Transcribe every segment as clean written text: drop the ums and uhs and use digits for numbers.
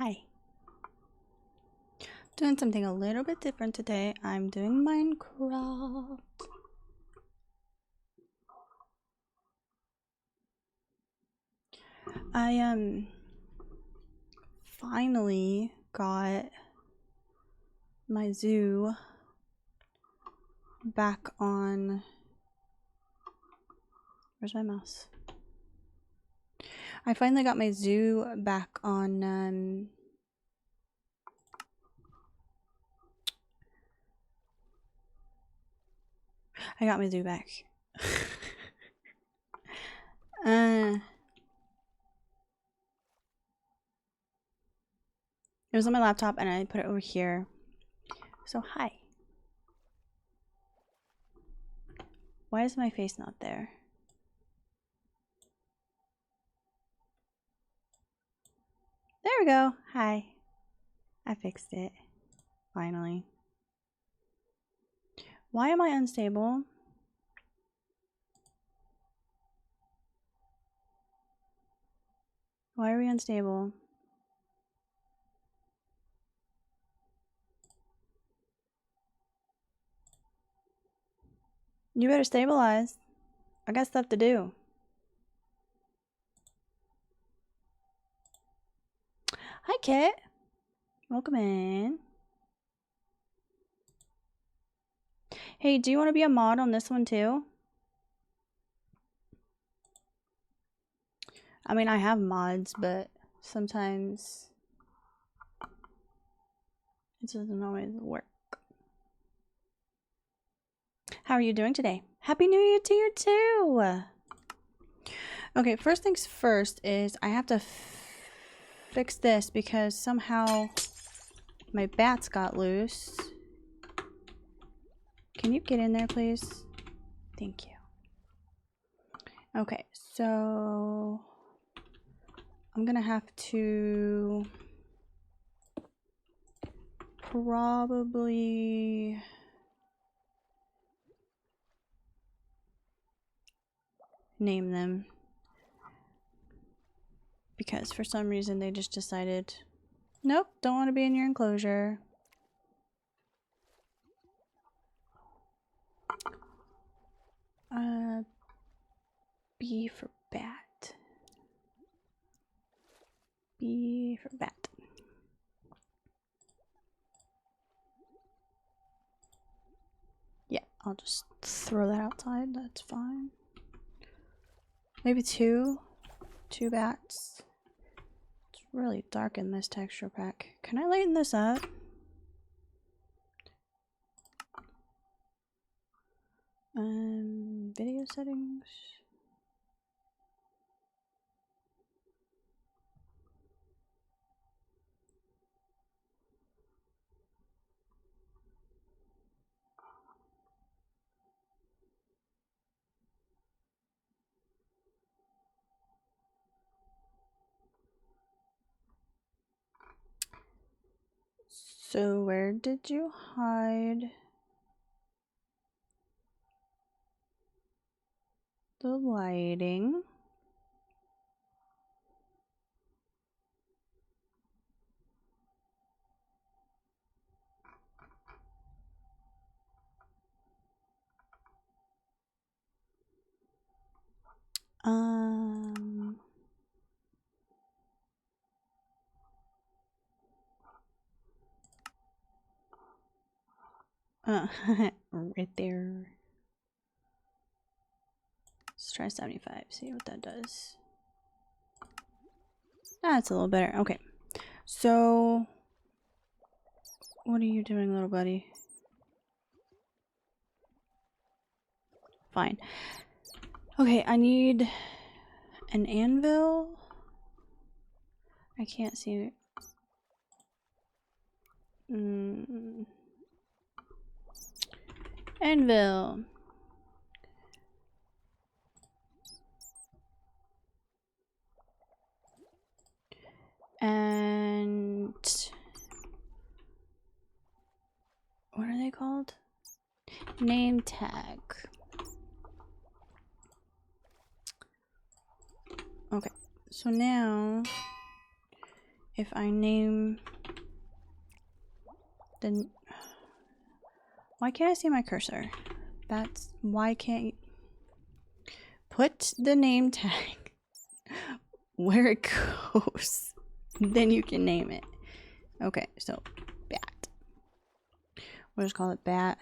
Hi. Doing something a little bit different today. I'm doing Minecraft. I finally got my zoo back on. Where's my mouse? I finally got my zoo back on I got my zoo back. It was on my laptop and I put it over here. So hi. Why is my face not there? There we go. Hi. I fixed it. Finally. Why am I unstable? Why are we unstable? You better stabilize. I got stuff to do. Hi, Kit. Welcome in. Hey, do you want to be a mod on this one too? I mean, I have mods, but sometimes it doesn't always work. How are you doing today? Happy New Year to you too! Okay, first things first is I have to fix this because somehow my bats got loose. Can you get in there, please? Thank you. Okay, so I'm gonna have to probably name them because for some reason they just decided, nope, don't want to be in your enclosure. B for bat. B for bat. Yeah, I'll just throw that outside. That's fine. Maybe two bats. It's really dark in this texture pack. Can I lighten this up? Video settings. So where did you hide the lighting? Right there. Let's try 75, see what that does. That's a little better. Okay. So, what are you doing, little buddy? Fine. Okay, I need an anvil. I can't see it. Anvil. And what are they called? Name tag. Okay, so now if I name the... Why can't I see my cursor? That's... Why can't you... Put the name tag where it goes. Then you can name it. Okay, so bat. We'll just call it bat.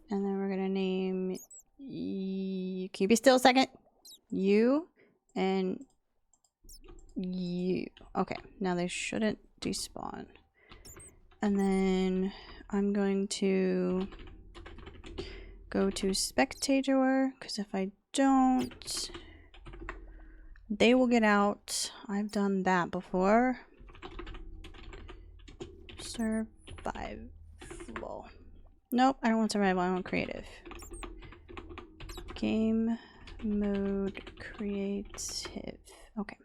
And then we're gonna name... Can you be still a second? You and you. Okay, now they shouldn't despawn. And then I'm going to go to spectator, because if I don't, they will get out. I've done that before. Survival. Nope, I don't want survival, I want creative. Game mode creative. Okay.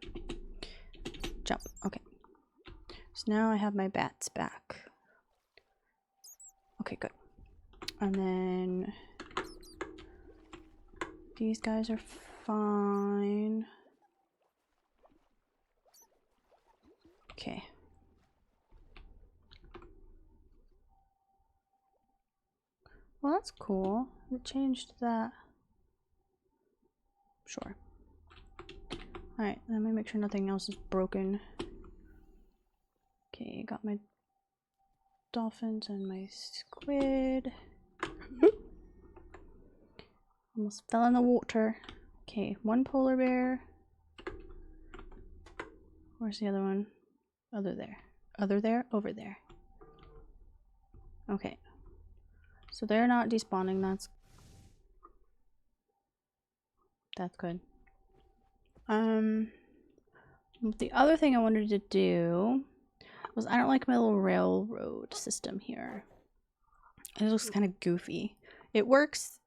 Jump. Okay. So now I have my bats back. Okay, good. And then these guys are fine. Okay. Well, that's cool. It changed that. Sure. Alright, let me make sure nothing else is broken. Okay, got my dolphins and my squid. Almost fell in the water. Okay, one polar bear. Where's the other one? Other there. Other there? Over there. Okay. So they're not despawning, that's good. The other thing I wanted to do was I don't like my little railroad system here. It looks kind of goofy. It works,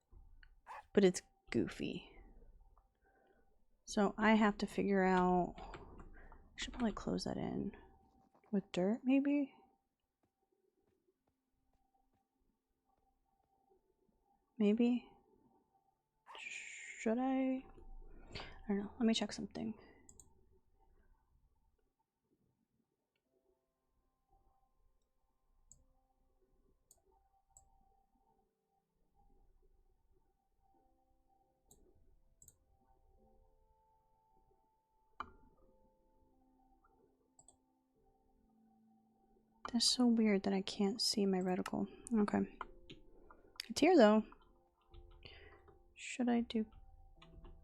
but it's goofy. So I have to figure out, I should probably close that in with dirt maybe. Maybe. Should I? I don't know. Let me check something. That's so weird that I can't see my reticle. Okay. It's here though. Should I do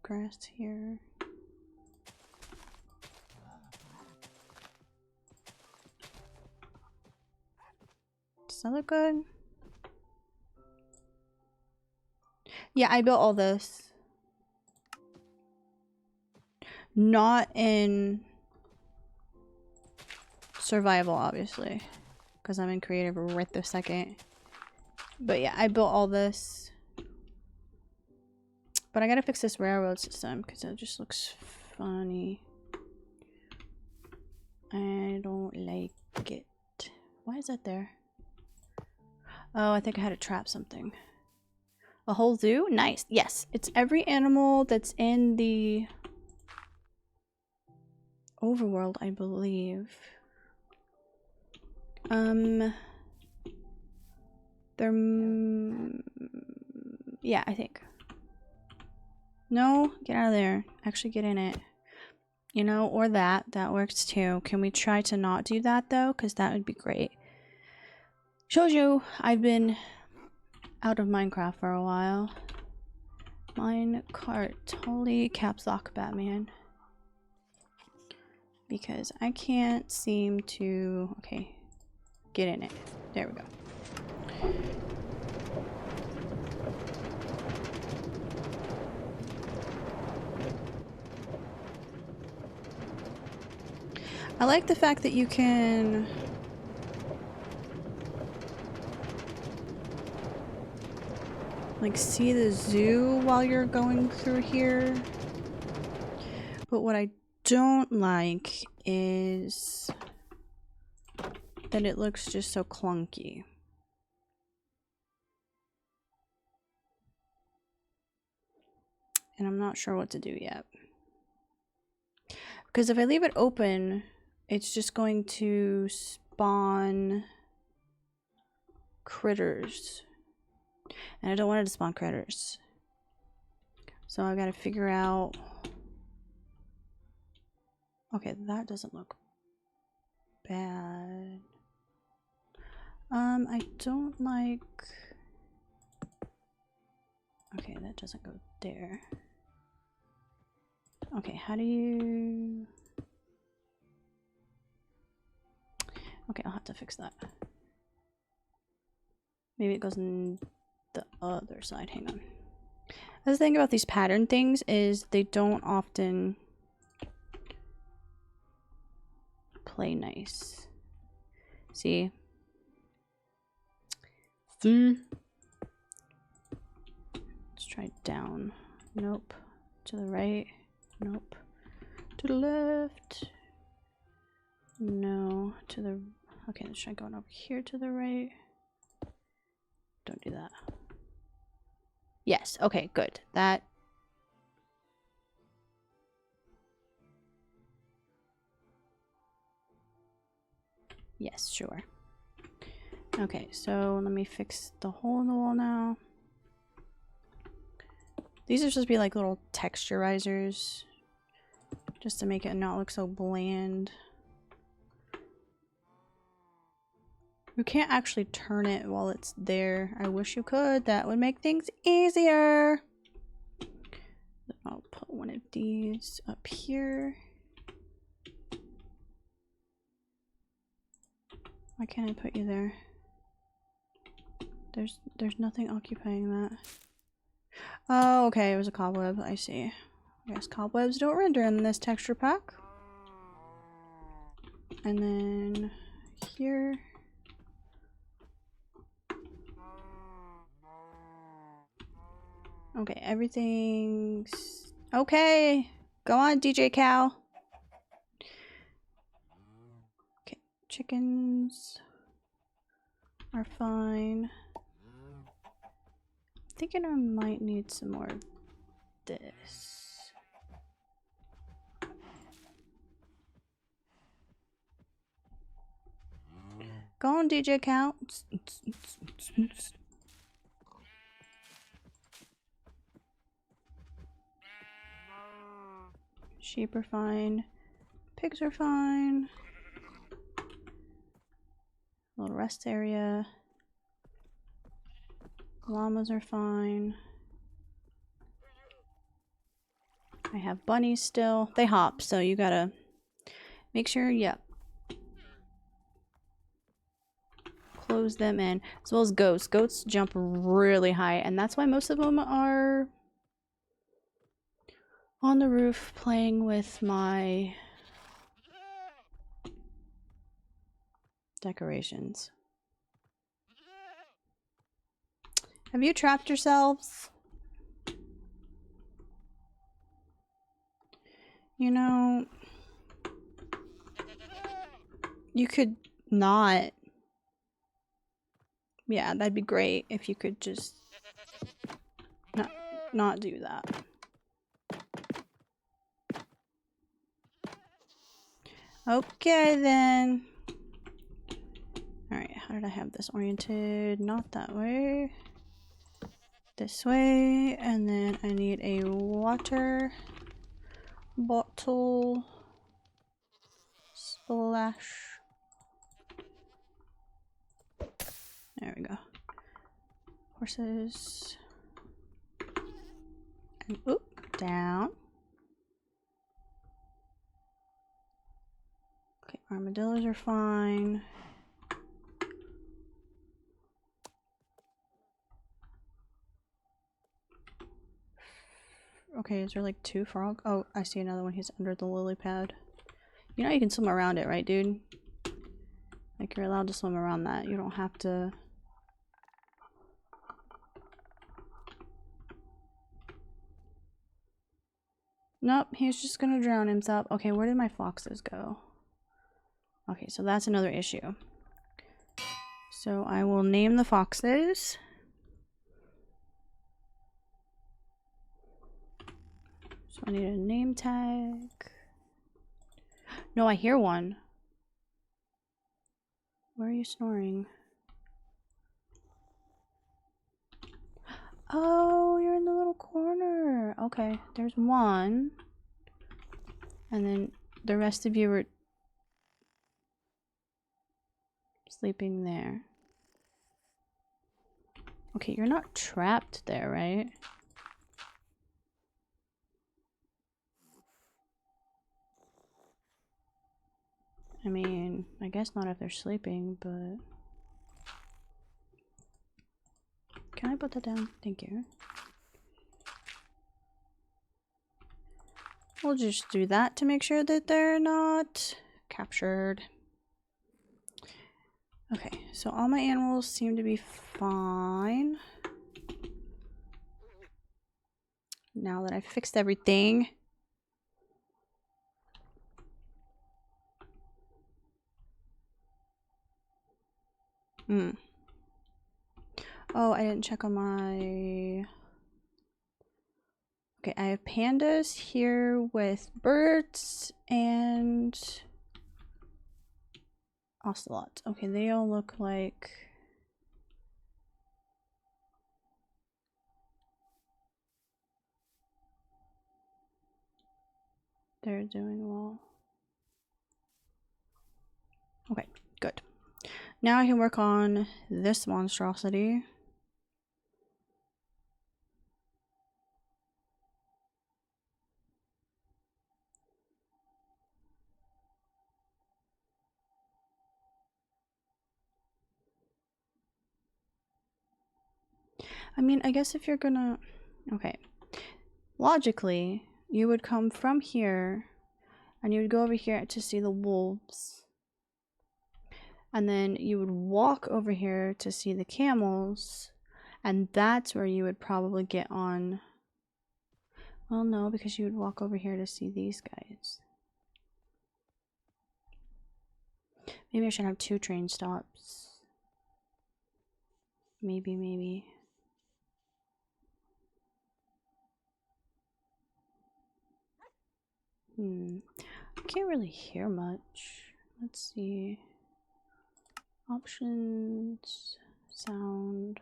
grass here? Does that look good? Yeah, I built all this. Not in survival, obviously, because I'm in creative right this second. But yeah, I built all this. But I gotta fix this railroad system because it just looks funny. I don't like it. Why is that there? Oh, I think I had to trap something. A whole zoo? Nice. Yes, it's every animal that's in the overworld, I believe. Yeah, I think. No, get out of there. Actually get in it. You know, or that works too. Can we try to not do that though? Because that would be great. Shows you I've been out of Minecraft for a while. Minecart. Holy caps lock Batman. Because I can't seem to... Okay. Get in it. There we go. I like the fact that you can... like see the zoo while you're going through here. But what I don't like is that it looks just so clunky. And I'm not sure what to do yet. Because if I leave it open, it's just going to spawn critters. And I don't want it to spawn critters. So I've got to figure out... Okay, that doesn't look bad. I don't like... Okay, that doesn't go there. Okay, how do you... Okay, I'll have to fix that. Maybe it goes in the other side. Hang on. The thing about these pattern things is they don't often play nice. See? See? Let's try down. Nope. To the right. Nope. To the left. No. To the... Okay, let's try going over here to the right. Don't do that. Yes. Okay, good. That... Yes, sure. Okay, so let me fix the hole in the wall now. These are supposed to be like little texturizers, just to make it not look so bland. You can't actually turn it while it's there. I wish you could. That would make things easier. I'll put one of these up here. Why can't I put you there? There's nothing occupying that. Oh, okay, it was a cobweb. I see. I guess cobwebs don't render in this texture pack. And then here. Okay, everything's okay. Go on, DJ Cow. Okay, chickens are fine. I'm thinking I might need some more of this. Go on, DJ Cow. Sheep are fine. Pigs are fine. Little rest area. Llamas are fine. I have bunnies still. They hop, so you gotta make sure, yep. Close them in. As well as goats. Goats jump really high, and that's why most of them are on the roof playing with my decorations. Have you trapped yourselves? You know, you could not. Yeah, that'd be great if you could just not do that. Okay then. Alright, how did I have this oriented? Not that way. This way, and then I need a water bottle splash. There we go. Horses. And oop, down. Okay, armadillos are fine. Okay, is there like two frog? Oh, I see another one. He's under the lily pad. You know you can swim around it, right, dude? Like, you're allowed to swim around that. You don't have to... Nope, he's just gonna drown himself. Okay, where did my foxes go? Okay, so that's another issue. So I will name the foxes. So I need a name tag. No, I hear one. Where are you snoring? Oh, you're in the little corner. Okay, there's one. And then the rest of you are sleeping there. Okay, you're not trapped there, right? I mean, I guess not if they're sleeping, but... Can I put that down? Thank you. We'll just do that to make sure that they're not captured. Okay, so all my animals seem to be fine. Now that I've fixed everything. Oh, I didn't check on my... Okay, I have pandas here with birds and ocelots. Okay, they all look like... they're doing well. Okay, good. Now I can work on this monstrosity. I mean, I guess if you're gonna... Okay. Logically, you would come from here and you would go over here to see the wolves. And then you would walk over here to see the camels. And that's where you would probably get on... Well, no, because you would walk over here to see these guys. Maybe I should have 2 train stops. Maybe. I can't really hear much. Let's see. Options, sound.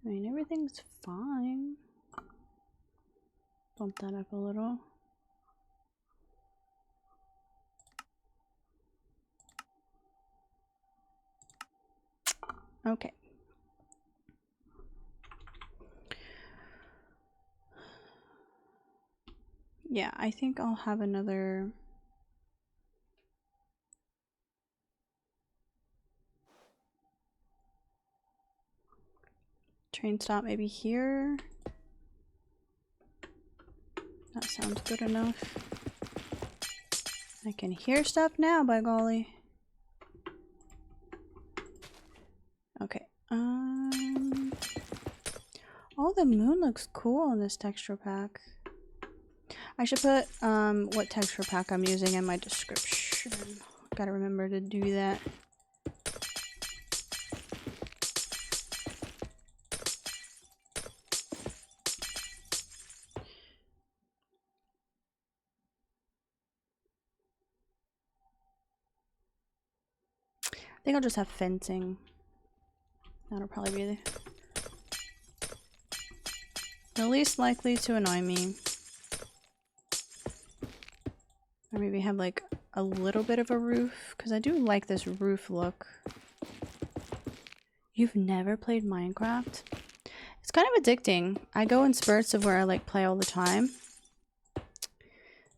I mean, everything's fine. Bump that up a little. Okay. Yeah, I think I'll have another... train stop maybe here. That sounds good enough. I can hear stuff now, by golly. Okay. Oh, the moon looks cool in this texture pack. I should put what texture pack I'm using in my description. Gotta remember to do that. I think I'll just have fencing. That'll probably be the least likely to annoy me. Or maybe have like a little bit of a roof, because I do like this roof look. You've never played Minecraft? It's kind of addicting. I go in spurts of where I like play all the time.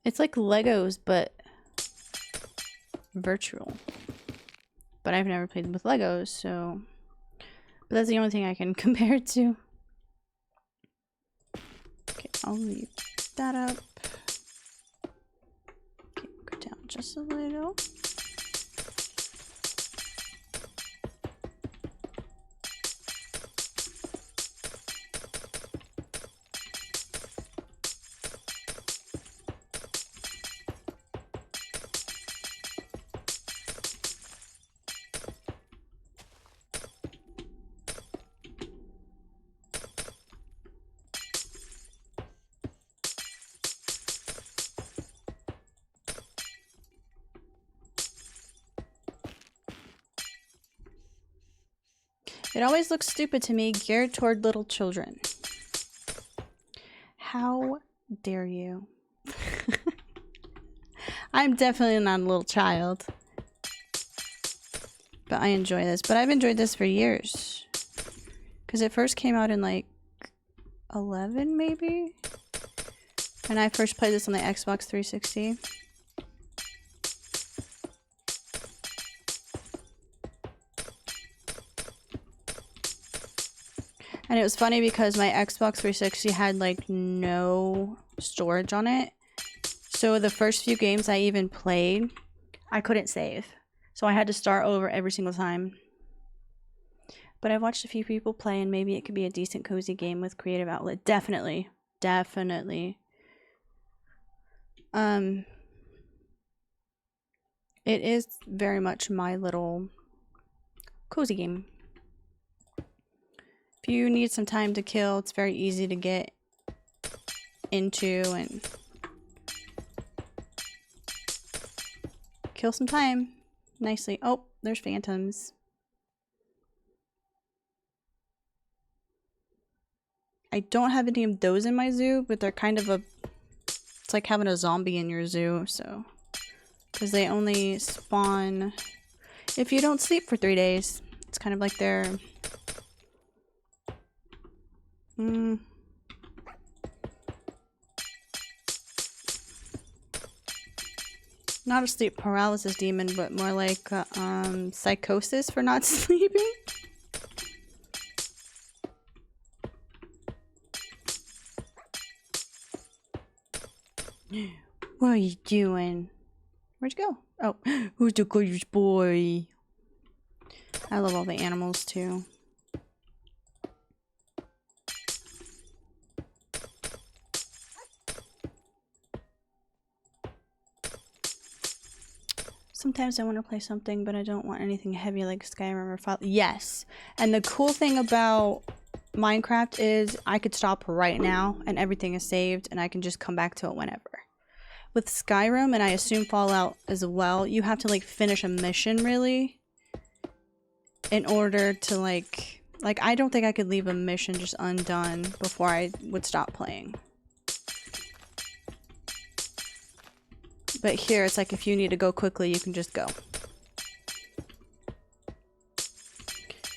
It's like Legos, but virtual. But I've never played with Legos, so... But that's the only thing I can compare it to. Okay, I'll leave that up. Okay, go down just a little. It always looks stupid to me, geared toward little children. How dare you? I'm definitely not a little child. But I enjoy this. But I've enjoyed this for years. Because it first came out in like 11 maybe? When I first played this on the Xbox 360. And it was funny because my Xbox 360 had like no storage on it. So the first few games I even played, I couldn't save. So I had to start over every single time. But I've watched a few people play and maybe it could be a decent cozy game with creative outlet. Definitely. Definitely. It is very much my little cozy game. If you need some time to kill, it's very easy to get into and kill some time nicely. Oh, there's phantoms. I don't have any of those in my zoo, but they're kind of it's like having a zombie in your zoo, so. Because they only spawn if you don't sleep for 3 days. It's kind of like their not a sleep paralysis demon, but more like psychosis for not sleeping. What are you doing? Where'd you go? Oh, who's the good boy? I love all the animals too. Sometimes I want to play something, but I don't want anything heavy like Skyrim or Fallout. Yes. And the cool thing about Minecraft is I could stop right now and everything is saved and I can just come back to it whenever. With Skyrim, and I assume Fallout as well, you have to like finish a mission really in order to like I don't think I could leave a mission just undone before I would stop playing. But here it's like if you need to go quickly, you can just go.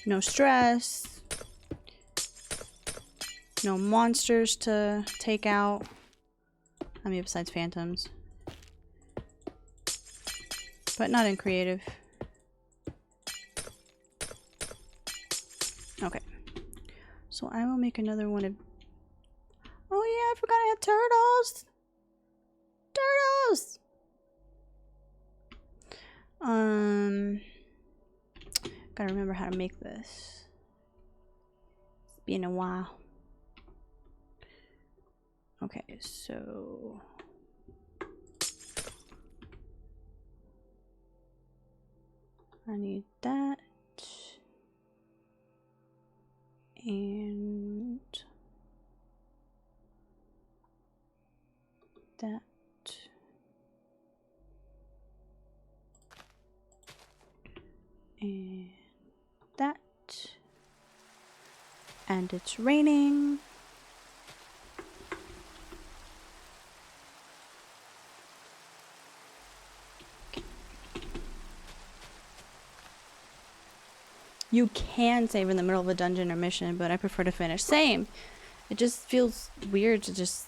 No stress. No monsters to take out. I mean, besides phantoms. But not in creative. Okay. So I will make another one of... Oh yeah, I forgot I had turtles! Turtles! Gotta remember how to make this. It's been a while. Okay, so... I need that. And... that. And that. And it's raining. You can save in the middle of a dungeon or mission, but I prefer to finish. Same. It just feels weird to just...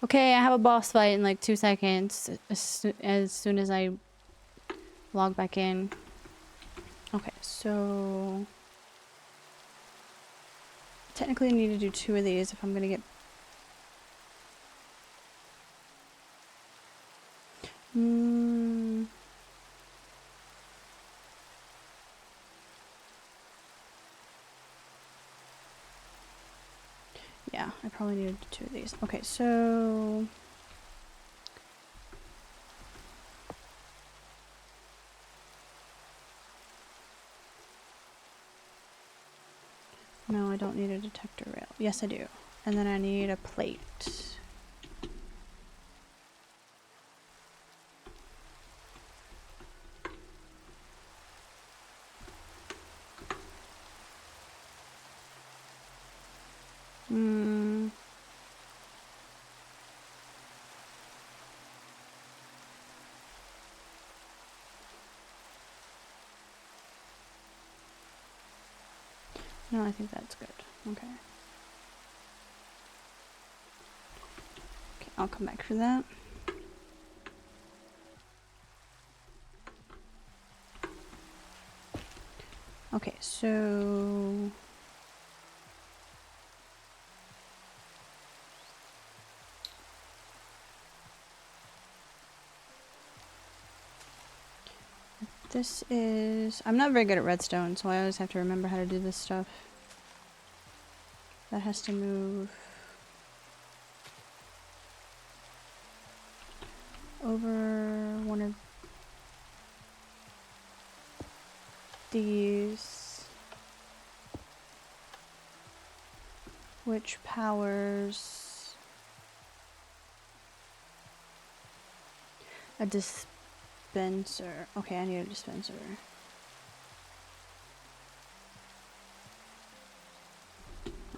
Okay, I have a boss fight in like 2 seconds as soon as I log back in. Okay, so... Technically I need to do 2 of these if I'm gonna get... Yeah, I probably need to do 2 of these. Okay, so... No, I don't need a detector rail. Yes, I do. And then I need a plate. No, I think that's good. Okay. Okay, I'll come back for that. Okay, so... This is... I'm not very good at redstone, so I always have to remember how to do this stuff. That has to move... over one of these, which powers a dispenser. Okay, I need a dispenser.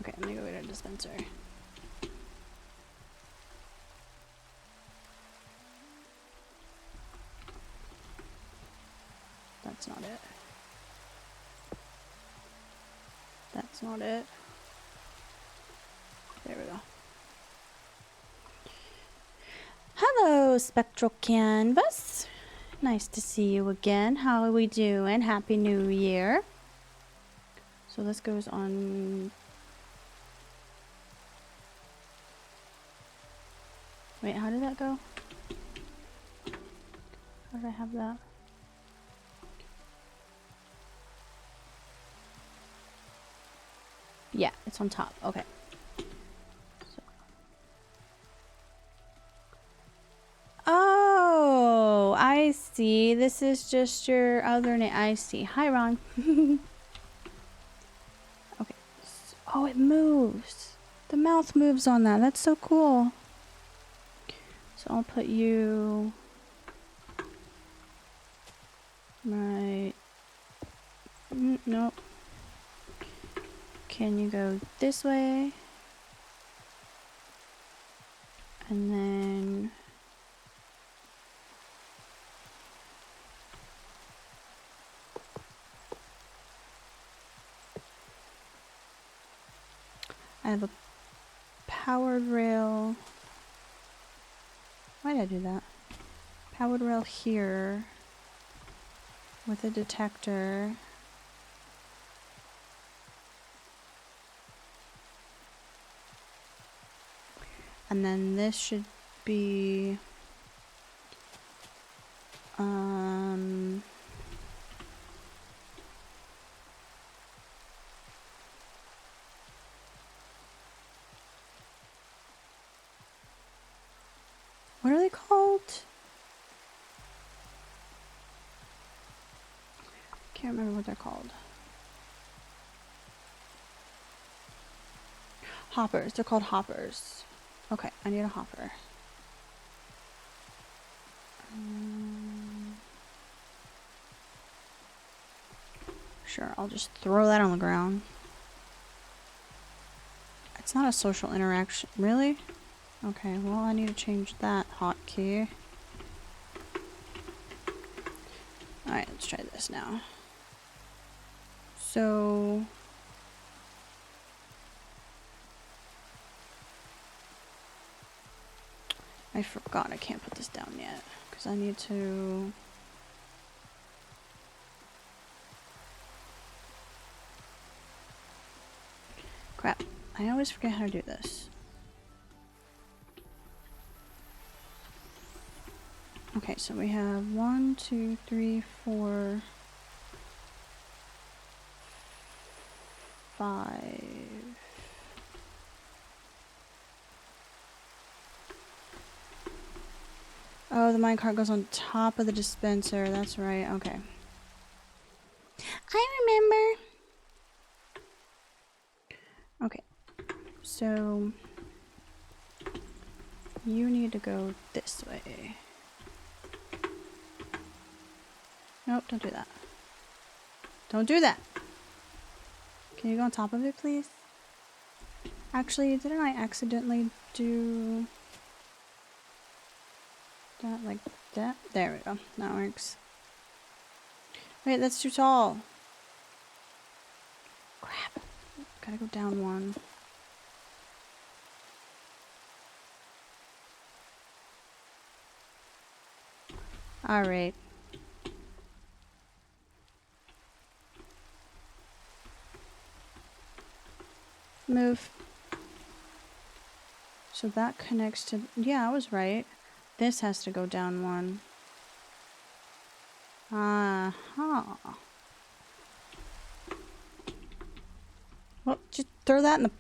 Okay, I'm gonna go get a dispenser. That's not it. That's not it. There we go. Hello, Spectral Canvas. Nice to see you again. How are we doing? Happy New Year. So this goes on... Wait, how did that go? How did I have that? Yeah, it's on top. Okay. So. Oh, I see. This is just your other name. I see. Hi, Ron. Okay. Oh, it moves. The mouth moves on that. That's so cool. So I'll put you right. Nope. Can you go this way? And then... I have a powered rail. Why did I do that? Powered rail here with a detector. And then this should be what are they called? Can't remember what they're called. Hoppers. They're called hoppers. Okay, I need a hopper. Sure, I'll just throw that on the ground. It's not a social interaction. Really? Okay, well, I need to change that hotkey. Alright, let's try this now. So... I forgot I can't put this down yet, because I need to... Crap, I always forget how to do this. Okay, so we have 1, 2, 3, 4, 5. Oh, the minecart goes on top of the dispenser. That's right. Okay. I remember. Okay. So you need to go this way. Nope, don't do that. Don't do that. Can you go on top of it, please? Actually, didn't I accidentally do that like that? There we go. That works. Wait, that's too tall. Crap. Gotta go down one. Alright. Move. So that connects to... Yeah, I was right. This has to go down one. Uh-huh. Well, just throw that in the...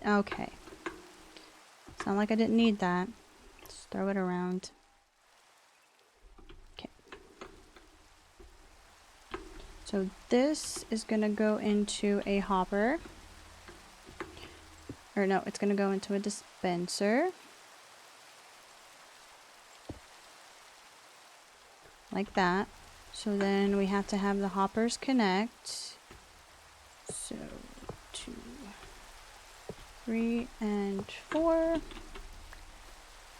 Okay. It's not like I didn't need that. Just throw it around. Okay. So this is gonna go into a hopper. Or no, it's gonna go into a dispenser. Like that. So then we have to have the hoppers connect. So 2, 3, and 4.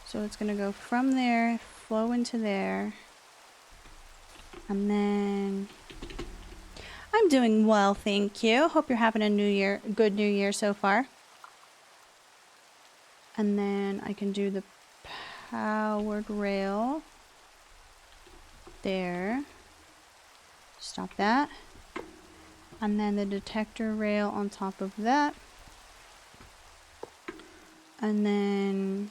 So it's gonna go from there, flow into there. And then I'm doing well, thank you. Hope you're having a good new year so far. And then I can do the powered rail there. Stop that. And then the detector rail on top of that. And then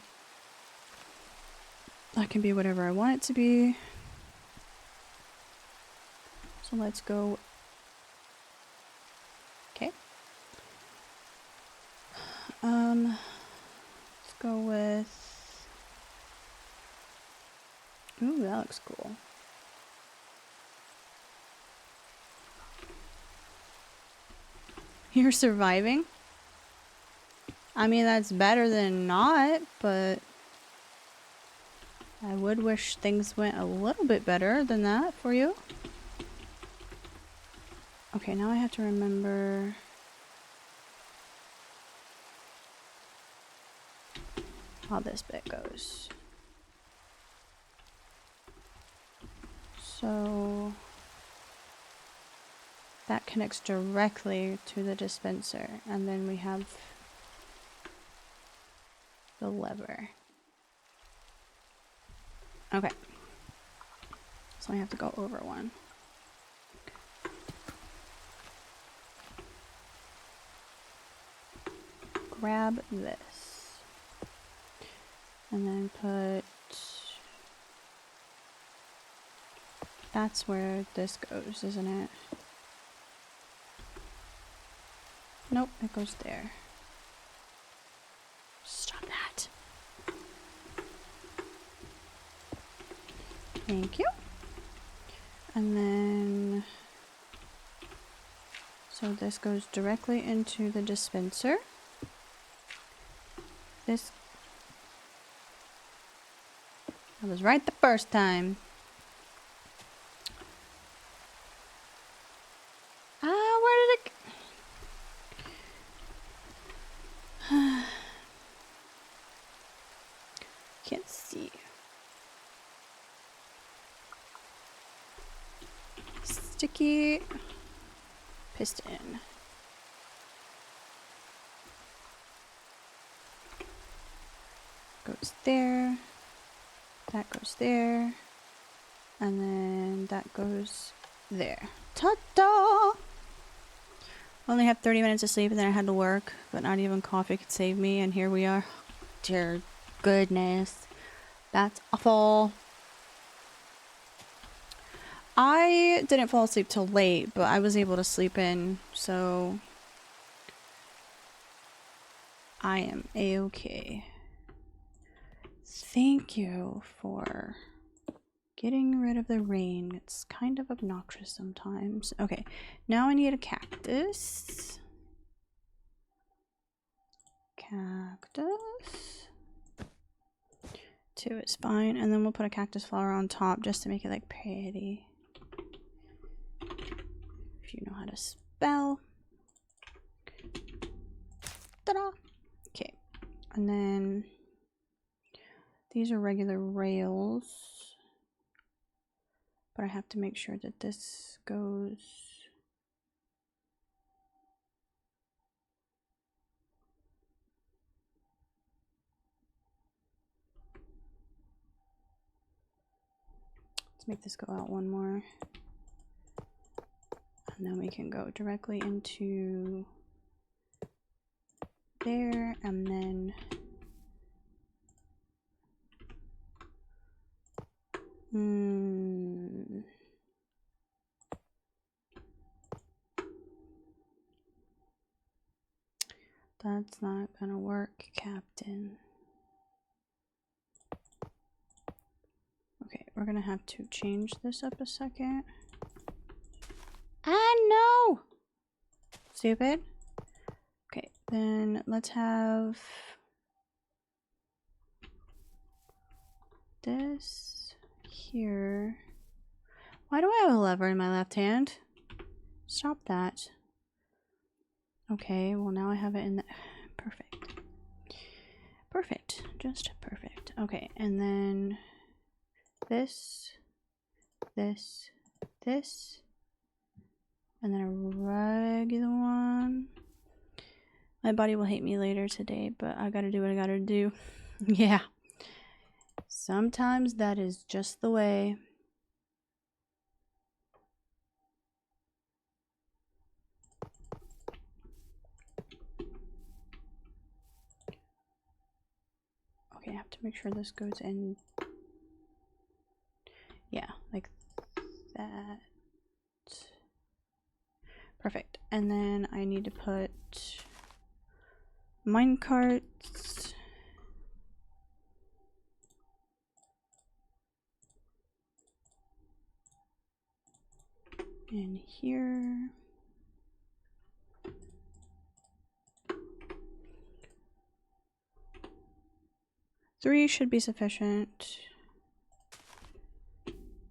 that can be whatever I want it to be. So let's go. Okay. Let's go with... Ooh, that looks cool. You're surviving? I mean, that's better than not, but I would wish things went a little bit better than that for you. Okay, now I have to remember... how this bit goes. So that connects directly to the dispenser, and then we have the lever. Okay. So I have to go over one. Grab this. And then put... That's where this goes, isn't it? Nope, it goes there. Stop that. Thank you. And then... So this goes directly into the dispenser. This... I was right the first time. Where did it... Can't see. Sticky piston. Goes there. That goes there. And then that goes there. Ta-da! Only have 30 minutes of sleep and then I had to work, but not even coffee could save me, and here we are. Dear goodness. That's awful. I didn't fall asleep till late, but I was able to sleep in, so I am a-okay. Thank you for getting rid of the rain. It's kind of obnoxious sometimes. Okay, now I need a cactus. Cactus. 2 is fine, and then we'll put a cactus flower on top just to make it like pretty. If you know how to spell. Ta-da! Okay, and then these are regular rails, but I have to make sure that this goes Let's make this go out one more. And then we can go directly into there, and then that's not gonna work, Captain. Okay, we're gonna have to change this up a second. Ah, no! Stupid. Okay, then let's have this here. Why do I have a lever in my left hand? Stop that. Okay, well now I have it in the... Perfect. Perfect. Just perfect. Okay, and then this, this, this, and then a regular one. My body will hate me later today, but I gotta do what I gotta do. Yeah. Sometimes that is just the way. Okay, I have to make sure this goes in. Yeah, like that. Perfect. And then I need to put mine carts in here. Three should be sufficient.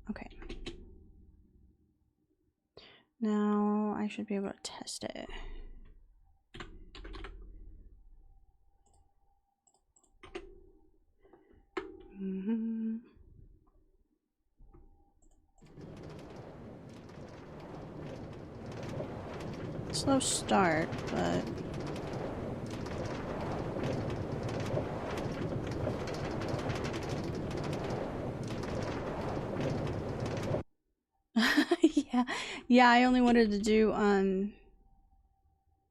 Okay. Now I should be able to test it. Slow start, but yeah, I only wanted to do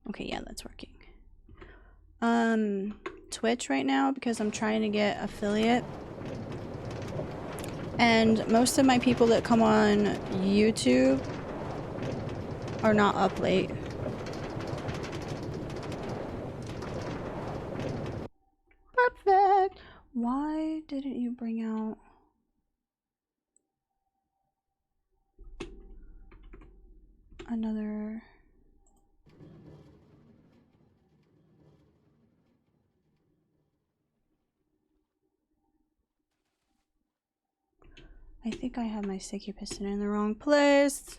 okay, yeah, that's working. Twitch right now because I'm trying to get affiliate. And most of my people that come on YouTube are not up late. Perfect. Why didn't you bring out another? I think I have my sticky piston in the wrong place.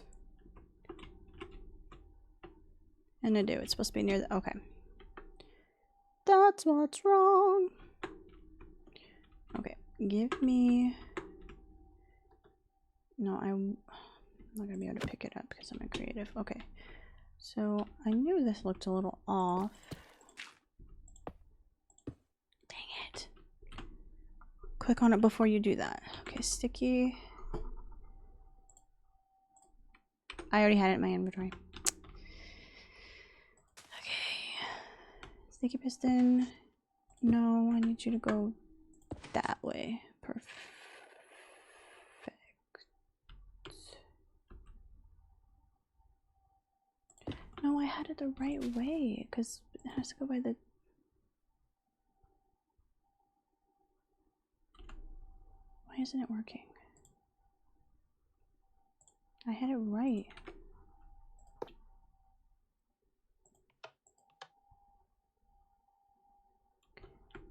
And I do. It's supposed to be near the... Okay. That's what's wrong. Okay. Give me... No, I'm not going to be able to pick it up because I'm a creative. Okay. So, I knew this looked a little off. Dang it. Click on it before you do that. Okay, sticky. I already had it in my inventory. Okay. Sticky piston. No, I need you to go that way. Perfect. No, I had it the right way because it has to go by the... Why isn't it working? I had it right.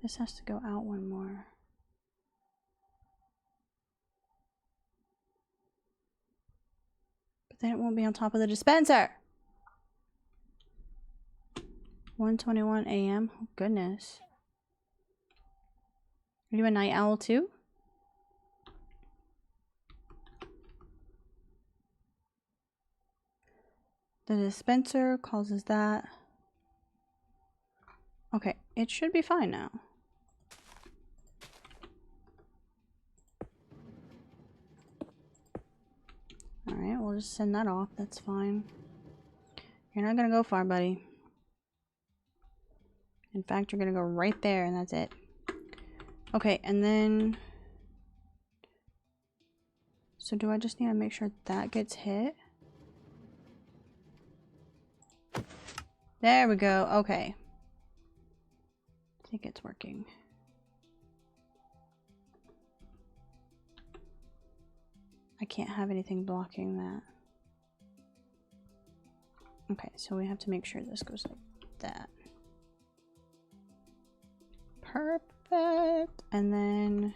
This has to go out one more. But then it won't be on top of the dispenser. 1:21 a.m. Oh, goodness. Are you a night owl too? The dispenser causes that. Okay, it should be fine now. just send that off. That's fine. You're not gonna go far, buddy. In fact, you're gonna go right there, and that's it. Okay, and then... So do I just need to make sure that gets hit? There we go. Okay. I think it's working. I can't have anything blocking that. Okay, so we have to make sure this goes like that. Perfect. And then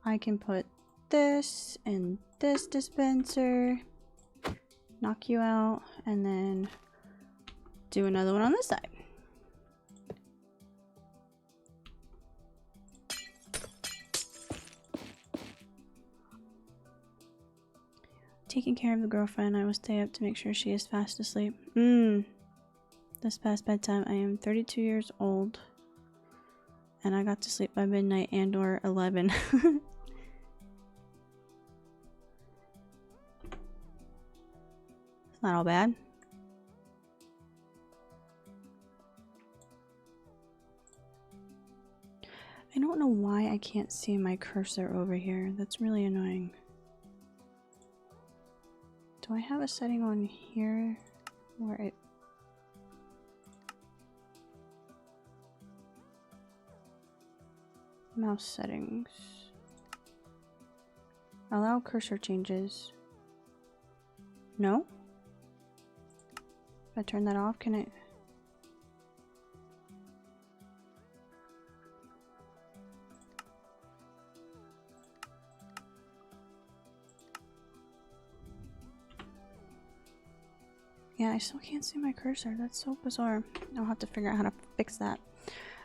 I can put this in this dispenser, knock you out, and then do another one on this side. Taking care of the girlfriend, I will stay up to make sure she is fast asleep. This past bedtime, I am 32 years old, and I got to sleep by midnight and or 11. It's not all bad. I don't know why I can't see my cursor over here. That's really annoying. Do I have a setting on here where it... Mouse settings. Allow cursor changes. No? If I turn that off, can it... Yeah, I still can't see my cursor. That's so bizarre. I'll have to figure out how to fix that.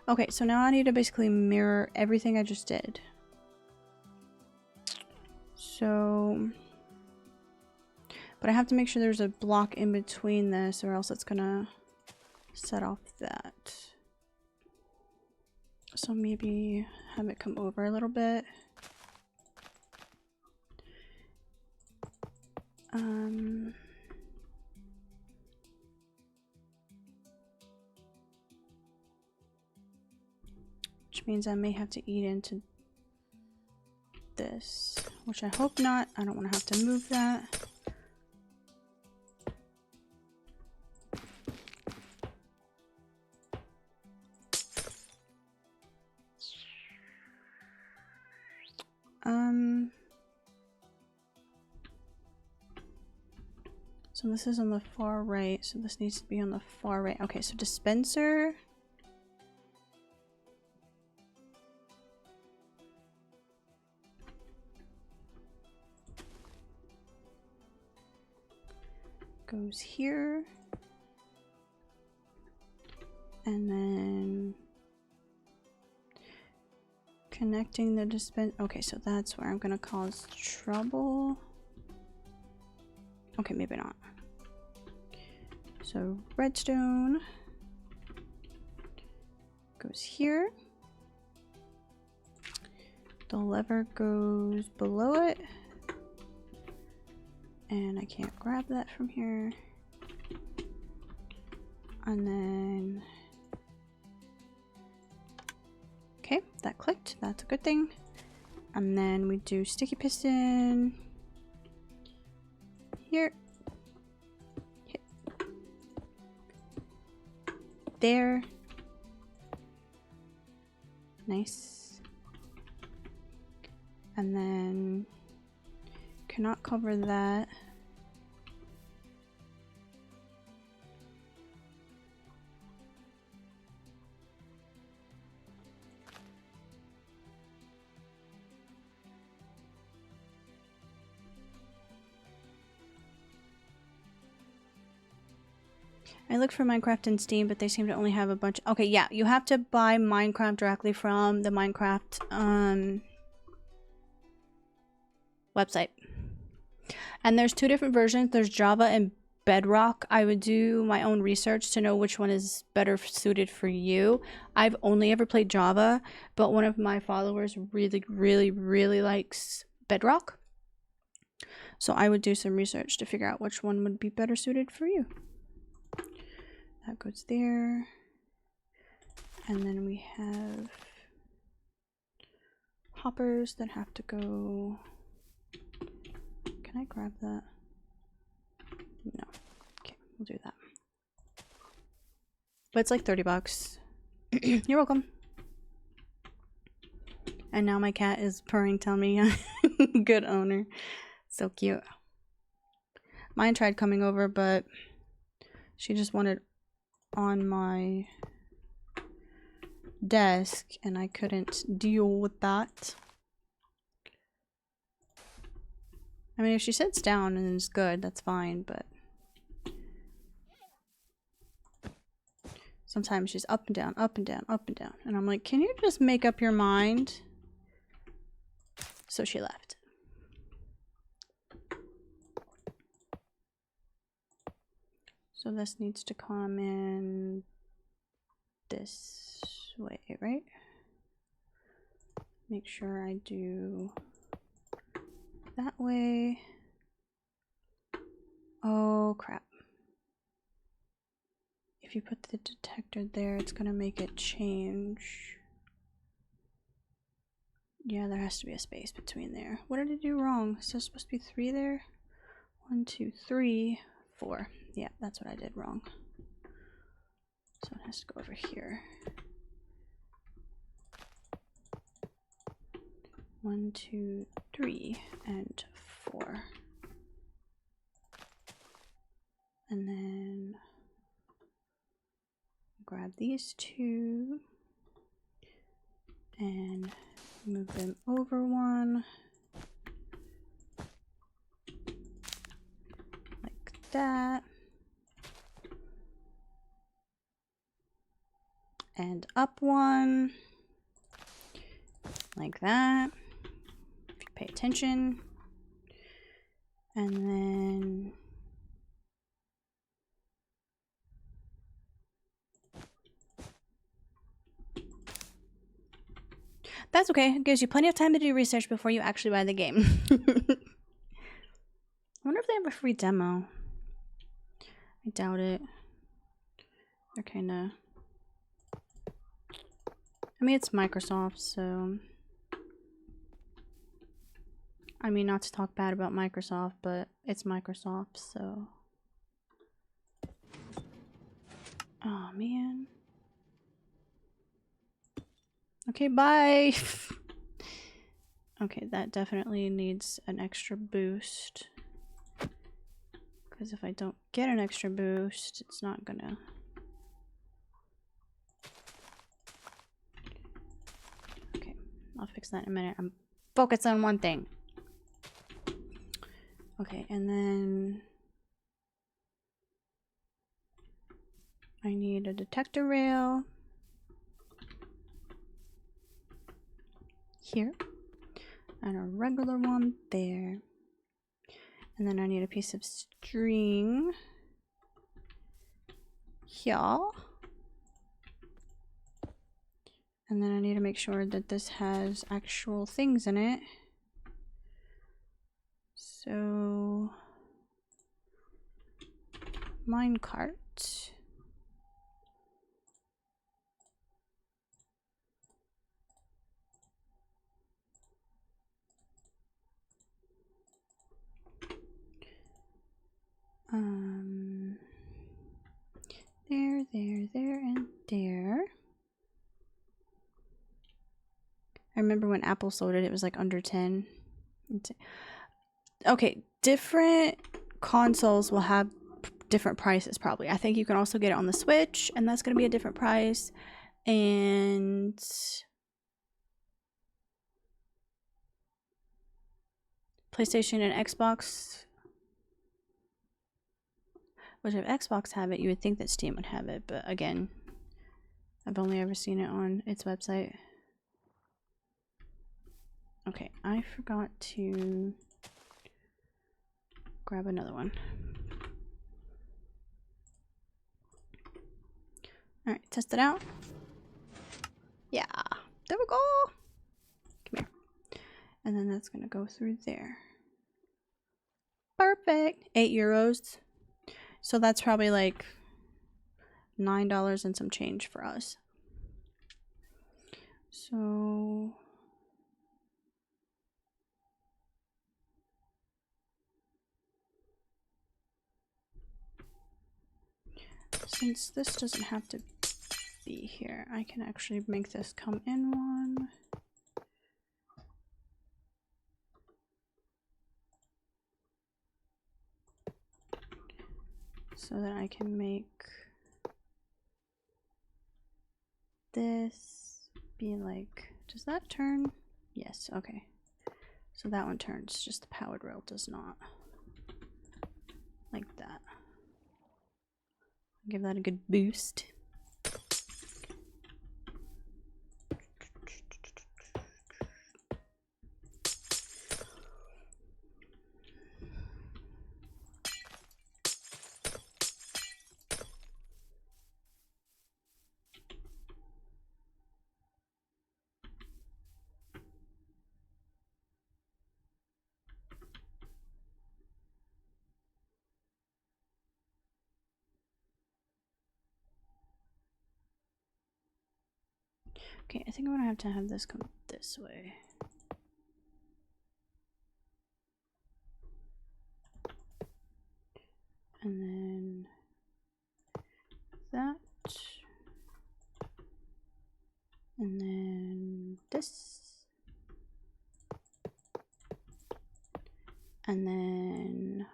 Okay, so now I need to basically mirror everything I just did. So... But I have to make sure there's a block in between this, or else it's gonna set off that. So maybe have it come over a little bit. Which means I may have to eat into this, which I hope not. I don't want to have to move that. So this is on the far right, so this needs to be on the far right. Okay, so dispenser. Goes here. And then connecting the dispenser. Okay, so that's where I'm gonna cause trouble. Okay, maybe not. So redstone goes here. The lever goes below it. And I can't grab that from here. And then... Okay, that clicked. That's a good thing. And then we do sticky piston. Here. Hit. There. Nice. And then... Cannot cover that. I looked for Minecraft in Steam, but they seem to only have a bunch. Okay, yeah, you have to buy Minecraft directly from the Minecraft website. And there's two different versions. There's Java and Bedrock. I would do my own research to know which one is better suited for you. I've only ever played Java, but one of my followers really likes Bedrock. So I would do some research to figure out which one would be better suited for you. That goes there. And then we have hoppers that have to go. Can I grab that? No. Okay, we'll do that. But it's like 30 bucks. You're welcome. And now my cat is purring, telling me good owner. So cute. Mine tried coming over, but she just wanted on my desk and I couldn't deal with that. I mean, if she sits down and is good, that's fine, but sometimes she's up and down, up and down, up and down. And I'm like, can you just make up your mind? So she left. So this needs to come in this way, right? Make sure I do that way. Oh, crap. If you put the detector there, it's gonna make it change. Yeah, there has to be a space between there. What did I do wrong? Is there supposed to be 3 there? 1, 2, 3, 4. Yeah, that's what I did wrong. So it has to go over here. 1, 2, 3, and 4. And then grab these 2 and move them over 1. Like that. And up 1. Like that. If you pay attention. And then that's okay. It gives you plenty of time to do research before you actually buy the game. I wonder if they have a free demo. I doubt it. They're kind of... I mean, it's Microsoft, so... I mean, not to talk bad about Microsoft, but it's Microsoft, so... Oh, man. Okay, bye! Okay, that definitely needs an extra boost. Because if I don't get an extra boost, it's not gonna... Okay, I'll fix that in a minute. I'm focused on one thing. Okay, and then... I need a detector rail. Here. And a regular one there. And then I need a piece of string here. And then I need to make sure that this has actual things in it. So, minecart. There, and there. I remember when Apple sold it, it was like under 10. Okay, different consoles will have different prices probably. I think you can also get it on the Switch, and that's going to be a different price. And PlayStation and Xbox. Which if Xbox have it, you would think that Steam would have it, but again, I've only ever seen it on its website. Okay, I forgot to grab another one. Alright, test it out. Yeah, there we go. Come here. And then that's gonna go through there. perfect. €8. So that's probably like $9 and some change for us. So since this doesn't have to be here, I can actually make this come in one. So that I can make this be like, does that turn? Yes, okay. So that one turns, just the powered rail does not. Like that. Give that a good boost. Okay, I think I'm gonna have to have this come this way. And then that. And then this. And then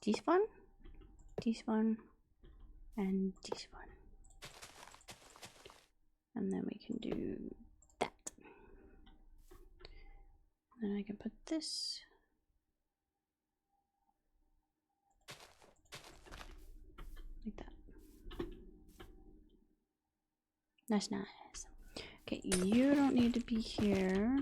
this one, and this one. And then we can do that. And then I can put this. Like that. That's nice. Okay, you don't need to be here.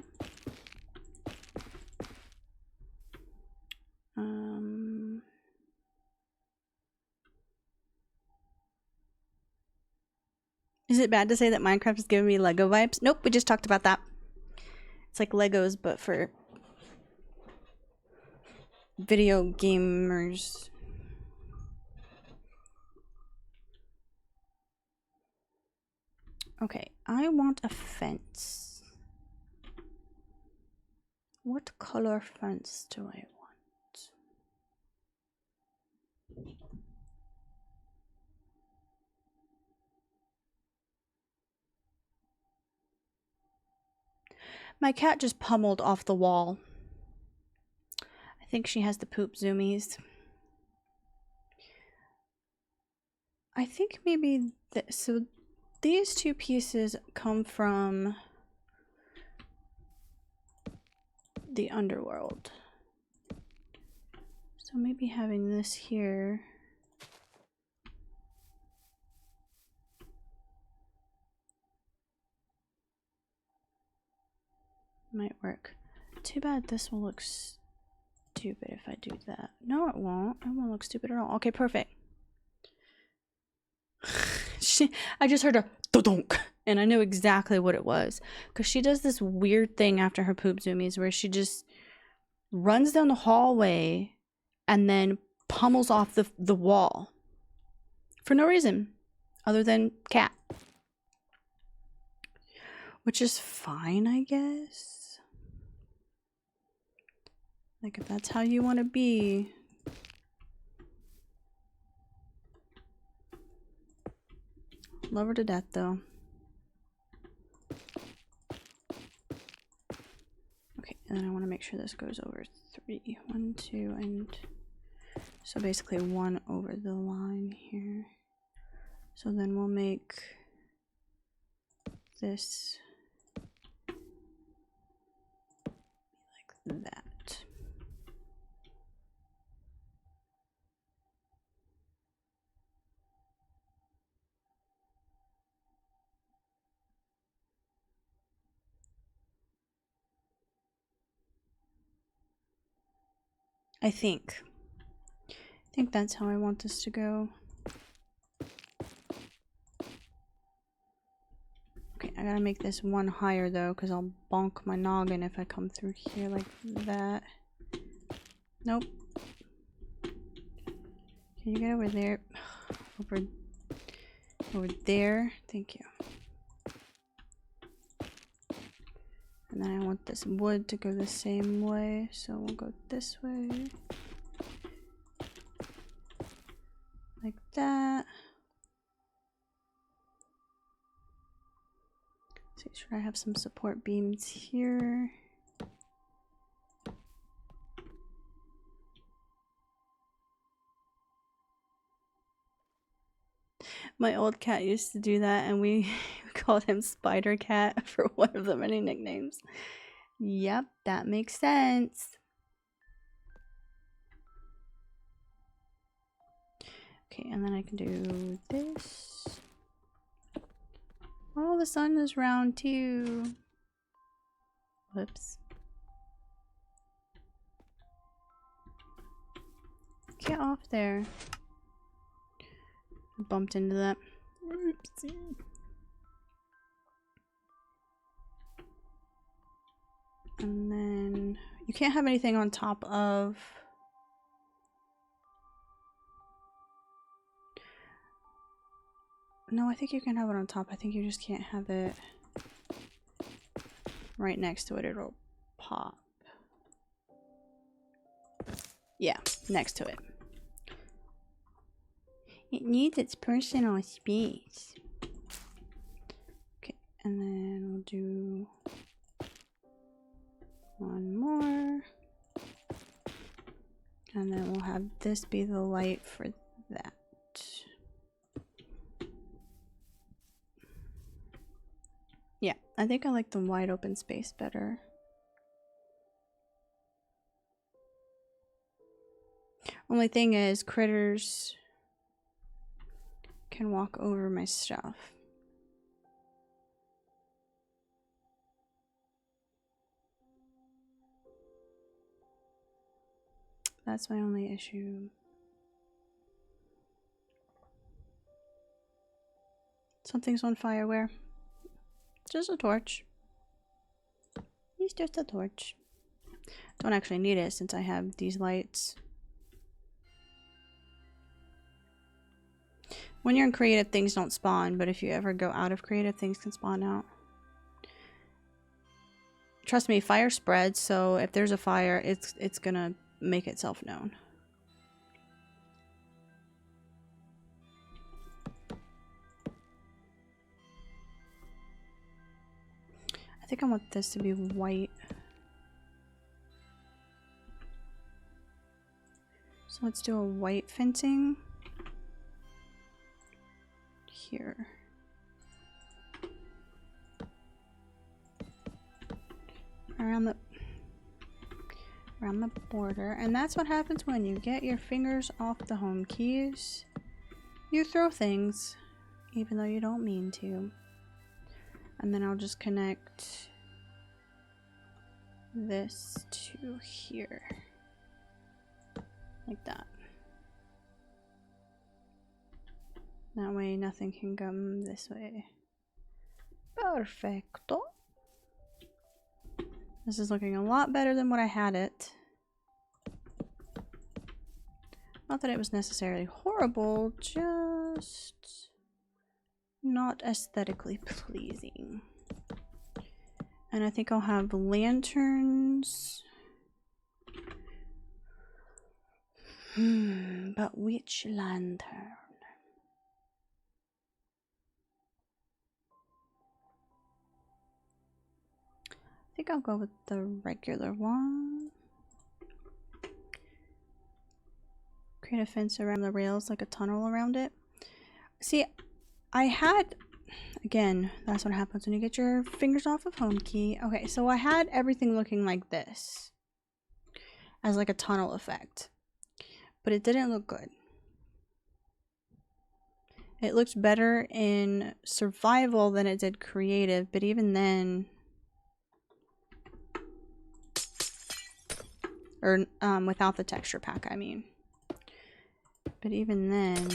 Is it bad to say that Minecraft is giving me Lego vibes? Nope, we just talked about that. It's like Legos, but for video gamers. Okay, I want a fence. What color fence do I want? My cat just pummeled off the wall. I think she has the poop zoomies. I think maybe so these two pieces come from the underworld. So maybe having this here. Might work. Too bad this will look stupid if I do that. No, it won't. It won't look stupid at all. Okay, perfect. I just heard a dunk, and I knew exactly what it was. Because she does this weird thing after her poop zoomies where she just runs down the hallway and then pummels off the wall. For no reason. Other than cat. Which is fine, I guess. Like, if that's how you want to be. Love her to death, though. Okay, and then I want to make sure this goes over 3. 1, 2, and... So basically 1 over the line here. So then we'll make this like that. I think that's how I want this to go. Okay, I gotta make this 1 higher though, because I'll bonk my noggin if I come through here like that. Nope, Can you get over there? Over there. Thank you. And then I want this wood to go the same way, so we'll go this way. Like that. So make sure I have some support beams here. My old cat used to do that, and we called him Spider Cat for one of the many nicknames. Yep, that makes sense. Okay, and then I can do this. Oh, the sun is round too. Whoops. Get off there. I bumped into that. Oopsie. And then you can't have anything on top of. No, I think you can have it on top. I think you just can't have it right next to it. It'll pop. Yeah, next to it. It needs its personal space. Okay, and then we'll do one more. And then we'll have this be the light for that. Yeah, I think I like the wide open space better. Only thing is, critters can walk over my stuff. That's my only issue. Something's on fire. Where? Just a torch. It's just a torch. Don't actually need it since I have these lights. When you're in creative, things don't spawn, but if you ever go out of creative, things can spawn out. Trust me, fire spreads, so if there's a fire, it's gonna make itself known. I think I want this to be white. So let's do a white fencing here. Around the border. And that's what happens when you get your fingers off the home keys. You throw things, even though you don't mean to. And then I'll just connect this to here. Like that. That way nothing can come this way. Perfecto. This is looking a lot better than what I had it. Not that it was necessarily horrible, just not aesthetically pleasing. And I think I'll have lanterns. But which lantern? I think I'll go with the regular one. Create a fence around the rails, like a tunnel around it. See, I had, again, that's what happens when you get your fingers off of home key. Okay, so I had everything looking like this, as like a tunnel effect, but it didn't look good. It looked better in survival than it did creative, but even then, or without the texture pack, I mean. But even then,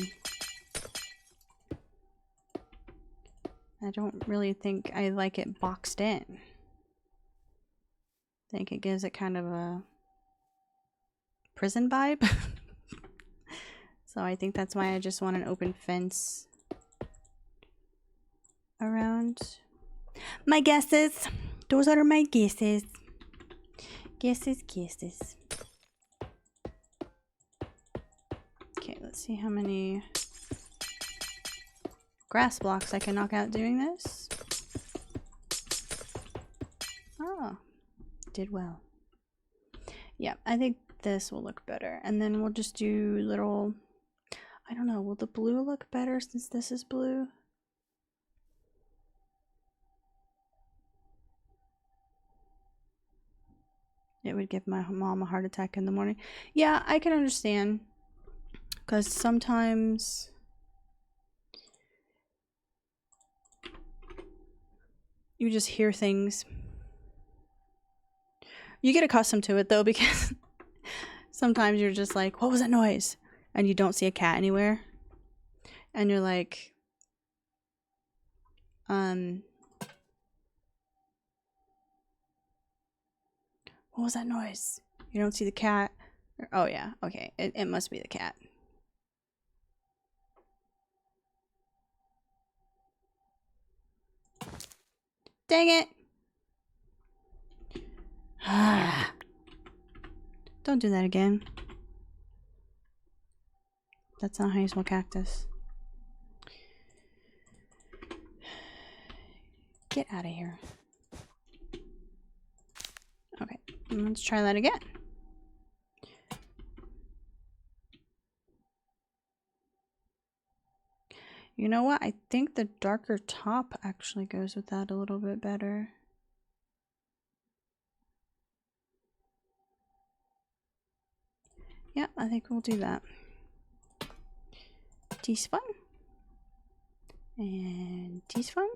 I don't really think I like it boxed in. I think it gives it kind of a prison vibe. So I think that's why I just want an open fence around. My guesses. Those are my guesses. Guesses. Okay, let's see how many grass blocks I can knock out doing this. Oh, did well. Yeah, I think this will look better. And then we'll just do little, I don't know, will the blue look better since this is blue? It would give my mom a heart attack in the morning. Yeah, I can understand. Because sometimes you just hear things. You get accustomed to it though, because sometimes you're just like, what was that noise? And you don't see a cat anywhere. And you're like, what was that noise? You don't see the cat. Oh yeah, okay. It must be the cat. Dang it! Don't do that again. That's not how you smell cactus. Get out of here. Okay, let's try that again. You know what? I think the darker top actually goes with that a little bit better. Yeah, I think we'll do that. Teaspoon. And teaspoon.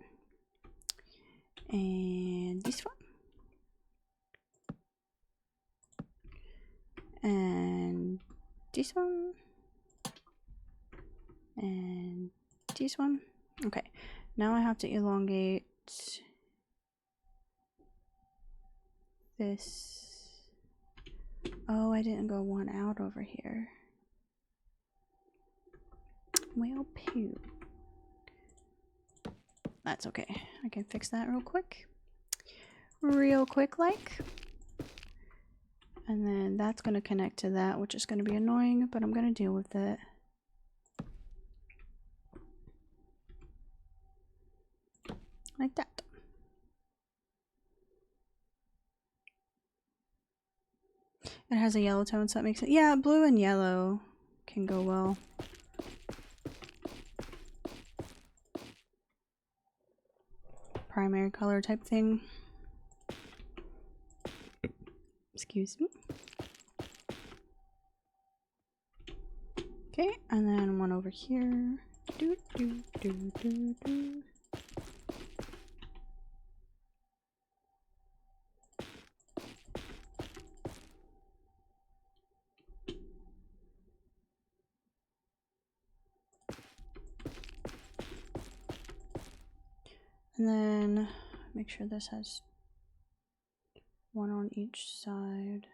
And teaspoon. And teaspoon. And teaspoon. Okay, now I have to elongate this. Oh, I didn't go one out over here. Well, poo. That's okay. I can fix that real quick. Real quick, like. And then that's going to connect to that, which is going to be annoying, but I'm going to deal with it. Like that. It has a yellow tone, so that makes it. Yeah, blue and yellow can go well. Primary color type thing. Excuse me. Okay, and then one over here. Do, do, do, do, do. And then make sure this has one on each side.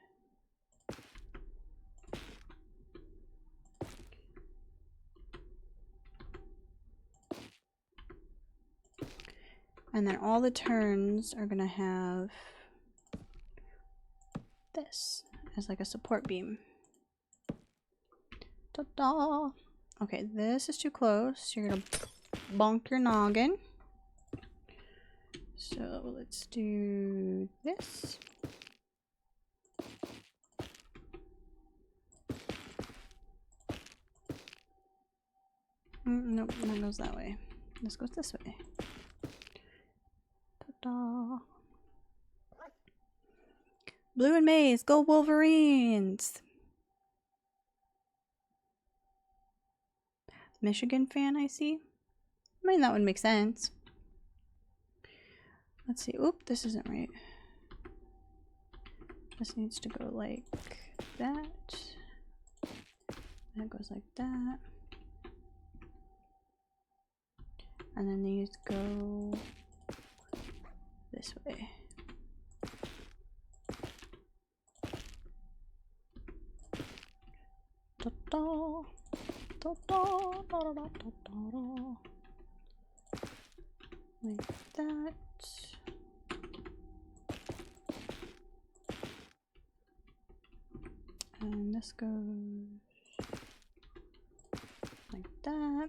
And then all the turns are gonna have this as like a support beam. Ta-da! Okay, this is too close. You're gonna bonk your noggin. So let's do this. Nope, that goes that way. This goes this way. Ta-da! Blue and maize, go Wolverines! Michigan fan, I see. I mean, that would make sense. Let's see. Oop, this isn't right. This needs to go like that. That goes like that. And then these go this way. Ta-da! Like that. And this goes like that.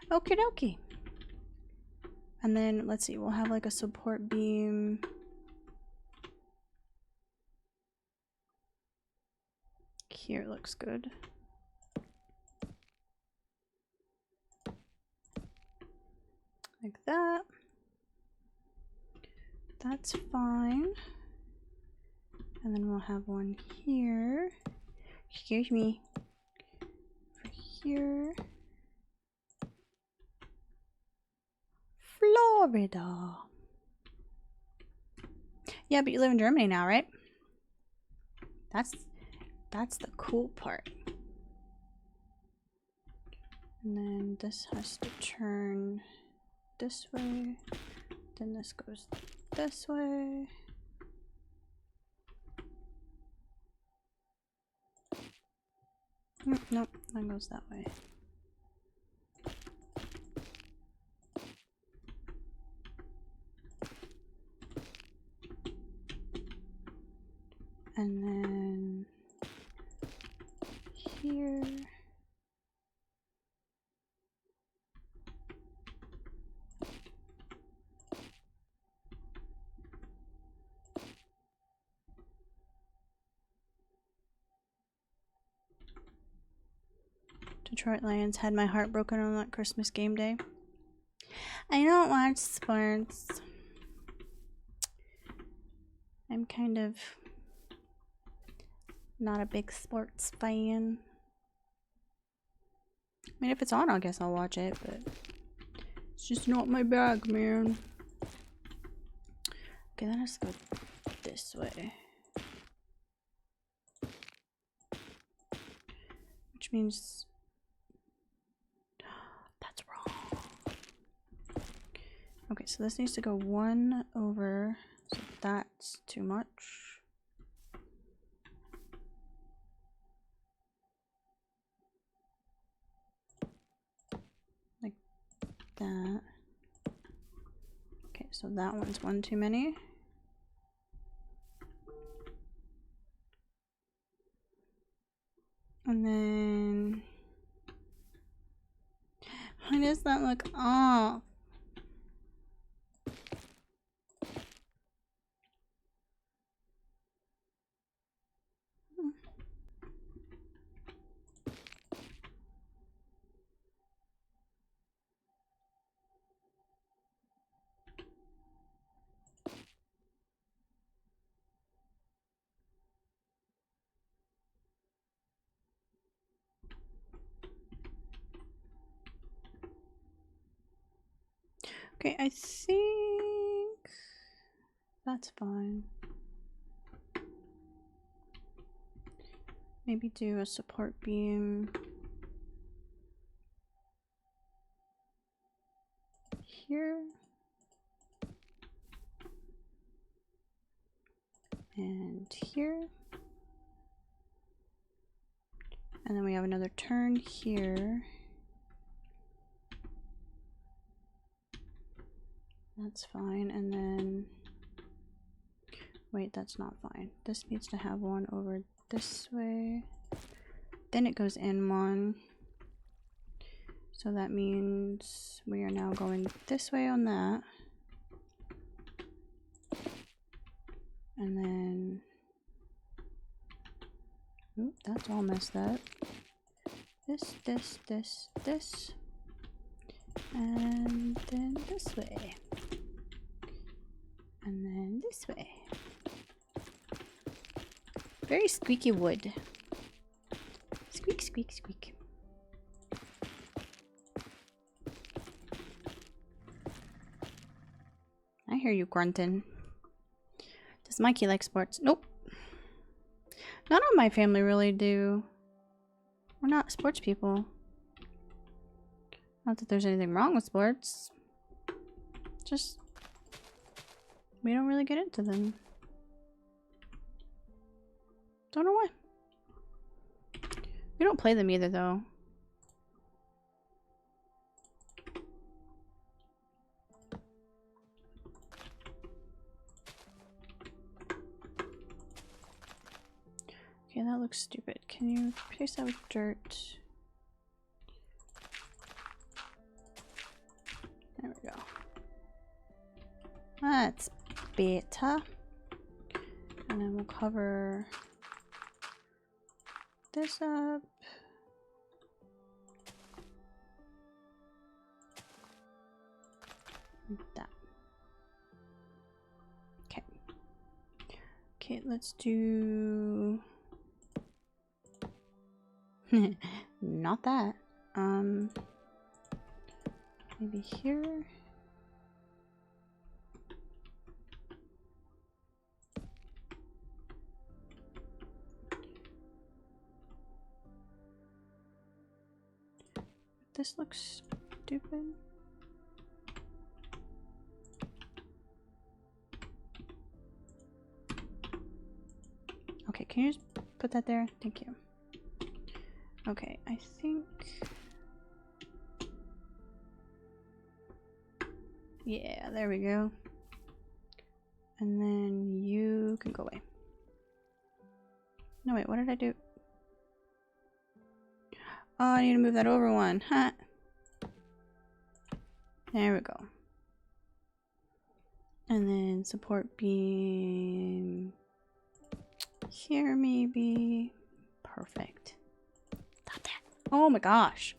Okie dokie. And then let's see, we'll have like a support beam. Here looks good. Like that. That's fine. And then we'll have one here. Excuse me. For here. Florida. Yeah, but you live in Germany now, right? That's the cool part. And then this has to turn this way. Then this goes this way. Nope, that goes that way. And then here. Detroit Lions had my heart broken on that Christmas game day. I don't watch sports. I'm kind of not a big sports fan. I mean, if it's on, I guess I'll watch it, but it's just not my bag, man. Okay, then let's go this way. Which means that's wrong. Okay, so this needs to go 1 over, so that's too much. Like that. Okay, so that one's 1 too many. And then, why does that look off? Okay, I think that's fine. Maybe do a support beam here. And here. And then we have another turn here. That's fine, and then, wait, that's not fine. This needs to have one over this way. Then it goes in one. So that means we are now going this way on that. And then, oop, that's all messed up. This. And then this way. And then this way. Very squeaky wood. Squeak, squeak, squeak. I hear you grunting. Does Mikey like sports? Nope. None of my family really do. We're not sports people. Not that there's anything wrong with sports. Just We don't really get into them. Don't know why. We don't play them either, though. Okay, that looks stupid. Can you replace that with dirt? There we go. That's better. And then we'll cover this up. Like that. Okay. Okay, let's do not that. Maybe here. This looks stupid. Okay, can you just put that there? Thank you. Okay, I think... yeah, there we go. And then you can go away. No, wait, what did I do? Oh, I need to move that over one. Huh. There we go. And then support beam here, maybe. Perfect. Stop that. Oh my gosh.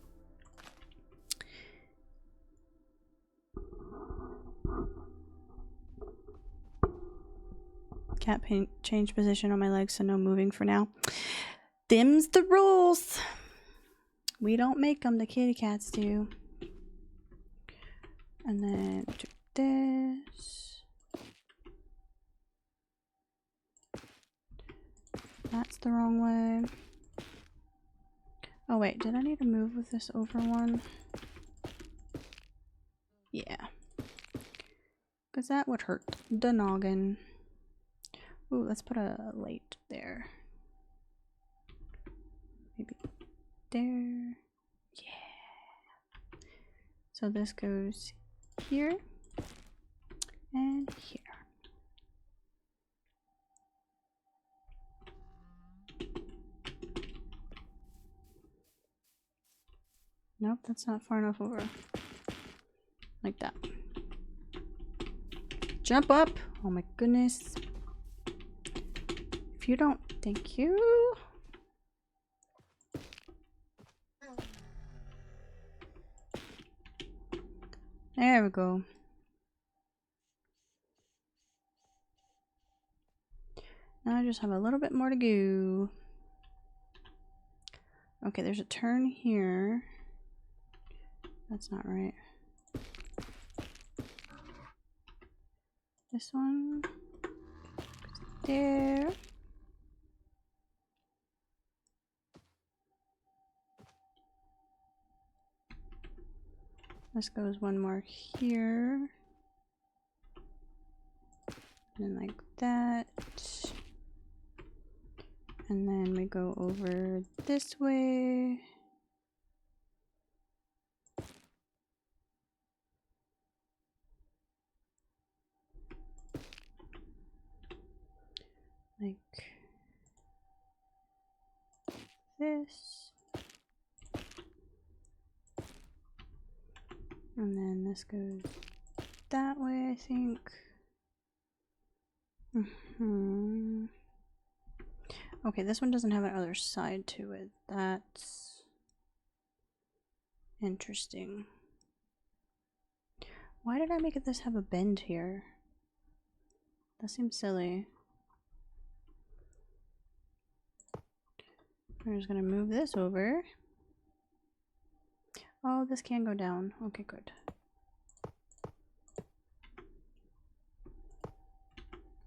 Can't change position on my legs, so no moving for now. Them's the rules. We don't make them, the kitty cats do. And then do this. That's the wrong way. Oh wait, did I need to move with this over one? Yeah. Because that would hurt the noggin. Ooh, let's put a light there. Maybe there. Yeah. So this goes here and here. Nope, that's not far enough over. Like that. Jump up! Oh my goodness. If you don't, thank you. There we go. Now I just have a little bit more to go. Okay, there's a turn here. That's not right. This one goes there. This goes one more here. And then like that. And then we go over this way. Like this. And then this goes that way, I think. Okay, this one doesn't have an other side to it. That's interesting. Why did I make this have a bend here? That seems silly. We're just gonna move this over. Oh, this can go down. Okay, good.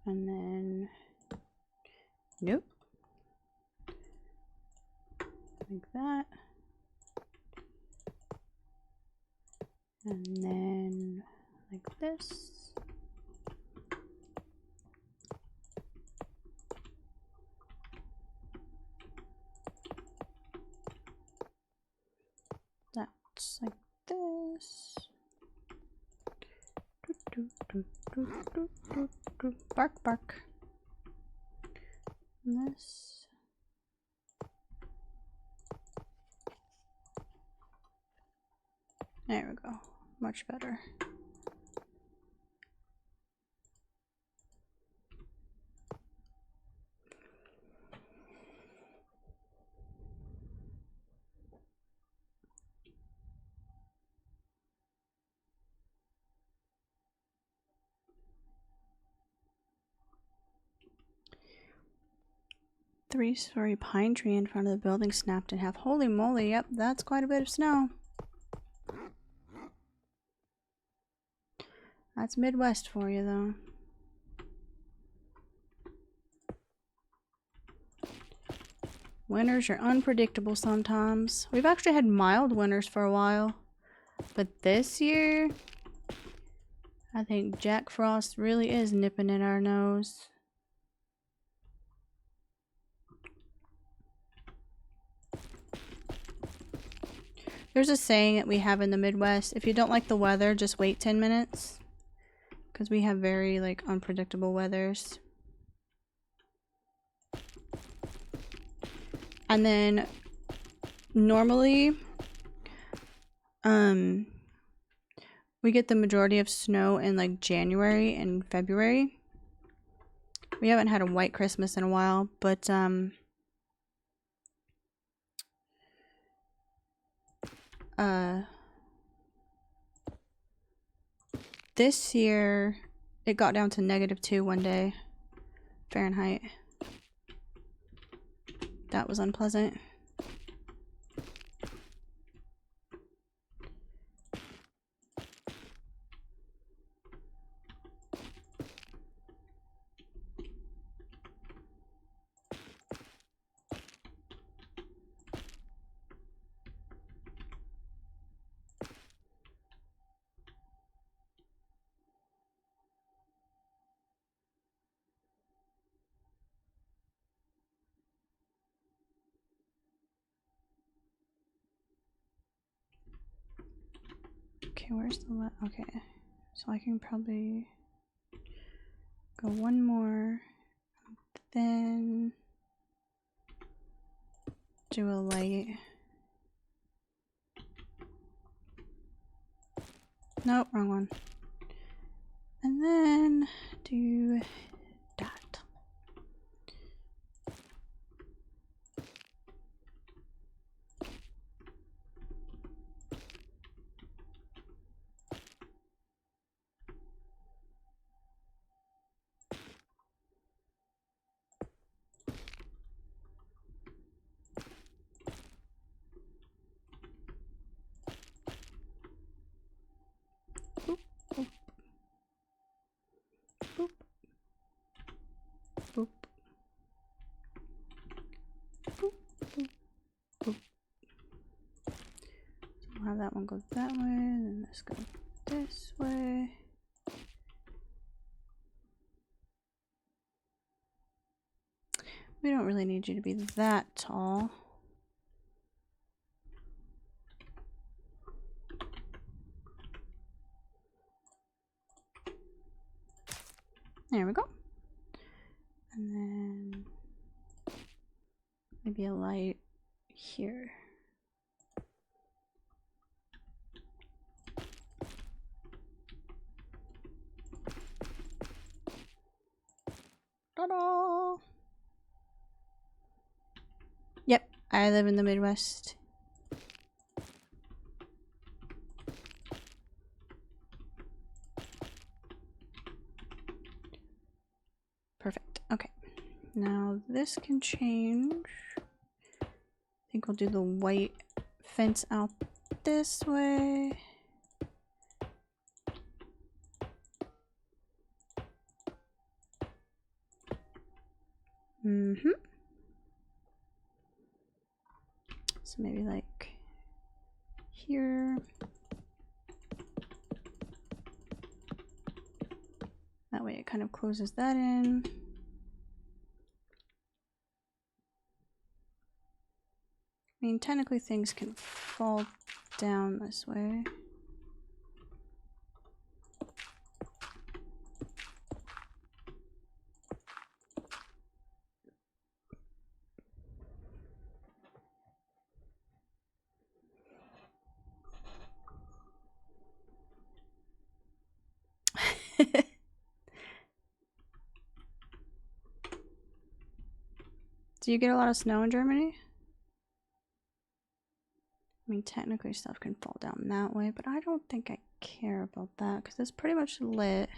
And then... nope. Like that. And then like this. dots like this. Bark, bark. And this. There we go. Much better. Three-story pine tree in front of the building snapped in half. Holy moly, yep, that's quite a bit of snow. That's Midwest for you, though. Winters are unpredictable sometimes. We've actually had mild winters for a while. But this year, I think Jack Frost really is nipping at our nose. There's a saying that we have in the Midwest, if you don't like the weather, just wait 10 minutes. Because we have very, like, unpredictable weathers. And then, normally, we get the majority of snow in, like, January and February. We haven't had a white Christmas in a while, but, this year, it got down to -2 one day, Fahrenheit. That was unpleasant. Okay, where's the okay, so I can probably go one more, then do a light. Nope, wrong one. And then do that. Boop, boop, boop, boop, boop, boop. So we'll have that one go that way, and this go this way. We don't really need you to be that tall. There we go. And then maybe a light here. Ta-da! Yep, I live in the Midwest. Perfect. Okay. Now this can change. I think we'll do the white fence out this way. So maybe like here. That way it kind of closes that in. I mean, technically things can fall down this way. Do you get a lot of snow in Germany? I mean, technically stuff can fall down that way, but I don't think I care about that because it's pretty much lit.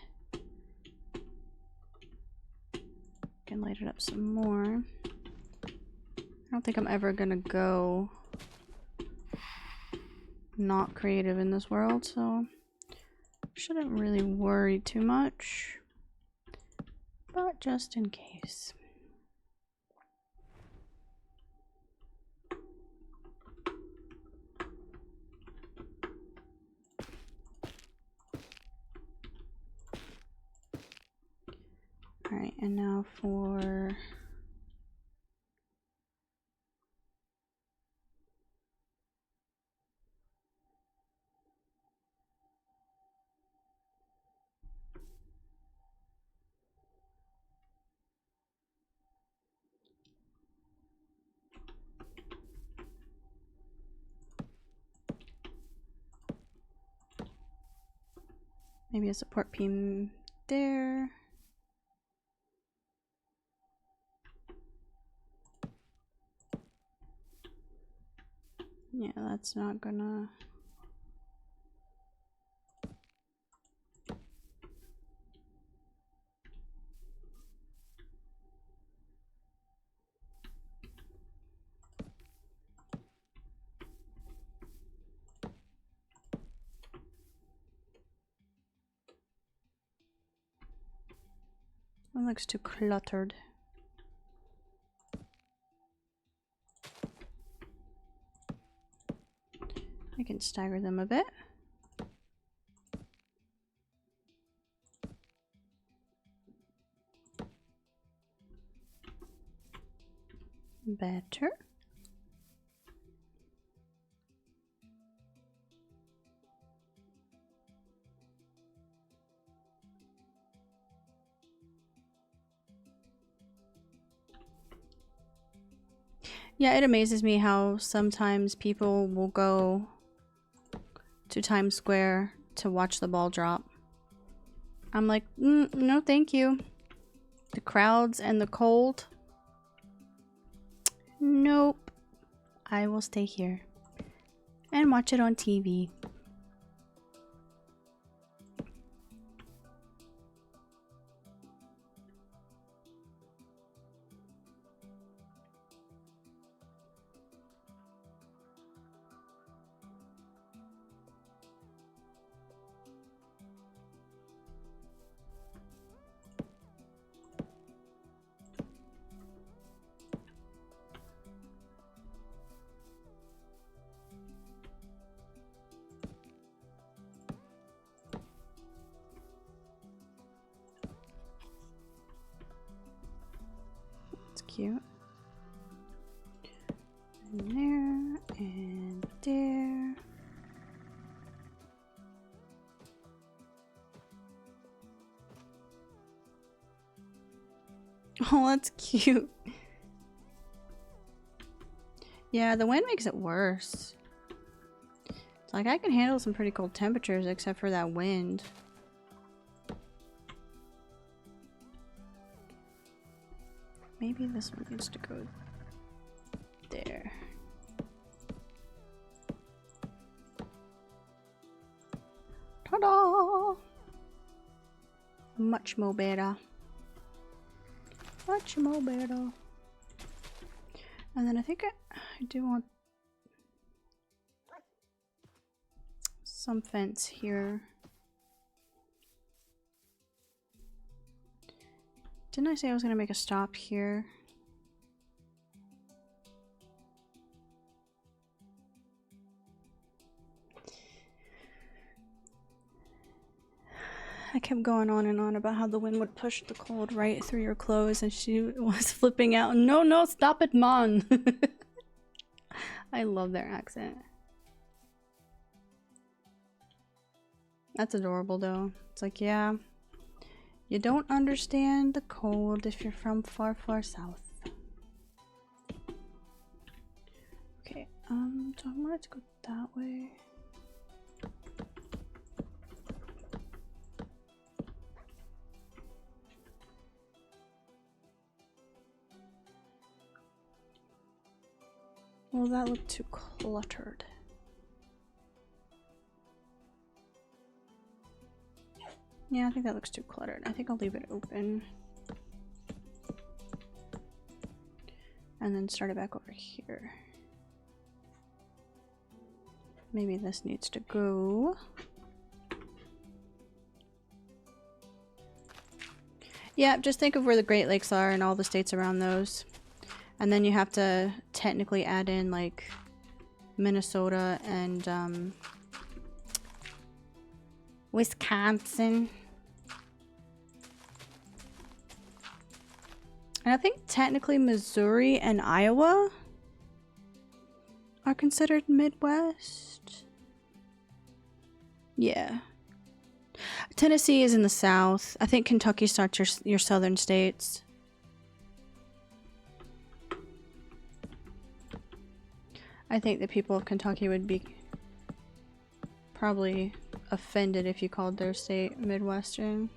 Can light it up some more. I don't think I'm ever gonna go not creative in this world, so shouldn't really worry too much. But just in case. Alright, and now for maybe a support beam there. Yeah, that's not gonna... It looks too cluttered. I can stagger them a bit. Better. Yeah, it amazes me how sometimes people will go to Times Square to watch the ball drop. I'm like, no thank you. The crowds and the cold. Nope. I will stay here and watch it on TV. Cute. And there and there. Oh, that's cute. Yeah, the wind makes it worse. It's like I can handle some pretty cold temperatures except for that wind. Maybe this one needs to go there. Ta-da! Much more better. Much more better. And then I think I do want some fence here. Didn't I say I was gonna make a stop here? I kept going on and on about how the wind would push the cold right through your clothes, and she was flipping out. No, no, stop it, man. I love their accent. That's adorable though. It's like, yeah, you don't understand the cold if you're from far, far south. Okay, so I wanted to go that way. Well, that looked too cluttered. Yeah, I think that looks too cluttered. I think I'll leave it open. And then start it back over here. Maybe this needs to go. Yeah, just think of where the Great Lakes are and all the states around those. And then you have to technically add in like Minnesota and Wisconsin. And I think technically Missouri and Iowa are considered Midwest. Yeah. Tennessee is in the South. I think Kentucky starts your southern states. I think the people of Kentucky would be probably offended if you called their state Midwestern.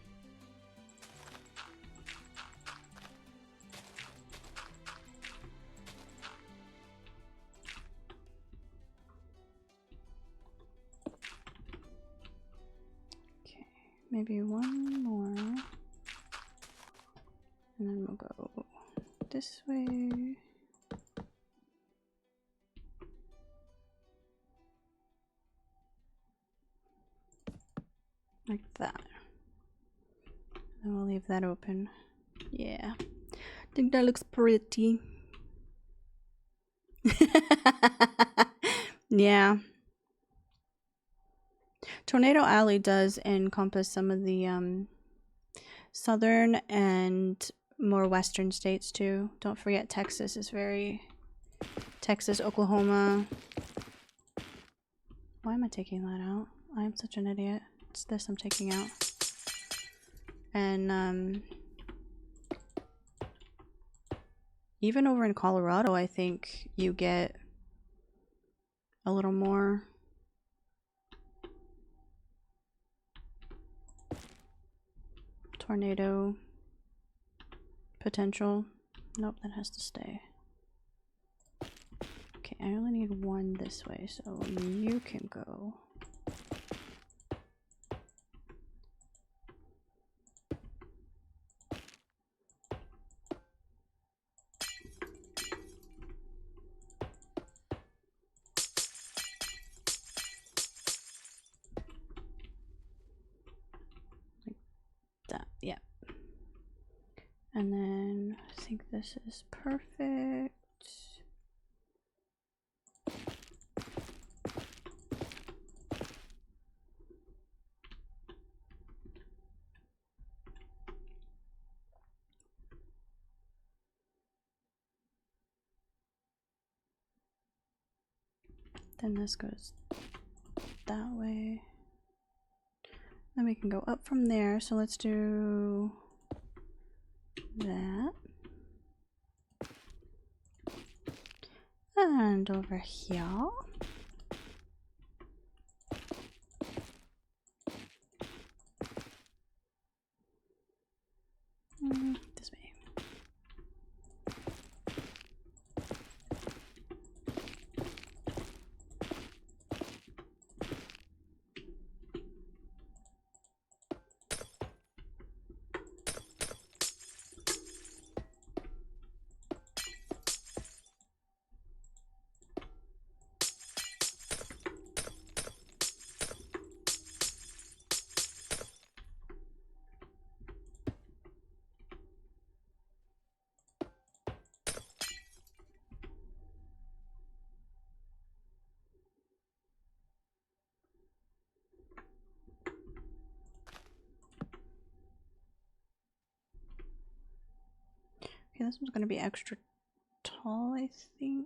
Okay, maybe one more. And then we'll go this way. Like that. Then we'll leave that open. Yeah. I think that looks pretty. Yeah. Tornado Alley does encompass some of the southern and more western states too. Don't forget Texas is very... Texas, Oklahoma. Why am I taking that out? I am such an idiot. It's this I'm taking out. And even over in Colorado, I think you get a little more. Tornado potential. Nope, that has to stay. Okay, I only need one this way, so you can go. That, yeah. And then I think this is perfect. Then this goes that way. Then we can go up from there. So let's do that. And over here. This way. Okay, this one's gonna be extra tall, I think.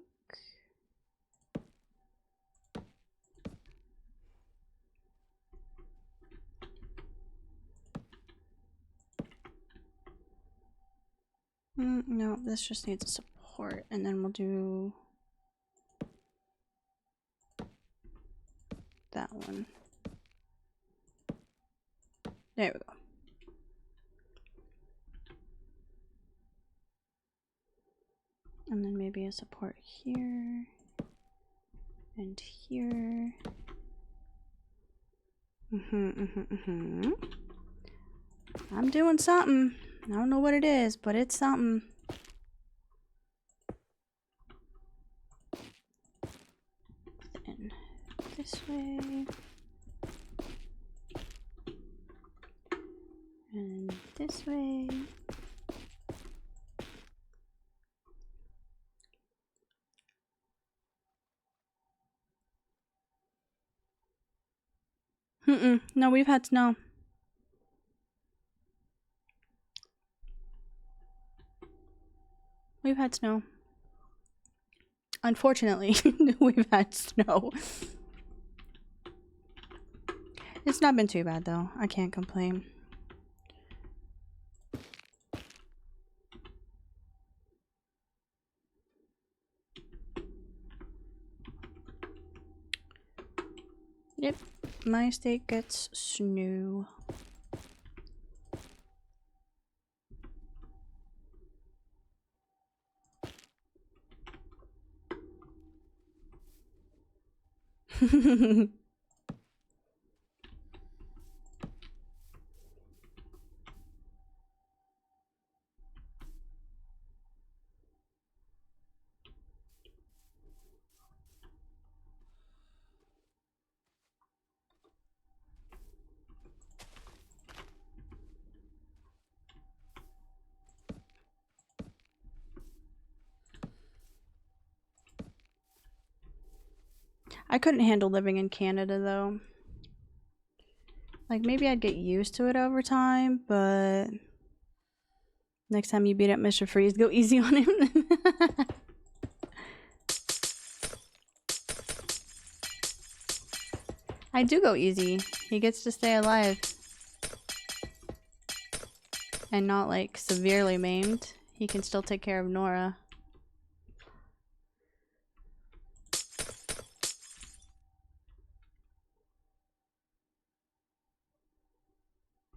No, this just needs a support, and then we'll do that one. There we go. And then maybe a support here and here. I'm doing something. I don't know what it is, but it's something. And this way. And this way. No, we've had snow. We've had snow. Unfortunately, we've had snow. It's not been too bad though. I can't complain. Yep, my state gets snow. I couldn't handle living in Canada though. Like maybe I'd get used to it over time, but next time you beat up Mr. Freeze, go easy on him. I do go easy. He gets to stay alive. And not like severely maimed. He can still take care of Nora.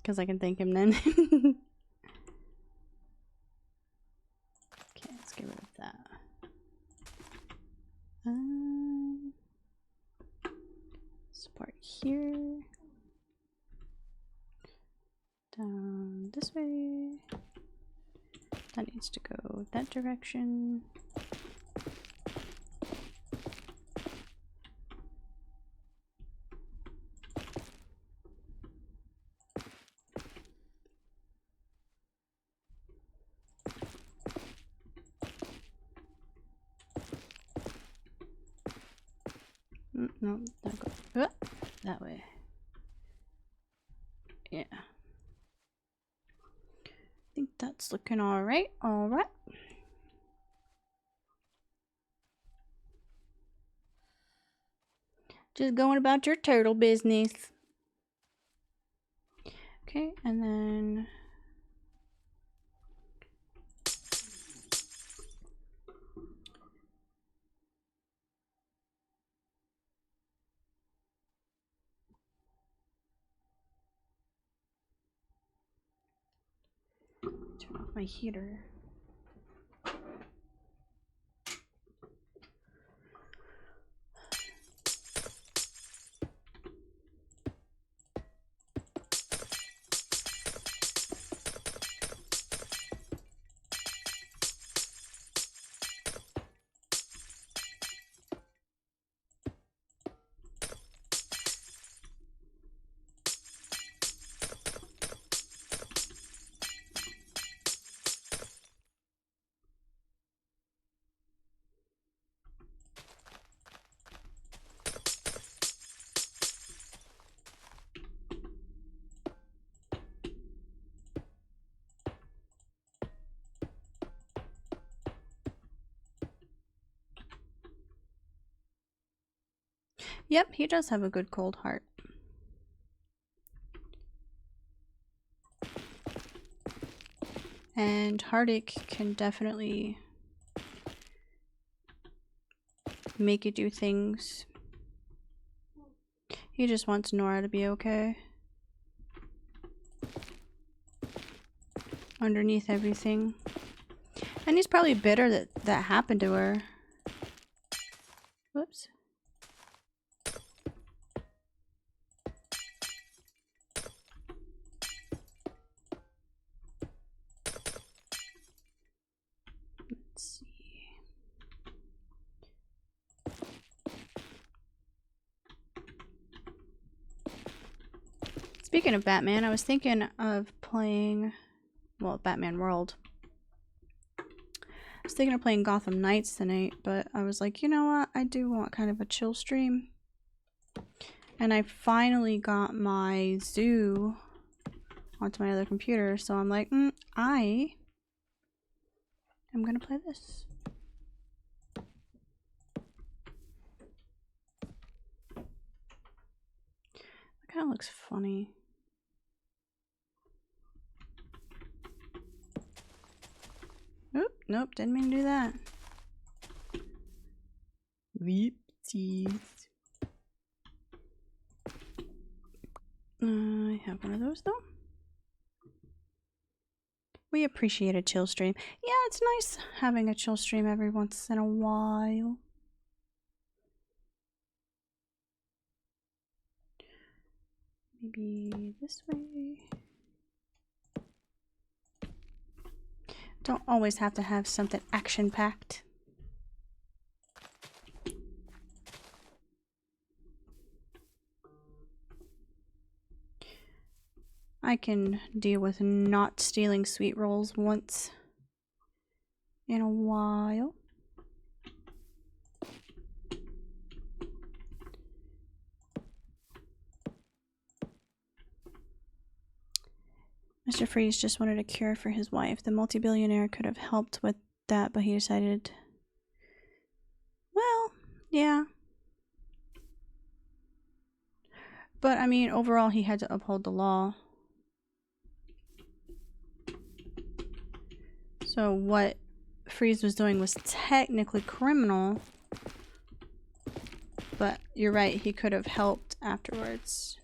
Because I can thank him then. Okay, let's get rid of that. Support here. Down this way. That needs to go that direction. No, that go that way. Yeah. I think that's looking alright. Alright. Just going about your turtle business. Okay, and then turn off my heater. Yep, he does have a good cold heart. And heartache can definitely make you do things. He just wants Nora to be okay. Underneath everything. And he's probably bitter that that happened to her. Whoops. Let's see. Speaking of Batman, I was thinking of playing, well, Batman World. I was thinking of playing Gotham Knights tonight, but I was like, you know what? I do want kind of a chill stream. And I finally got my zoo onto my other computer, so I'm like, I am gonna play this. That kind of looks funny. Oop, nope, didn't mean to do that. Whoopsies. I have one of those though. We appreciate a chill stream. Yeah, it's nice having a chill stream every once in a while. Maybe this way. Don't always have to have something action-packed. I can deal with not stealing sweet rolls once in a while. Mr. Freeze just wanted a cure for his wife. The multi-billionaire could have helped with that, but he decided... Well, yeah. But, I mean, overall, he had to uphold the law. So what Freeze was doing was technically criminal. But you're right, he could have helped afterwards.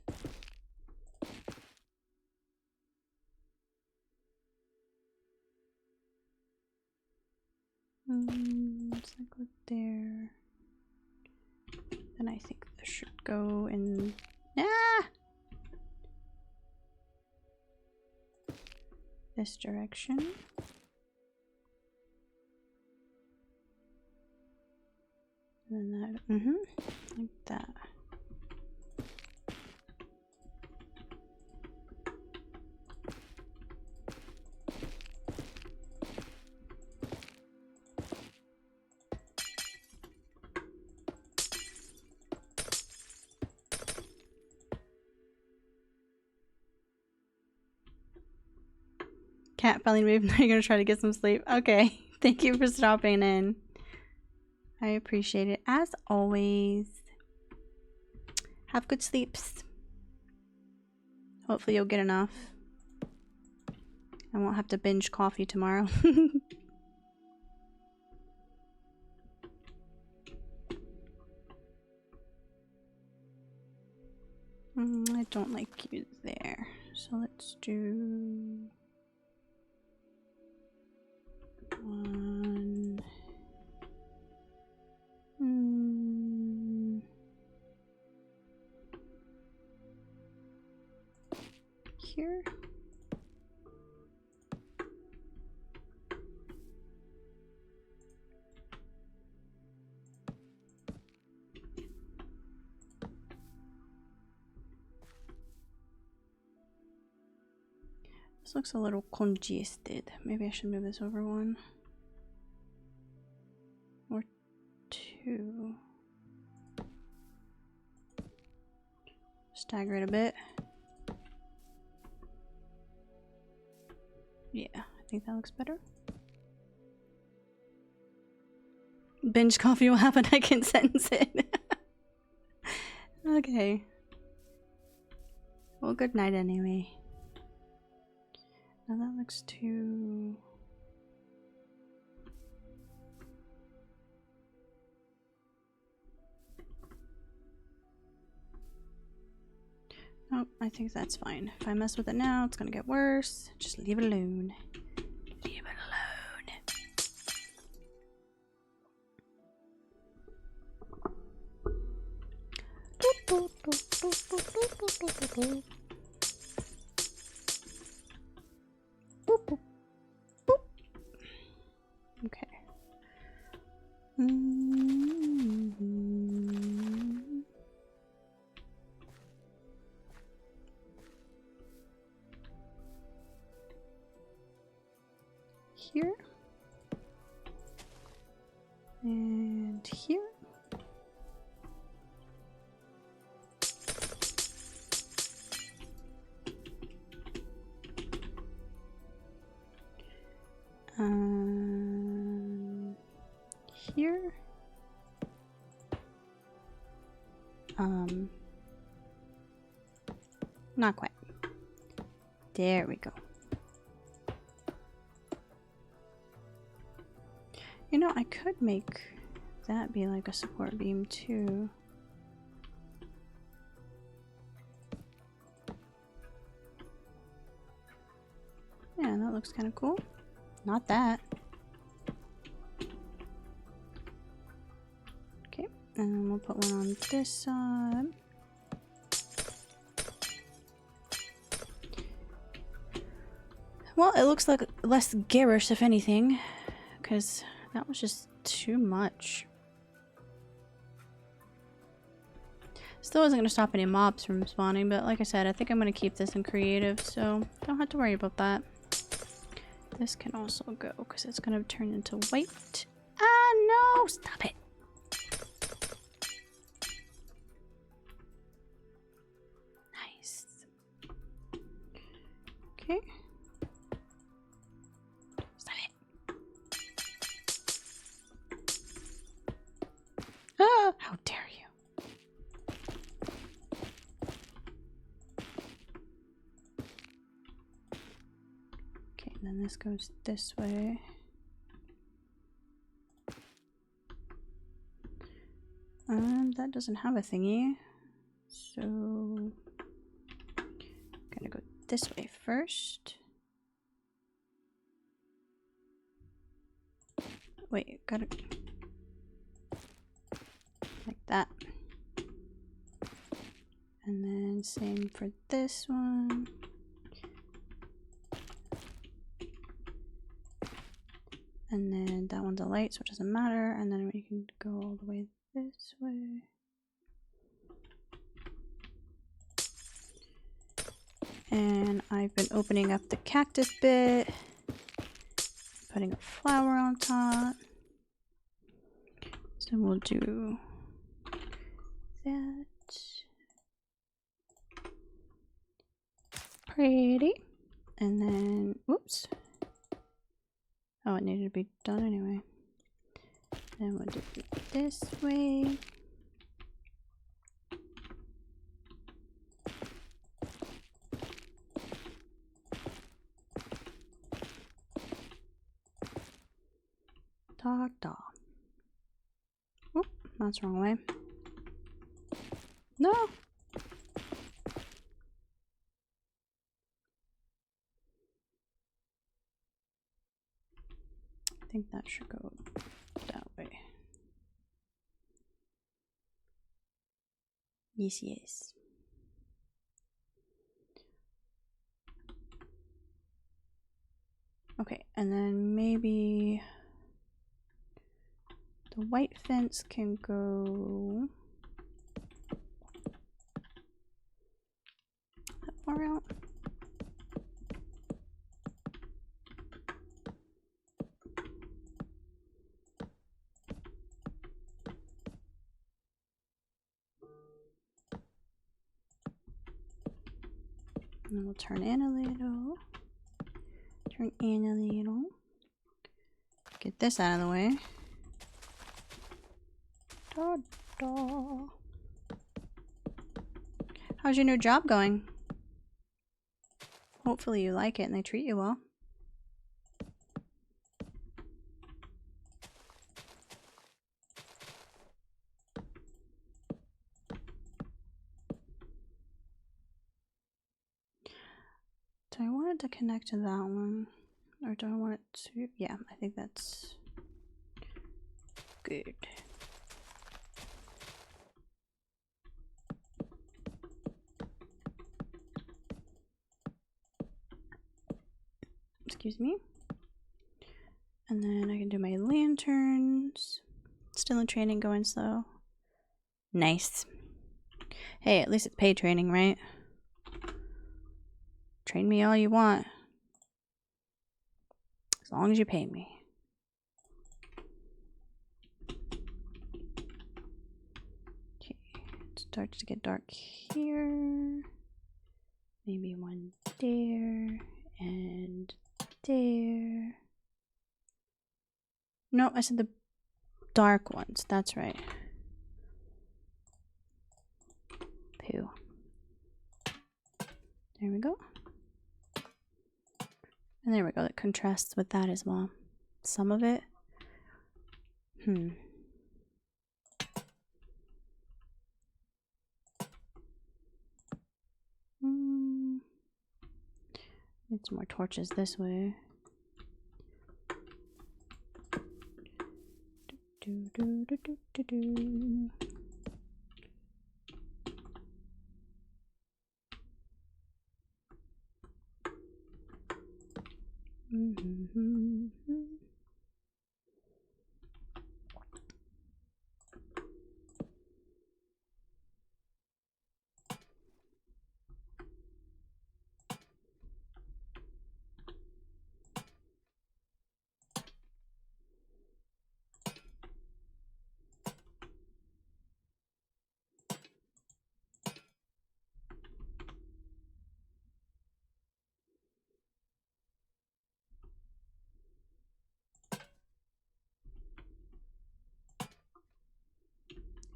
Let's not go there. Then I think this should go in... Ah! This direction. And then that, like that. Cat finally moved. Now you're gonna try to get some sleep. Okay. Thank you for stopping in. I appreciate it as always. Have good sleeps. Hopefully you'll get enough. I won't have to binge coffee tomorrow. I don't like you there. So let's do... one... here. This looks a little congested. Maybe I should move this over one. Or two. Stagger it a bit. Yeah, I think that looks better. Binge coffee will happen, I can sense it. Okay. Well, good night anyway. Now that looks too... Oh, I think that's fine. If I mess with it now, it's gonna get worse. Just leave it alone. Leave it alone. Boop, boop, boop. Okay. Here. And here. Here. Not quite. There we go. You know, I could make that be like a support beam too. Yeah, that looks kind of cool. Not that. Okay, and then we'll put one on this side. Well, it looks like less garish, if anything, because that was just too much. Still isn't going to stop any mobs from spawning, but like I said, I think I'm going to keep this in creative, so don't have to worry about that. This can also go, because it's going to turn into white. Ah, no! Stop it! Nice. Okay. Stop it. Ah! How dare you! Okay, and then this goes this way. That doesn't have a thingy, so I'm gonna go this way first. Wait, gotta like that. And then same for this one. And then that one's a light, so it doesn't matter. And then we can go all the way this way. And I've been opening up the cactus bit, putting a flower on top. So we'll do that. Pretty. And then, whoops. Oh, it needed to be done anyway. Then we'll do it this way. Dog, dog. Oh, that's the wrong way. No! I think that should go that way. Yes, yes. Okay, and then maybe the white fence can go that far out. And then we'll turn in a little. Turn in a little. Get this out of the way. Da, da. How's your new job going? Hopefully you like it and they treat you well. Do I want it to connect to that one? Or do I want it to... Yeah, I think that's good. Excuse me. And then I can do my lanterns. Still in training, going slow. Nice. Hey, at least it's paid training, right? Train me all you want. As long as you pay me. Okay, it starts to get dark here. Maybe one there and there. No, I said the dark ones. That's right. Poo. There we go. And there we go. It contrasts with that as well. Some of it. Need some more torches this way.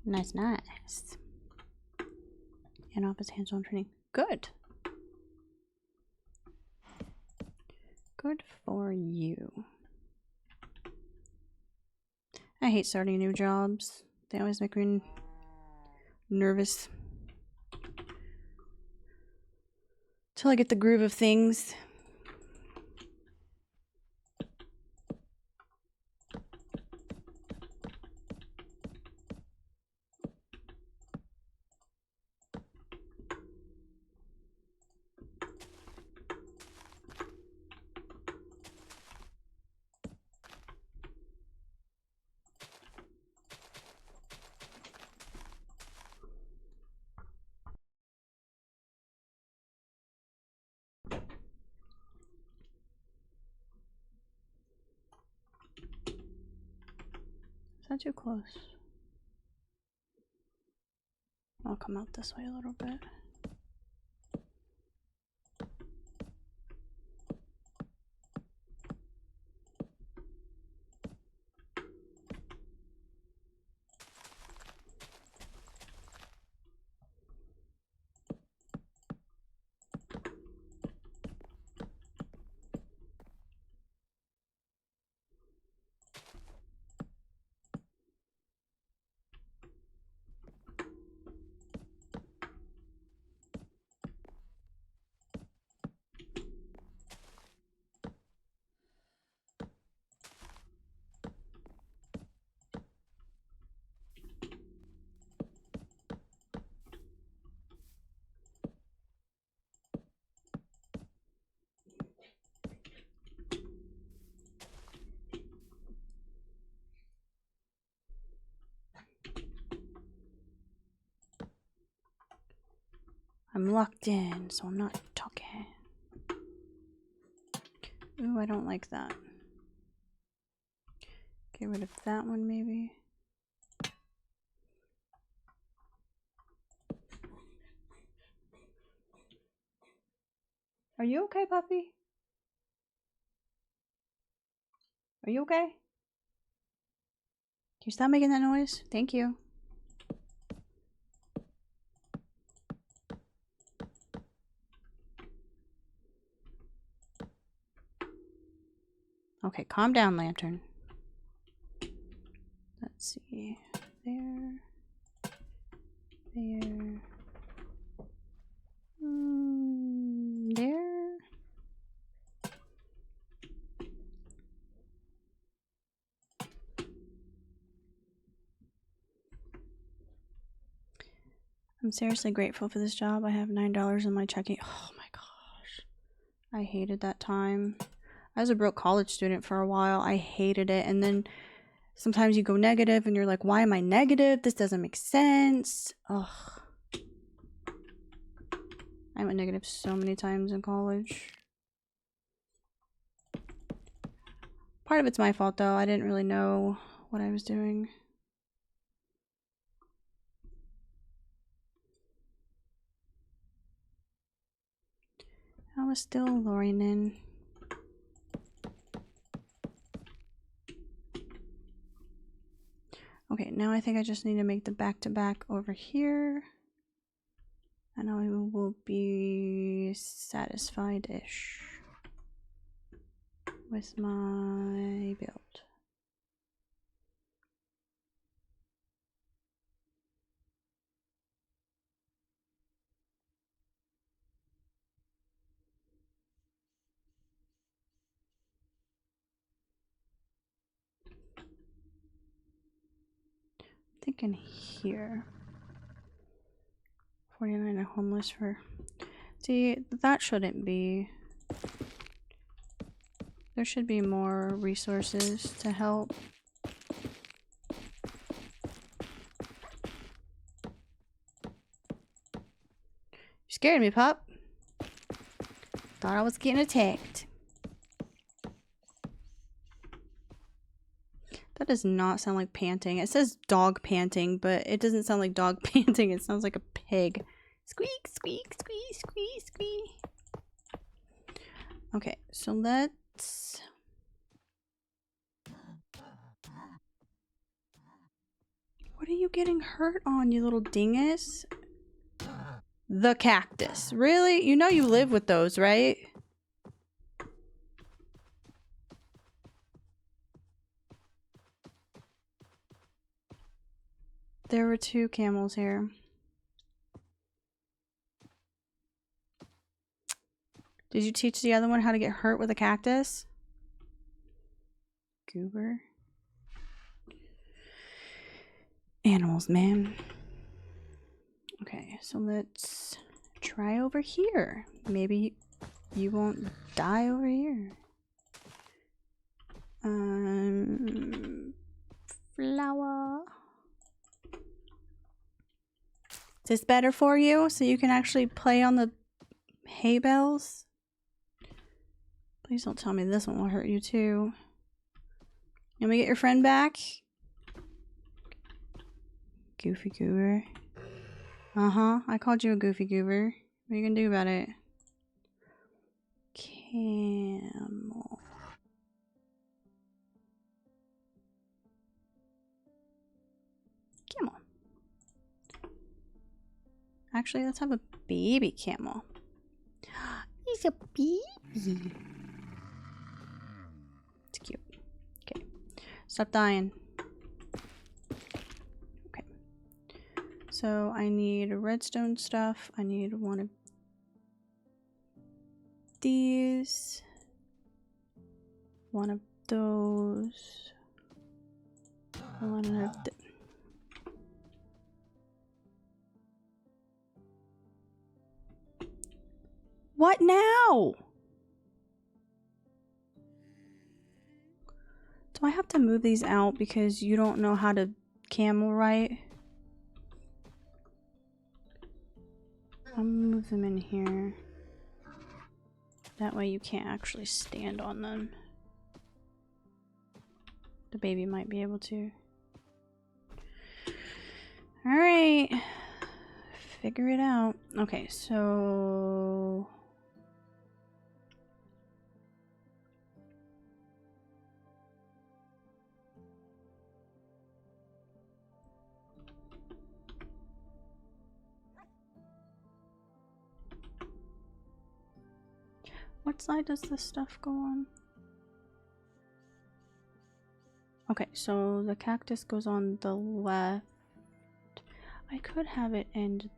Nice, nice. And office hands-on training. Good. Good for you. I hate starting new jobs. They always make me nervous. Till I get the groove of things. Is that too close? I'll come out this way a little bit. I'm locked in, so I'm not talking. Ooh, I don't like that. Get rid of that one, maybe. Are you okay, puppy? Are you okay? Can you stop making that noise? Thank you. Okay, calm down, Lantern. Let's see. There. There. There. I'm seriously grateful for this job. I have $9 in my checking. Oh my gosh. I hated that time. I was a broke college student for a while. I hated it. And then sometimes you go negative and you're like, why am I negative? This doesn't make sense. Ugh. I went negative so many times in college. Part of it's my fault though. I didn't really know what I was doing. I was still luring in. Okay, now I think I just need to make the back-to-back over here. And I will be satisfied-ish with my build. Thinking here. 49 are homeless for... See, that shouldn't be. There should be more resources to help. You scared me, pup. Thought I was getting attacked. That does not sound like panting. It says dog panting, but it doesn't sound like dog panting. It sounds like a pig. Squeak, squeak, squeak, squeak, squeak. Okay, so let's... What are you getting hurt on, you little dingus? The cactus. Really? You know you live with those, right? There were 2 camels here. Did you teach the other one how to get hurt with a cactus? Goober. Animals, man. Okay, so let's try over here. Maybe you won't die over here. Flower. Is this better for you? So you can actually play on the hay bales? Please don't tell me this one will hurt you too. Let me get your friend back. Goofy goober. Uh-huh. I called you a goofy goober. What are you gonna do about it? Camel. Camel. Actually, let's have a baby camel. He's a baby. It's cute. Okay. Stop dying. Okay. So I need redstone stuff. I need one of these. One of those. One of the... What now? Do I have to move these out because you don't know how to camel right? I'm gonna move them in here. That way you can't actually stand on them. The baby might be able to. Alright. Figure it out. Okay, so... What side does this stuff go on? Okay, so the cactus goes on the left. I could have it end.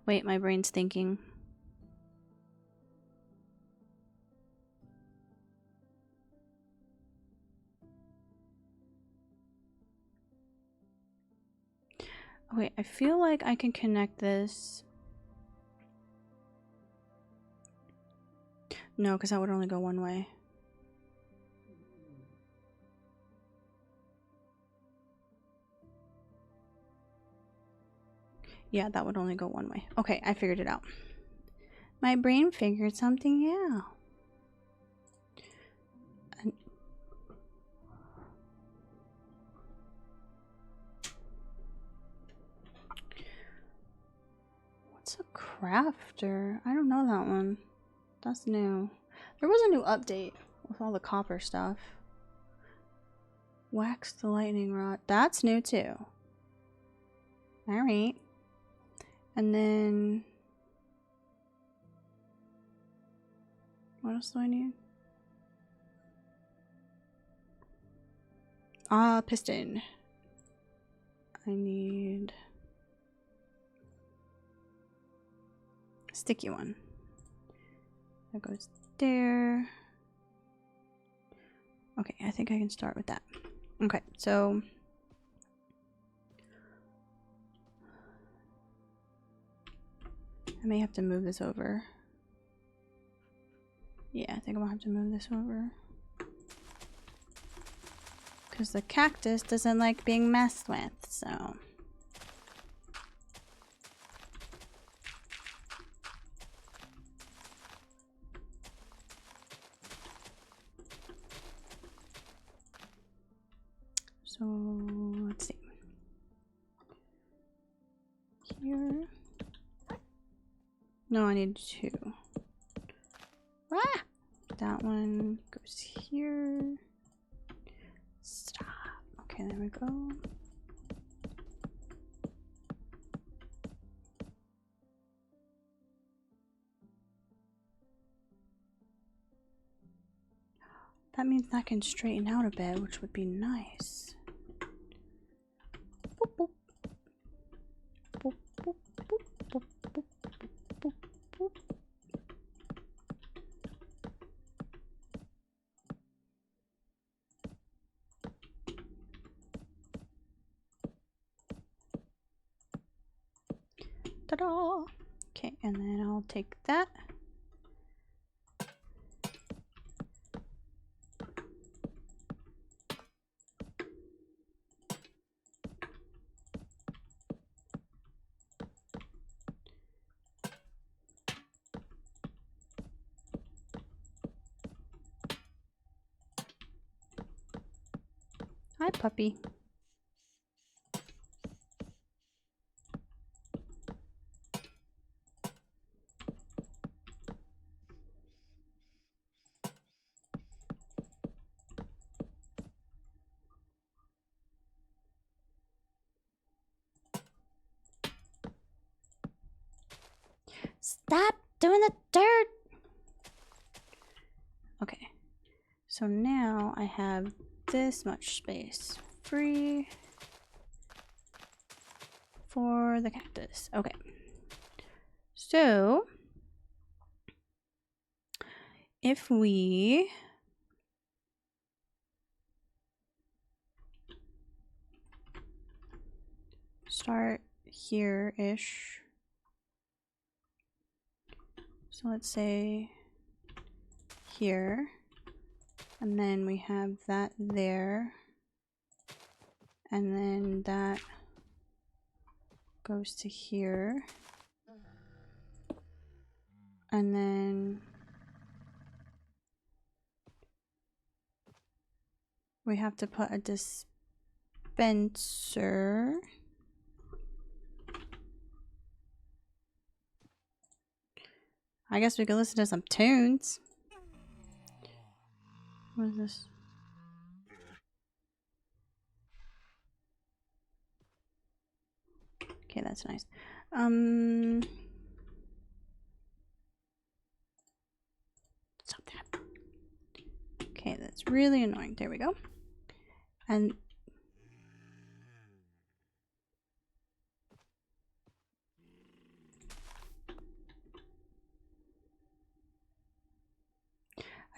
Wait, my brain's thinking. Wait, I feel like I can connect this. No, because that would only go one way. Yeah, that would only go one way. Okay, I figured it out. My brain figured something out. And what's a crafter? I don't know that one. That's new. There was a new update with all the copper stuff. Wax the lightning rod. That's new too. Alright. And then... what else do I need? Ah, piston. I need... a sticky one. That goes there. Okay, I think I can start with that. Okay, so... I may have to move this over. Yeah, I think I'm gonna have to move this over. Because the cactus doesn't like being messed with, so... So, let's see. Here. No, I need two. Ah! That one goes here. Stop. Okay, there we go. That means that can straighten out a bit, which would be nice. Boop, boop. Boop, boop, boop, boop, boop, boop, boop. Ta-da! Okay, and then I'll take that. Hi, puppy. Stop doing the dirt! Okay, so now I have this much space free for the cactus. Okay, so if we start here-ish, so let's say here, and then we have that there, and then that goes to here, and then we have to put a dispenser. I guess we could listen to some tunes. What is this? Okay, that's nice. really annoying. There we go. And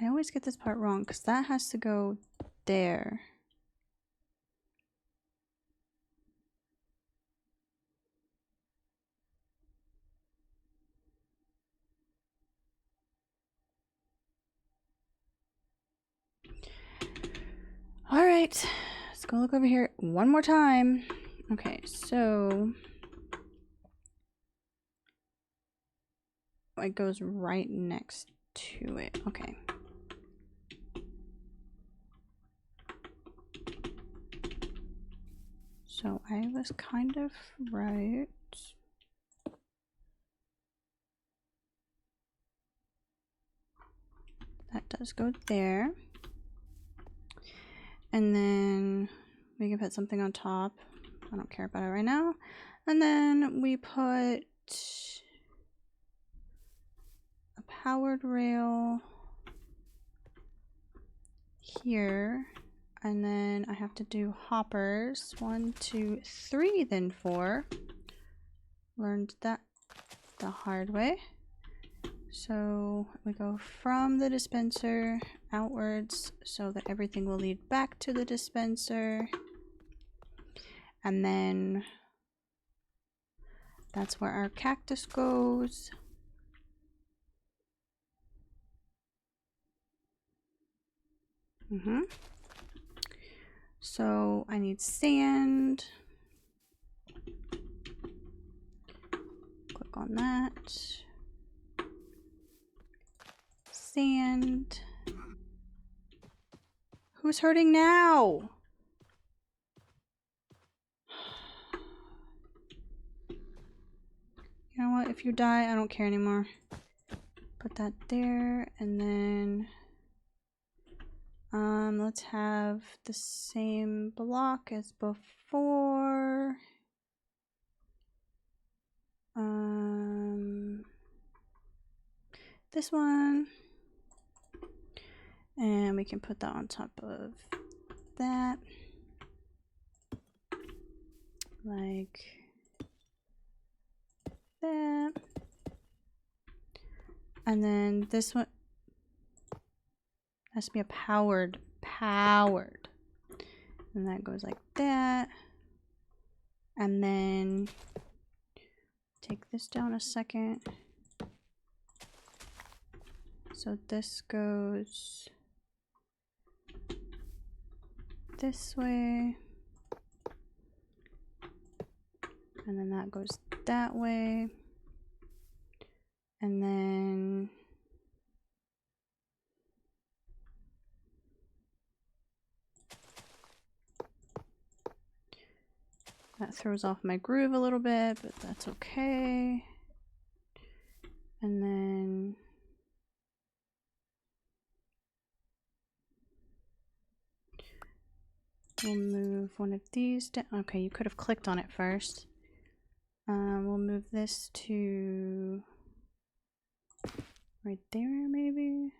I always get this part wrong because that has to go there. All right, let's go look over here one more time. Okay, so it goes right next to it. Okay. So I was kind of right. That does go there. And then we can put something on top. I don't care about it right now. And then we put a powered rail here. And then I have to do hoppers. 1, 2, 3, then 4. Learned that the hard way. So we go from the dispenser outwards so that everything will lead back to the dispenser. And then that's where our cactus goes. So I need sand. Click on that. Sand. Who's hurting now? You know what? If you die, I don't care anymore. Put that there, and then let's have the same block as before. This one, and we can put that on top of that, like that. And then this one has to be a powered. And that goes like that. And then take this down a second. So this goes this way. And then that goes that way. And then that throws off my groove a little bit, but that's okay. And then we'll move one of these down. Okay, you could have clicked on it first. We'll move this to right there, maybe.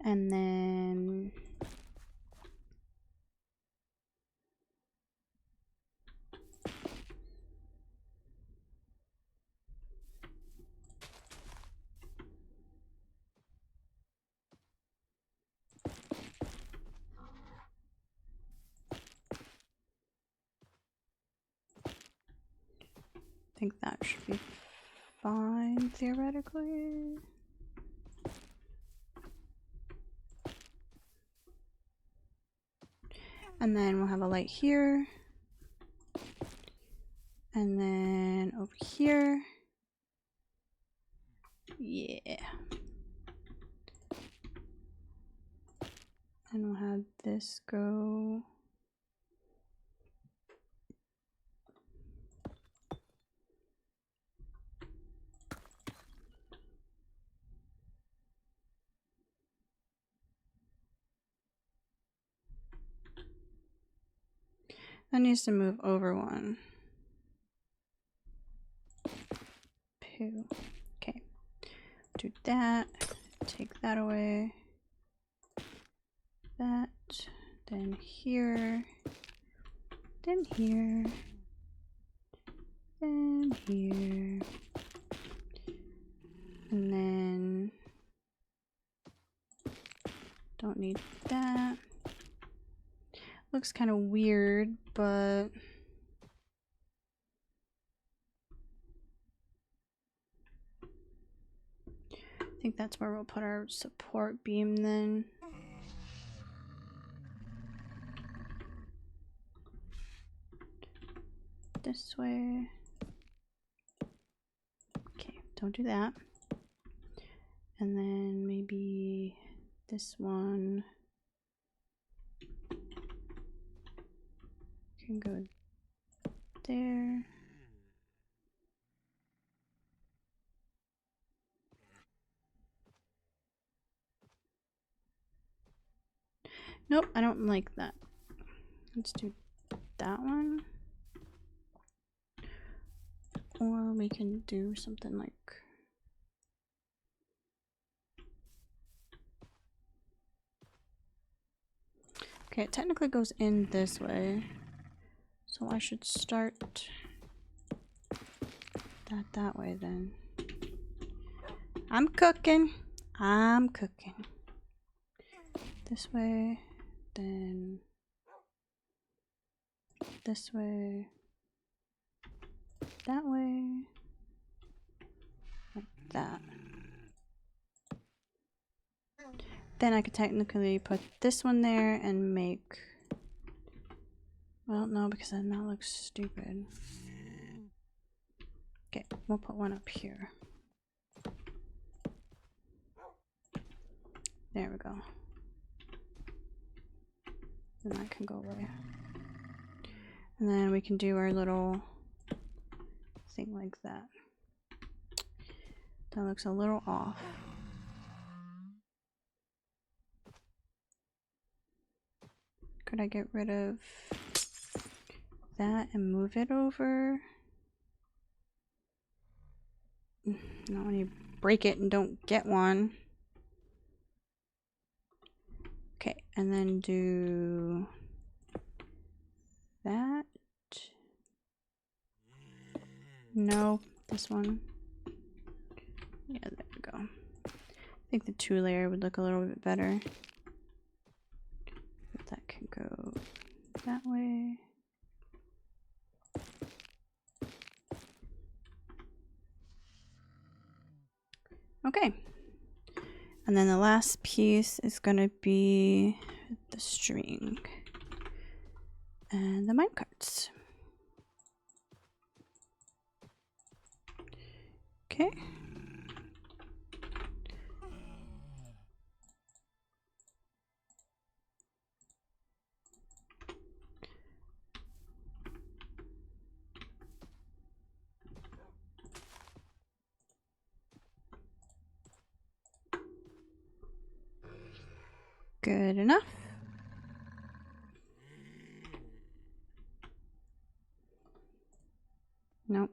And then I think that should be fine, theoretically. And then we'll have a light here. And then over here. Yeah. And we'll have this go. That needs to move over one. 2. Okay. Do that. Take that away. That. Then here. Then here. Then here. And then don't need that. Looks kind of weird, but I think that's where we'll put our support beam then. This way. Okay, don't do that. And then maybe this one can go there. Nope, I don't like that. Let's do that one. Or we can do something like okay, it technically goes in this way. So I should start that way then. I'm cooking. I'm cooking. This way, then this way, that way, like that. Then I could technically put this one there and make, well, no, because then that looks stupid. Okay, we'll put one up here. There we go. Then that can go away. And then we can do our little thing like that. That looks a little off. Could I get rid of that and move it over? Not when you break it and don't get one. Okay, and then do that. No, this one. Yeah, there we go. I think the 2-layer would look a little bit better. But that can go that way. Okay. And then the last piece is going to be the string and the minecarts. Okay. Good enough. Nope.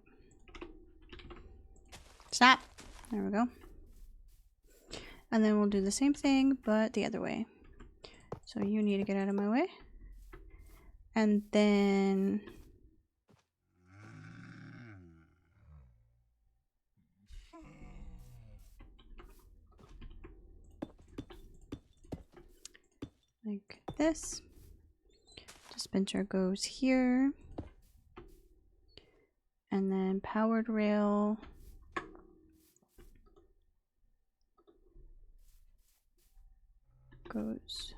Stop. There we go. And then we'll do the same thing, but the other way. So you need to get out of my way. And then like this. Dispenser goes here. And then powered rail goes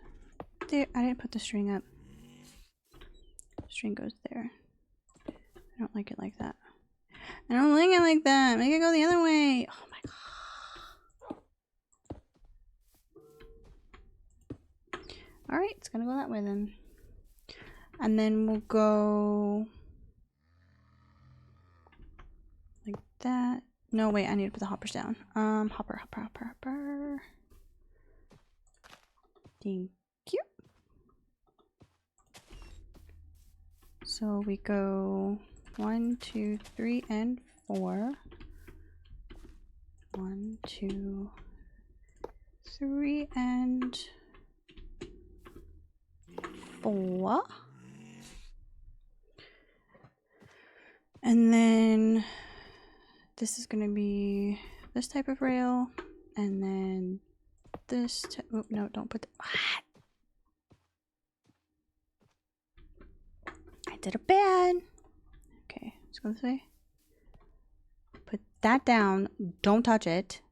there. I didn't put the string up. The string goes there. I don't like it like that. I don't like it like that. Make it go the other way. Oh my god. Alright, it's gonna go that way then. And then we'll go like that. No, wait, I need to put the hoppers down. Hopper. Thank you. So we go 1, 2, 3, and 4. 1, 2, 3, and 4. And then this is going to be this type of rail, and then this. Oh, no, don't put the. I did it bad. Okay, let's go this way. Put that down. Don't touch it.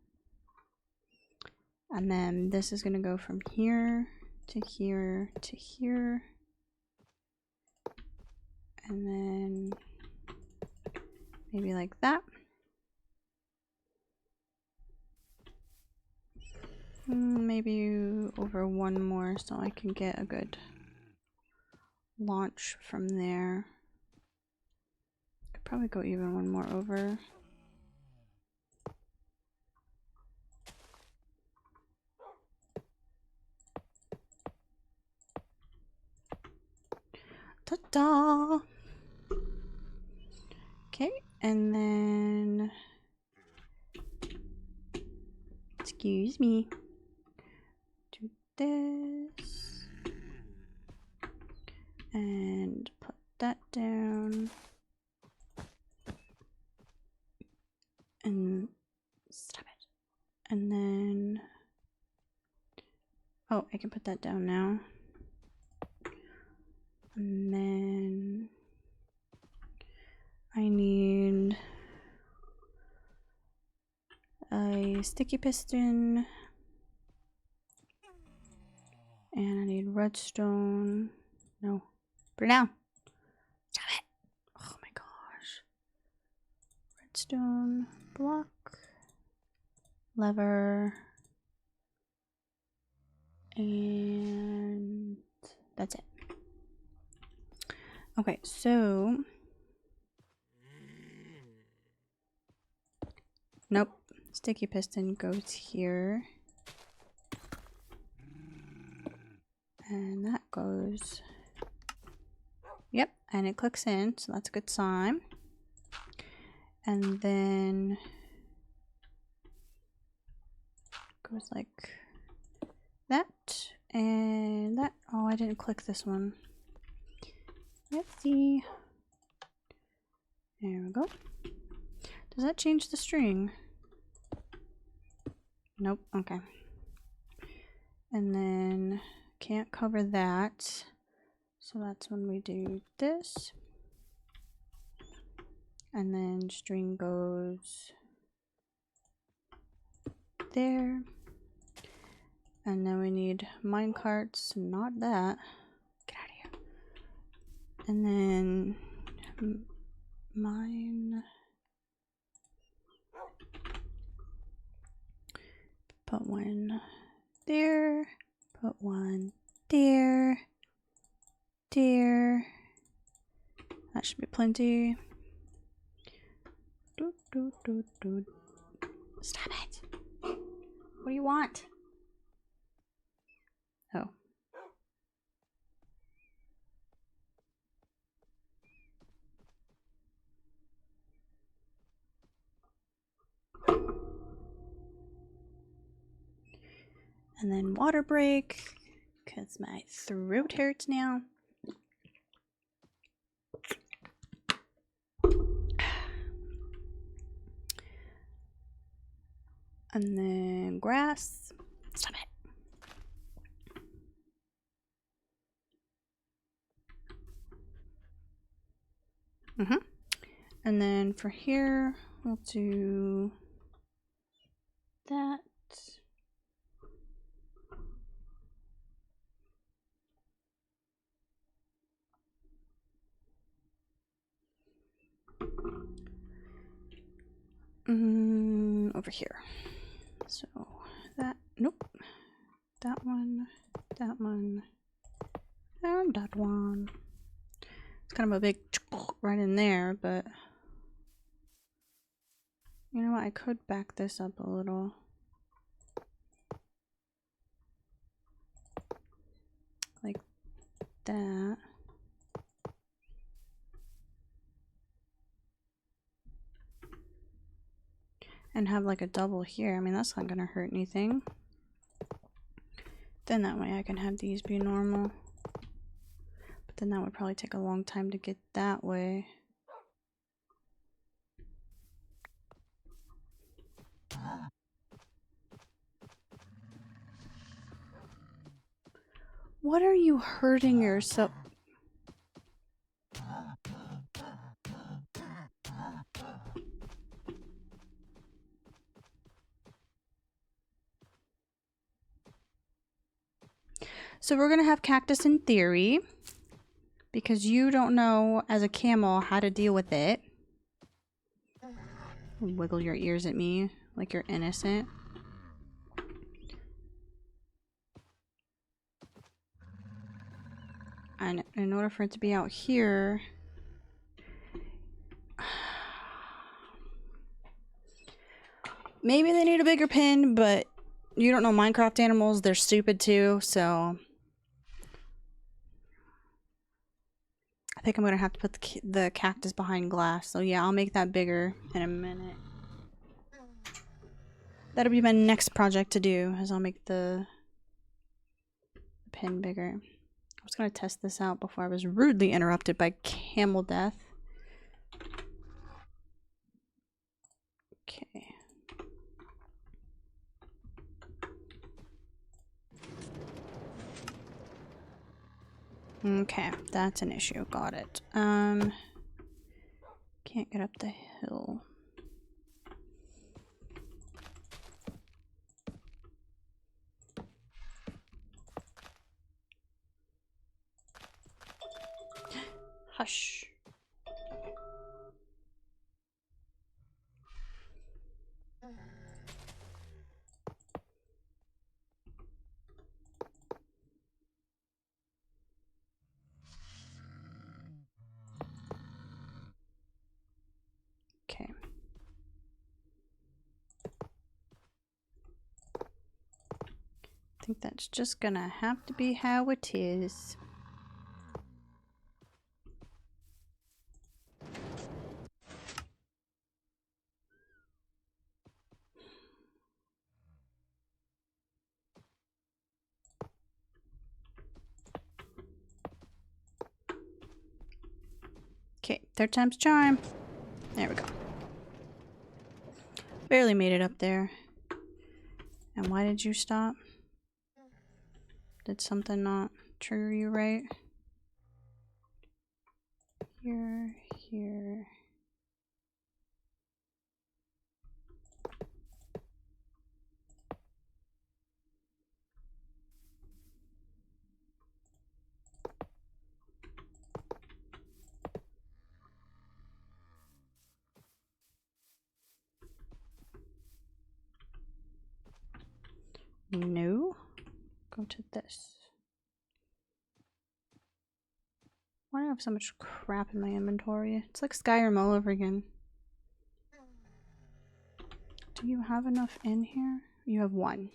And then this is going to go from here to here to here. And then maybe like that. Maybe over one more so I can get a good launch from there. Could probably go even one more over. Ta-da! Okay, and then excuse me. Do this and put that down. And stop it. And then oh, I can put that down now. And then I need a sticky piston, and I need redstone. No, put it down. Stop it. Oh my gosh. Redstone block, lever, and that's it. Okay, so nope, sticky piston goes here, and that goes, yep, and it clicks in, so that's a good sign. And then goes like that and that. Oh, I didn't click this one. Let's see. There we go. Does that change the string? Nope. Okay. And then can't cover that. So that's when we do this. And then string goes there. And then we need mine carts, not that. Get out of here. And then mine. Put one there. Put one there. There. That should be plenty. Stop it. What do you want? Oh. And then water break, because my throat hurts now. And then grass. Stop it. And then for here, we'll do that. Over here. So that, nope. That one, and that one. It's kind of a big right in there, but you know what? I could back this up a little. Like that. and have like a double here. I mean, that's not gonna hurt anything. Then that way I can have these be normal. But then that would probably take a long time to get that way. What are you hurting yourself? So we're gonna have cactus in theory, because you don't know as a camel how to deal with it. Wiggle your ears at me like you're innocent. And in order for it to be out here, maybe they need a bigger pen, but you don't know Minecraft animals, they're stupid too, so I think I'm gonna have to put the cactus behind glass. So yeah, I'll make that bigger in a minute. That'll be my next project to do, is I'll make the pen bigger. I was gonna test this out before I was rudely interrupted by camel death. Okay. Okay, that's an issue. Got it. Can't get up the hill. Hush. Okay. I think that's just gonna have to be how it is. Okay, third time's charm. There we go. Barely made it up there. And why did you stop? Did something not trigger you right? Here, here. No. Go to this. Why do I have so much crap in my inventory? It's like Skyrim all over again. Do you have enough in here? You have one.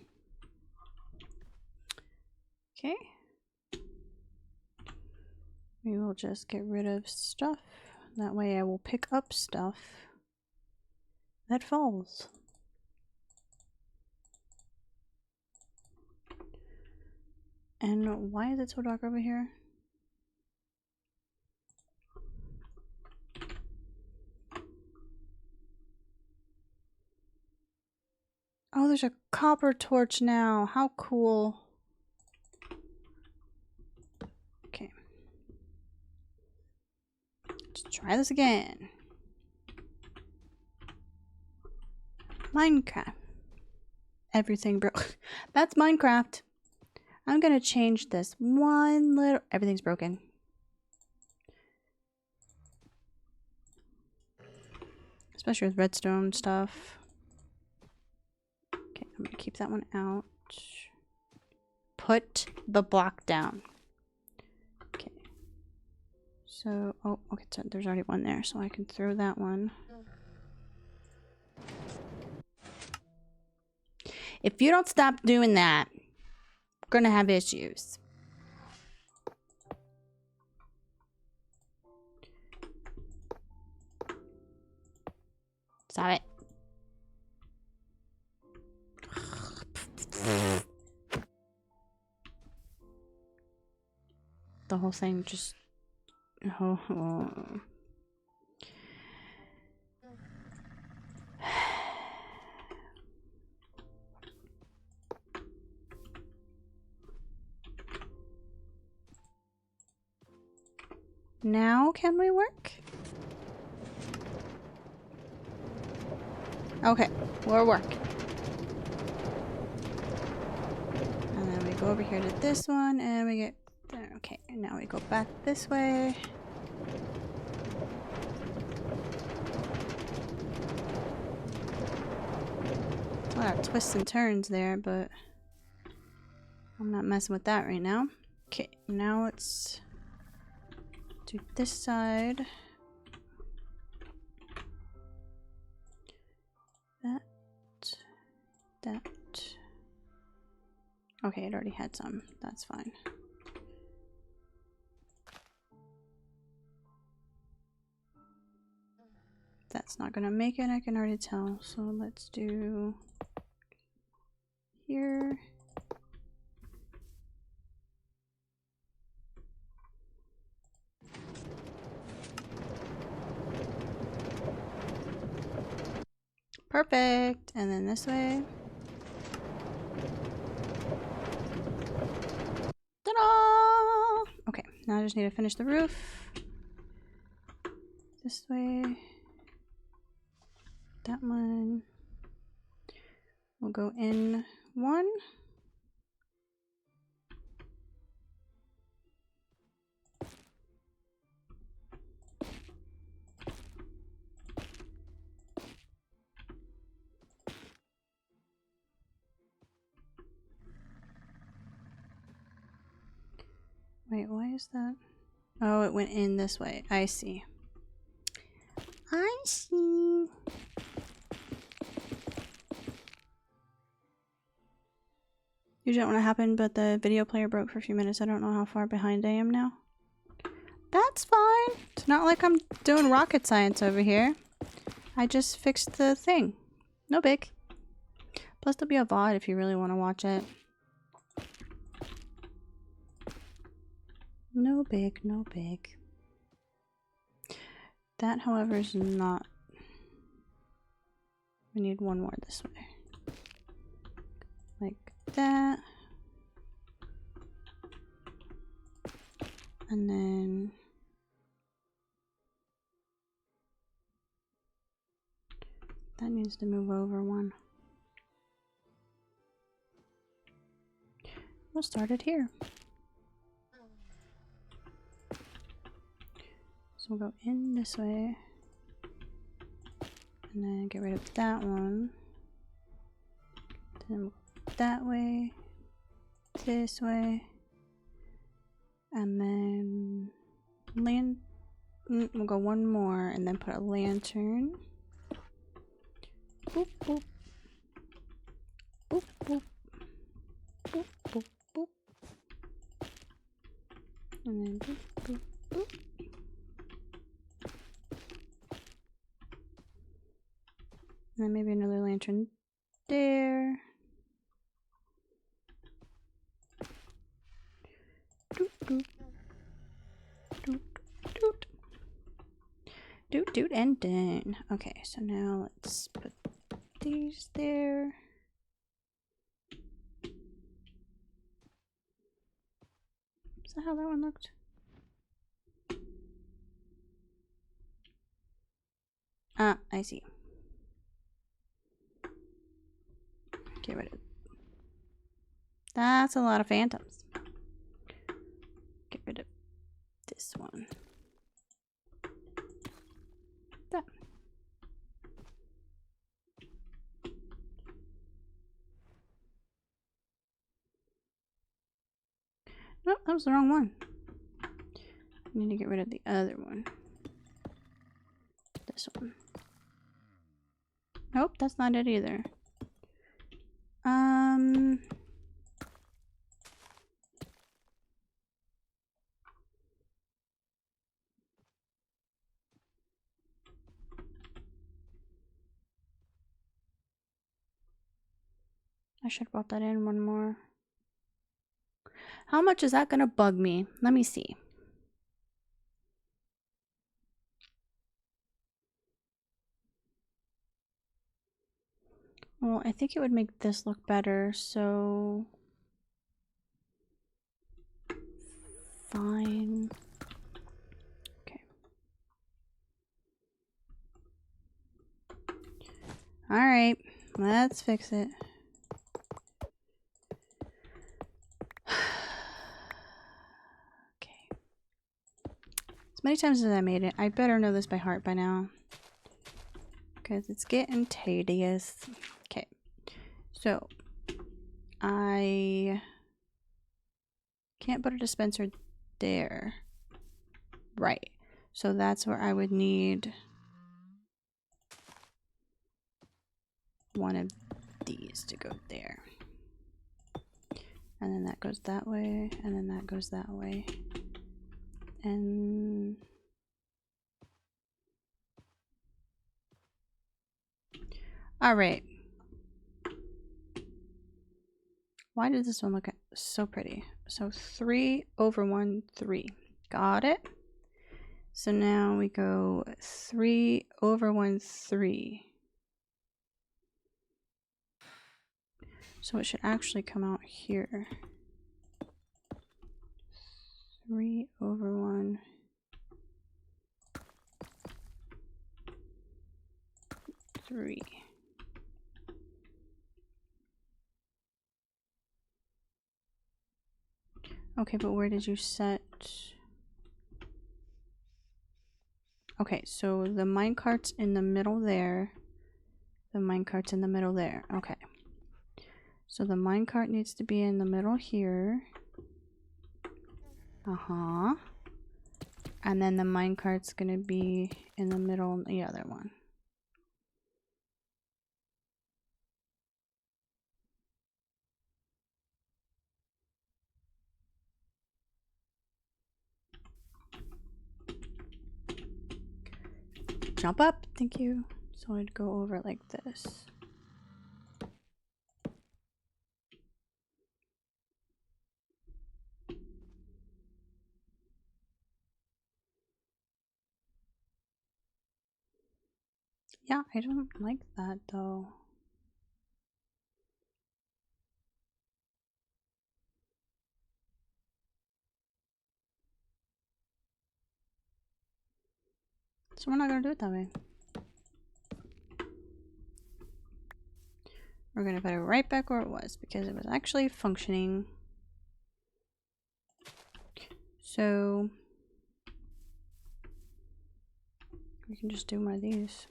Okay. We will just get rid of stuff. That way I will pick up stuff that falls. And why is it so dark over here? Oh, there's a copper torch now. How cool. Okay. Let's try this again. Minecraft. Everything broke. That's Minecraft. I'm gonna change this one little... Everything's broken. Especially with redstone stuff. Okay, I'm gonna keep that one out. Put the block down. Okay. So, oh, okay, so there's already one there, so I can throw that one. If you don't stop doing that, we're gonna have issues. Stop it. The whole thing just... Oh, oh. Now can we work? Okay, we're working. And then we go over here to this one and we get there. Okay, and now we go back this way. A lot of twists and turns there, but I'm not messing with that right now. Okay, now let's do this side. That. Okay, it already had some. That's fine. That's not gonna make it, I can already tell. So let's do here. Perfect. And then this way. Ta-da! Okay, now I just need to finish the roof. This way. That one. We'll go in one. Wait, why is that? Oh, it went in this way. I see. I see. Usually don't want to happen, but the video player broke for a few minutes. I don't know how far behind I am now. That's fine. It's not like I'm doing rocket science over here. I just fixed the thing. No big. Plus there'll be a VOD if you really want to watch it. No big, no big. That, however, is not... We need one more this way. Like that. And then... That needs to move over one. We'll start it here. So we'll go in this way. And then get rid of that one. Then we'll go that way. This way. And then... We'll go one more and then put a lantern. Boop, boop. Boop, boop. Boop, boop, boop. And then boop, boop, boop. And then maybe another lantern there. Doot, doot. Doot, doot. Doot, doot, and done. Okay, so now let's put these there. Is that how that one looked? Ah, I see. Get rid of... That's a lot of phantoms. Get rid of this one. That. Nope, that was the wrong one. I need to get rid of the other one. This one. Nope, that's not it either. I should have brought that in one more. How much is that gonna bug me? Let me see. Well, I think it would make this look better, so... Fine. Okay. Alright, let's fix it. Okay. As many times as I made it, I better know this by heart by now. Because it's getting tedious. Okay. So, I can't put a dispenser there. Right. So that's where I would need one of these to go there. And then that goes that way, and then that goes that way. And all right. Why did this one look so pretty? So 3 over 1, 3. Got it. So now we go 3 over 1, 3. So it should actually come out here. 3 over 1. 3. Okay, but where did you set? Okay, so the minecart's in the middle there. The minecart's in the middle there. Okay. So the minecart needs to be in the middle here. Uh-huh. And then the minecart's gonna be in the middle of the other one. Jump up, thank you. So I'd go over like this. Yeah, I don't like that though. So we're not gonna do it that way. We're gonna put it right back where it was because it was actually functioning. So we can just do one of these.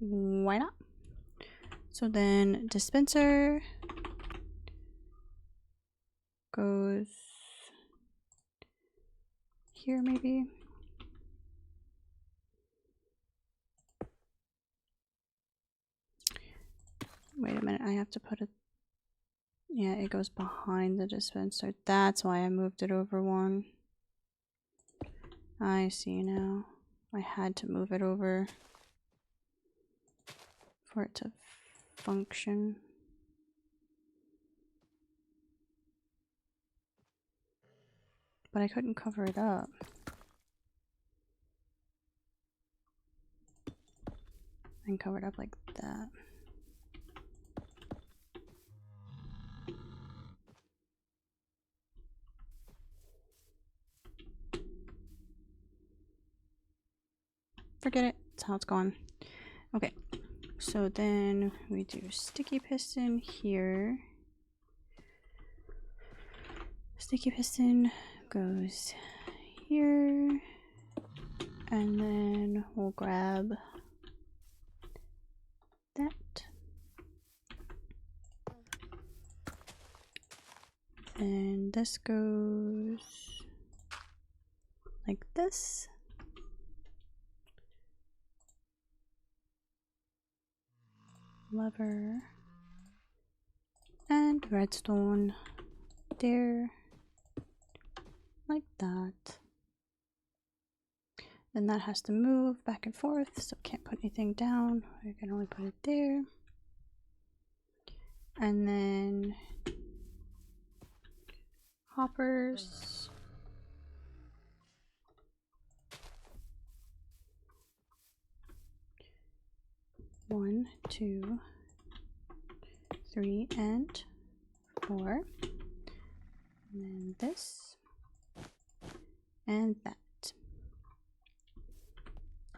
Why not? So then dispenser goes here maybe. Wait a minute, I have to put it. Yeah, it goes behind the dispenser. That's why I moved it over one. I see now. I had to move it over for it to function. But I couldn't cover it up. I can cover it up like that. Forget it. That's how it's going. Okay. So then we do sticky piston here. Sticky piston goes here. And then we'll grab that. And this goes like this. Lever. And redstone there. Like that. Then that has to move back and forth, so can't put anything down. I can only put it there. And then hoppers. One, 2, 3, and 4. And then this. And that.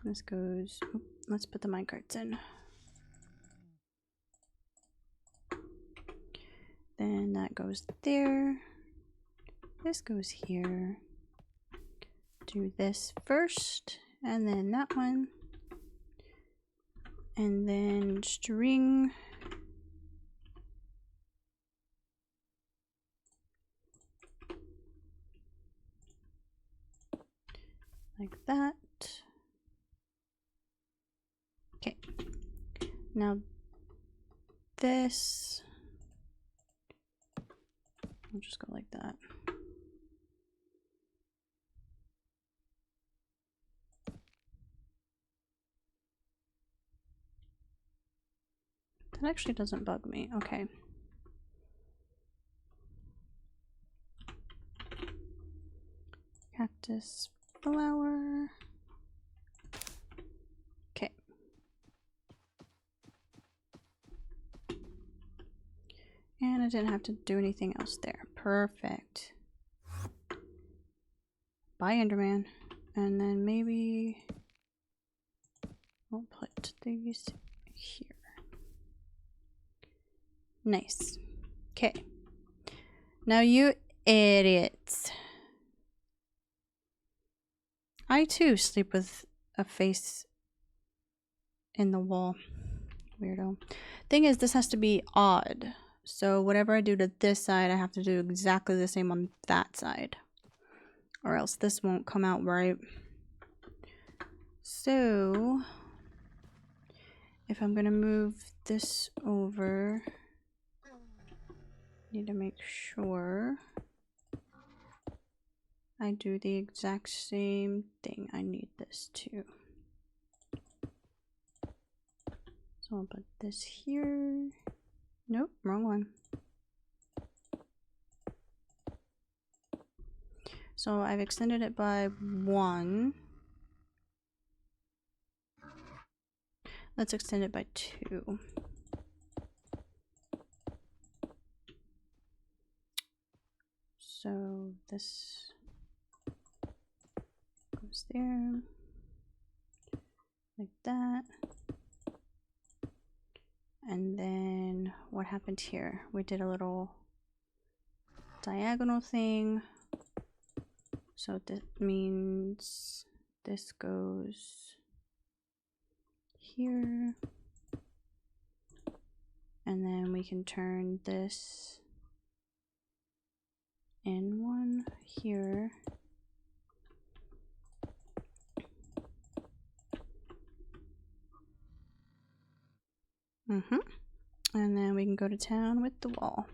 This goes, oh, let's put the minecarts in. Then that goes there. This goes here. Do this first, and then that one. And then string. Like that. Okay. Now this, I'll just go like that. That actually doesn't bug me. Okay. Cactus flower. Okay. And I didn't have to do anything else there. Perfect. Bye, Enderman. And then maybe I'll put these here. Nice. Okay. Now you idiots. I too sleep with a face in the wall. Weirdo. Thing is, this has to be odd. So whatever I do to this side, I have to do exactly the same on that side. Or else this won't come out right. So if I'm gonna move this over, need to make sure I do the exact same thing. I need this too. So I'll put this here. Nope, wrong one. So I've extended it by 1. Let's extend it by 2. So this goes there, like that. And then what happened here? We did a little diagonal thing. So that means this goes here. And then we can turn this in one here. And then we can go to town with the wall.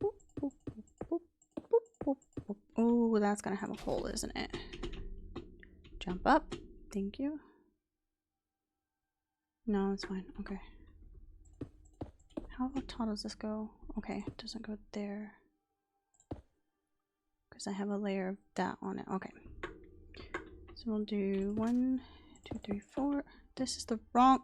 Boop, boop, boop, boop, boop, boop. Oh, that's gonna have a hole, isn't it? Jump up. Thank you. No, it's fine. Okay. How tall does this go? Okay, it doesn't go there. Because I have a layer of that on it. Okay. So we'll do 1, 2, 3, 4. This is the wrong...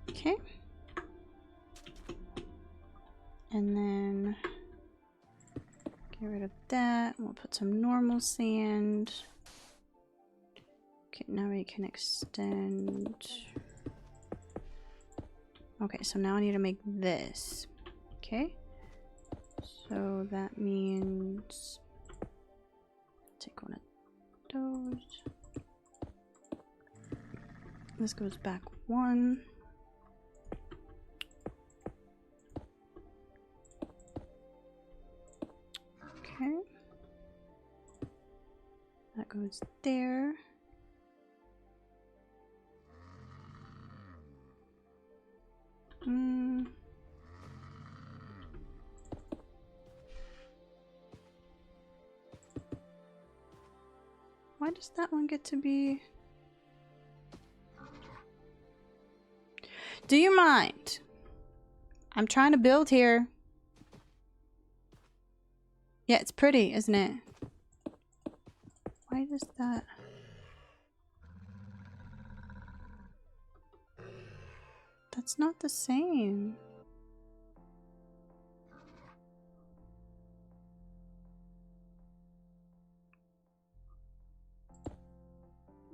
Okay. And then get rid of that. We'll put some normal sand. Okay, now we can extend. Okay, so now I need to make this. Okay. So that means take one of those. This goes back 1. Okay. goes there. Why does that one get to be... Do you mind? I'm trying to build here. Yeah, it's pretty, isn't it? Why does that... That's not the same.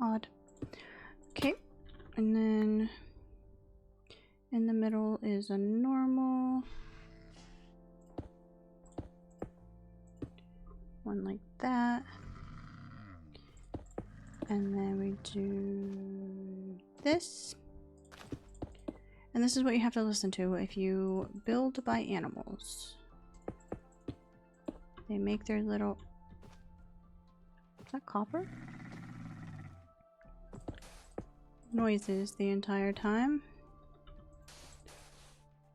Odd. Okay, and then in the middle is a normal one like that, and then we do this, and this is what you have to listen to if you build by animals. They make their little... Is that copper? Noises the entire time.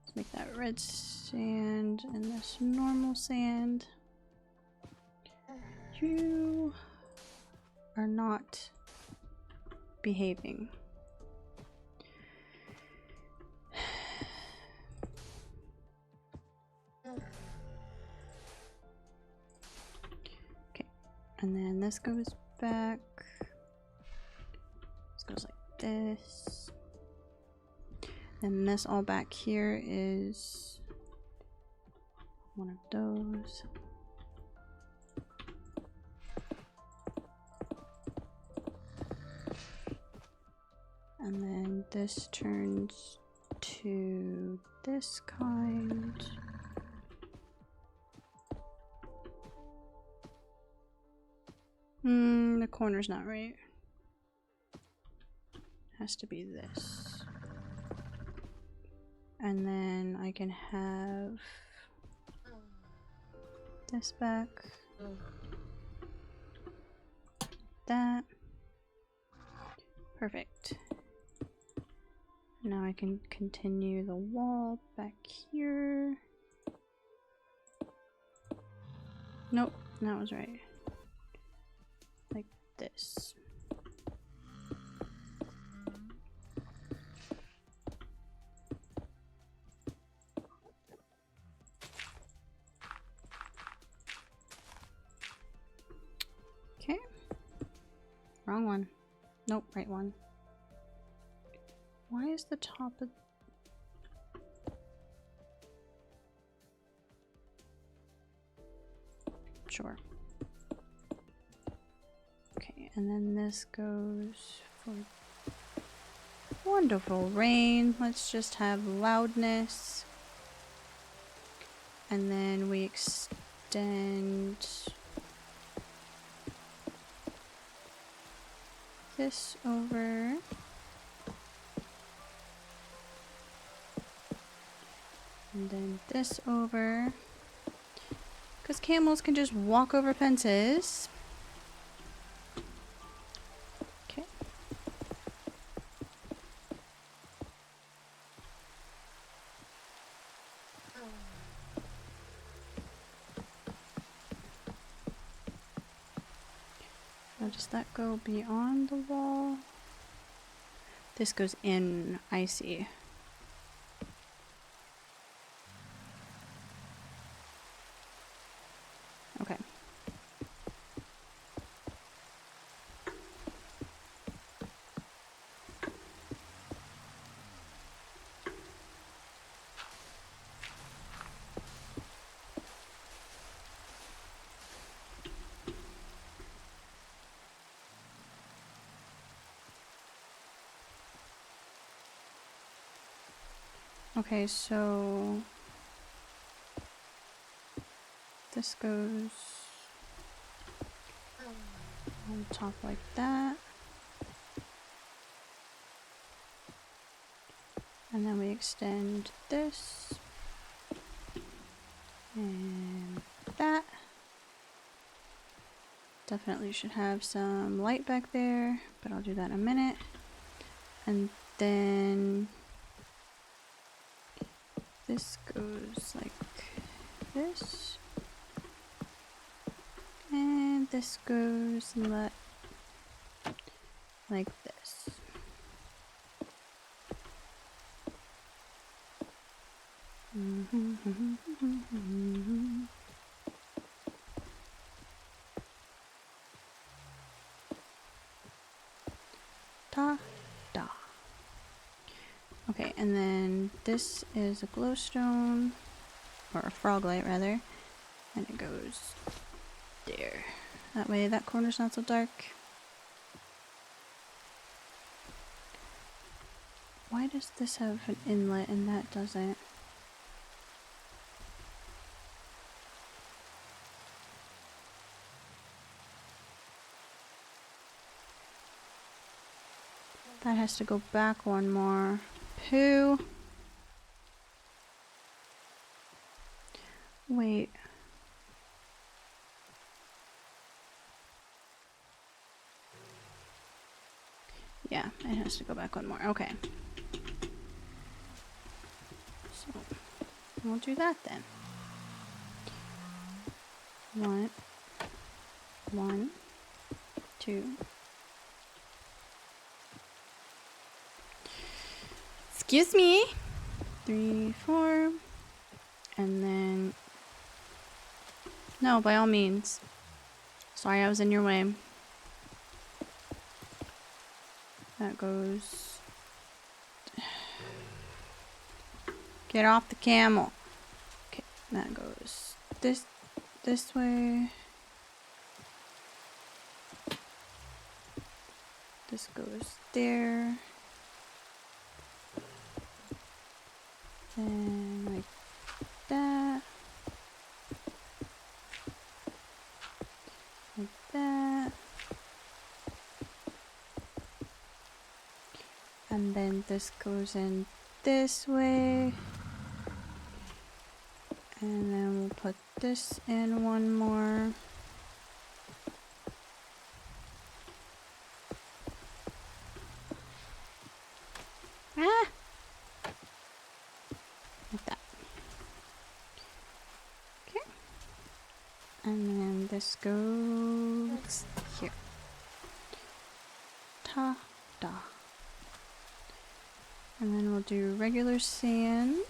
Let's make that red sand and this normal sand. You are not behaving. Okay, and then this goes back. This goes like this, and this all back here is one of those. And then this turns to this kind. The corner's not right. Has to be this. And then I can have this back. That. Perfect. Now I can continue the wall back here. Nope, that was right. Like this. Okay. Wrong one. Nope, right one. Why is the top of... Sure. Okay, and then this goes for wonderful rain. Let's just have loudness. And then we extend this over. And then this over. Because camels can just walk over fences. Okay. Now does that go beyond the wall? This goes in, I see. Okay. Okay, so this goes on top like that. And then we extend this and that. Definitely should have some light back there, but I'll do that in a minute. And then this goes like this. And this goes like this. Ta-da. Okay, and then this is a glowstone, or a frog light rather, and it goes there. That way that corner's not so dark. Why does this have an inlet and that doesn't? That has to go back one more. Poo. Wait. Yeah, it has to go back one more. Okay. So, we'll do that then. One, two. Excuse me. 3, 4. And then... No, by all means. Sorry I was in your way. That goes... Get off the camel. Okay, that goes this way. This goes there. Then like that. Like that. And then this goes in this way. And then we'll put this in one more. Ah! Like that. Okay. And then this goes here. Ta-da. And then we'll do regular sand.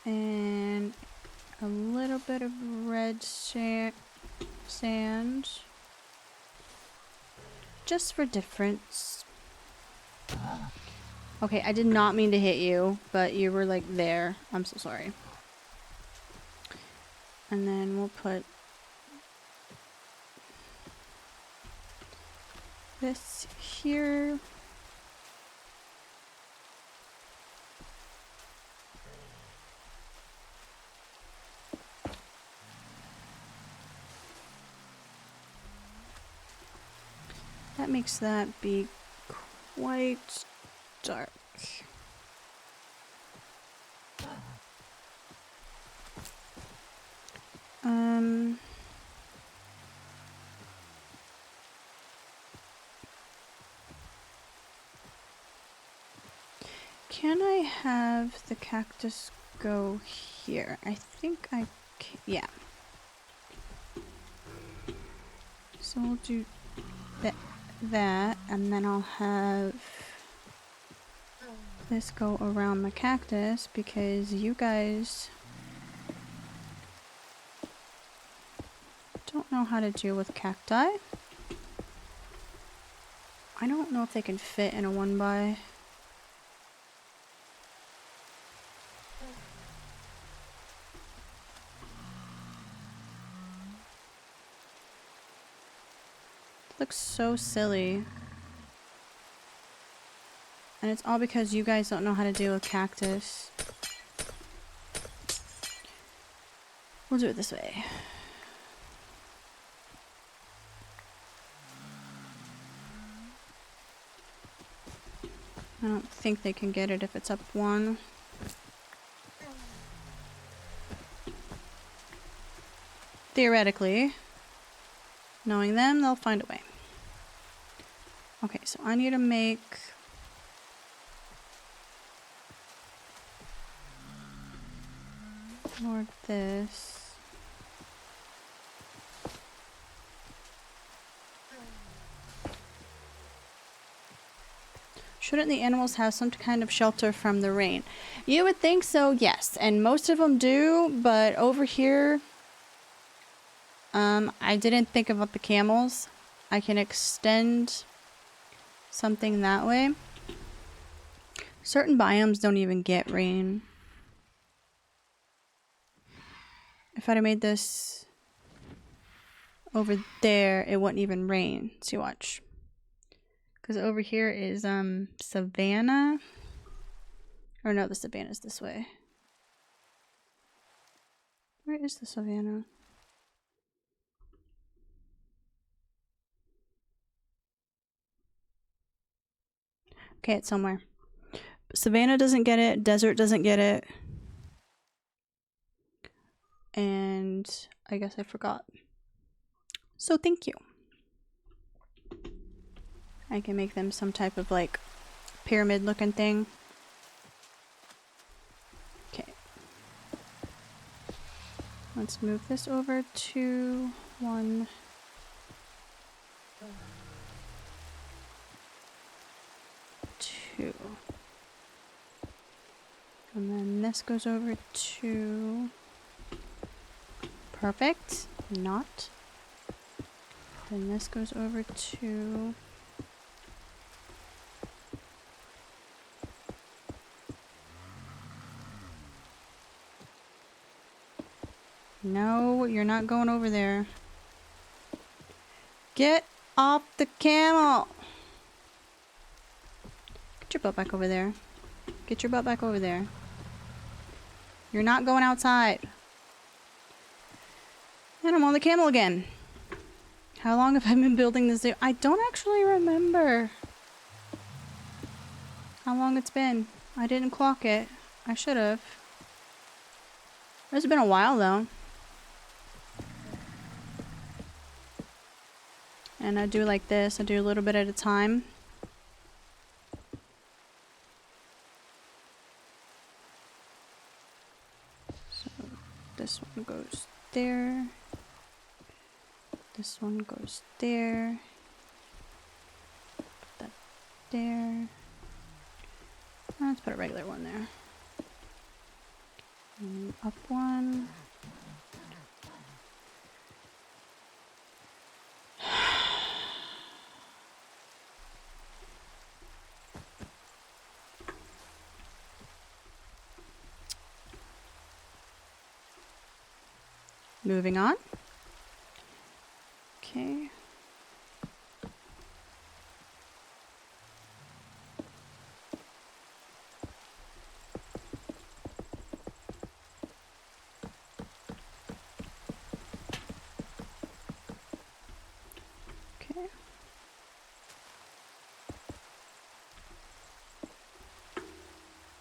And a little bit of red sand. Just for difference. Okay, I did not mean to hit you, but you were like there. I'm so sorry. And then we'll put this here. That makes that be quite dark. Can I have the cactus go here? I think I can, yeah. So we'll do that, and then I'll have this go around the cactus because you guys don't know how to deal with cacti. I don't know if they can fit in a 1x. Looks so silly. And it's all because you guys don't know how to deal with cactus. We'll do it this way. I don't think they can get it if it's up 1. Theoretically. Knowing them, they'll find a way. Okay, so I need to make... more of this. Shouldn't the animals have some kind of shelter from the rain? You would think so, yes. And most of them do, but over here, I didn't think about the camels. I can extend something that way. Certain biomes don't even get rain. If I'd have made this over there, it wouldn't even rain. See, watch. Because over here is savanna. Or no, the savanna's this way. Where is the savanna? Okay, it's somewhere. Savanna doesn't get it. Desert doesn't get it. And I guess I forgot. So thank you. I can make them some type of like pyramid looking thing. Okay. Let's move this over to 1. And then this goes over to... Perfect. Not. Then this goes over to... No, you're not going over there. Get off the camel! Get your butt back over there. Get your butt back over there. You're not going outside. And I'm on the camel again. How long have I been building this? I don't actually remember how long it's been. I didn't clock it. I should have. It's been a while though. And I do like this. I do a little bit at a time. So this one goes there. This one goes there. Put that there. Let's put a regular one there. And up one. Moving on. Okay. Okay.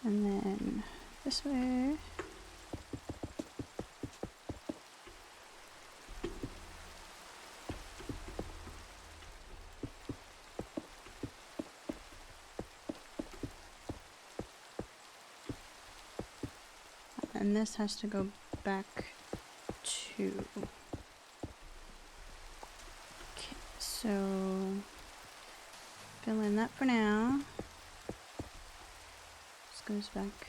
And then this way. And this has to go back to... Okay, so fill in that for now. This goes back.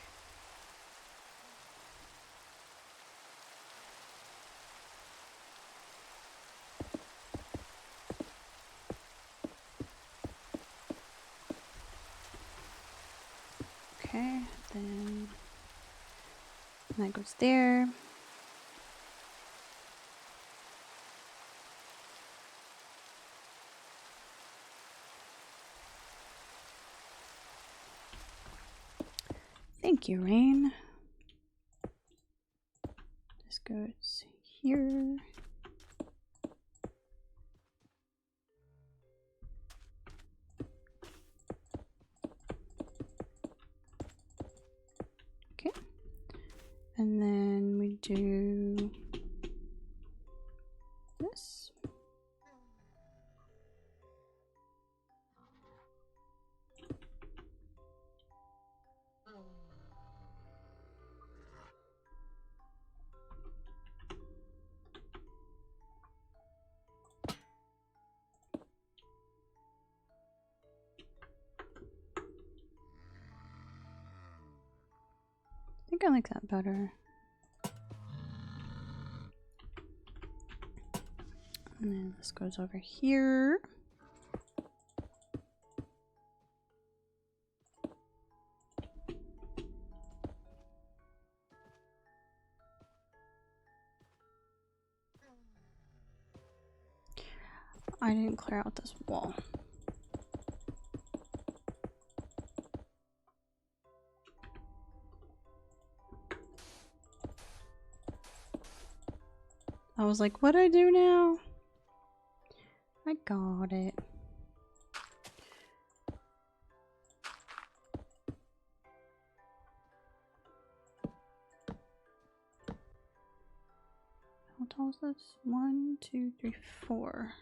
Okay, then that goes there. Thank you, Rain. This goes here. Okay. And then we do this. think I like that better. And then this goes over here. I didn't clear out this wall. I was like, what do I do now? I got it. How tall is this? 1, 2, 3, 4.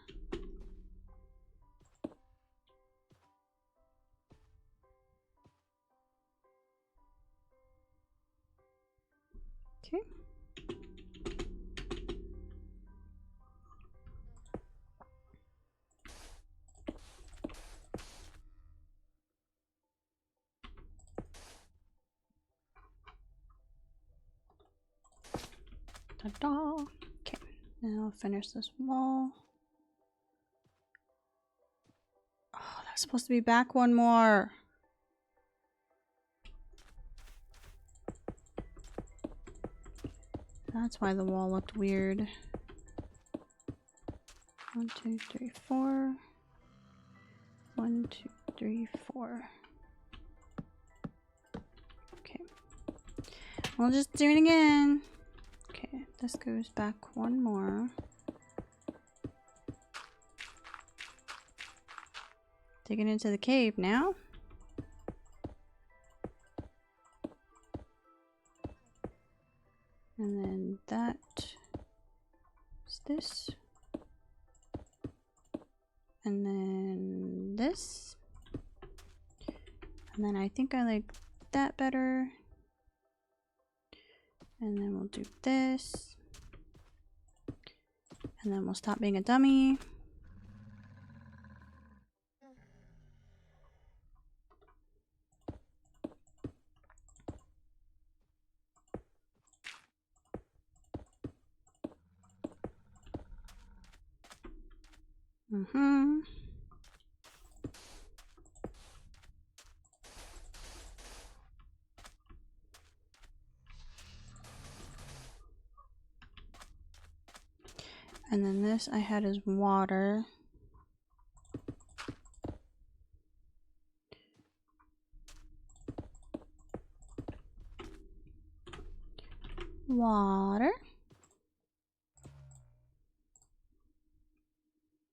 Okay. Ta-da! Okay, now finish this wall. Oh, that's supposed to be back one more. That's why the wall looked weird. 1, 2, 3, 4. 1, 2, 3, 4. Okay. We'll just do it again. Okay, this goes back one more. Digging into the cave now. And then that is this. And then this. And then I think I like that better. And then we'll do this. And then we'll stop being a dummy. Mm-hmm. And then this I had as water. Water.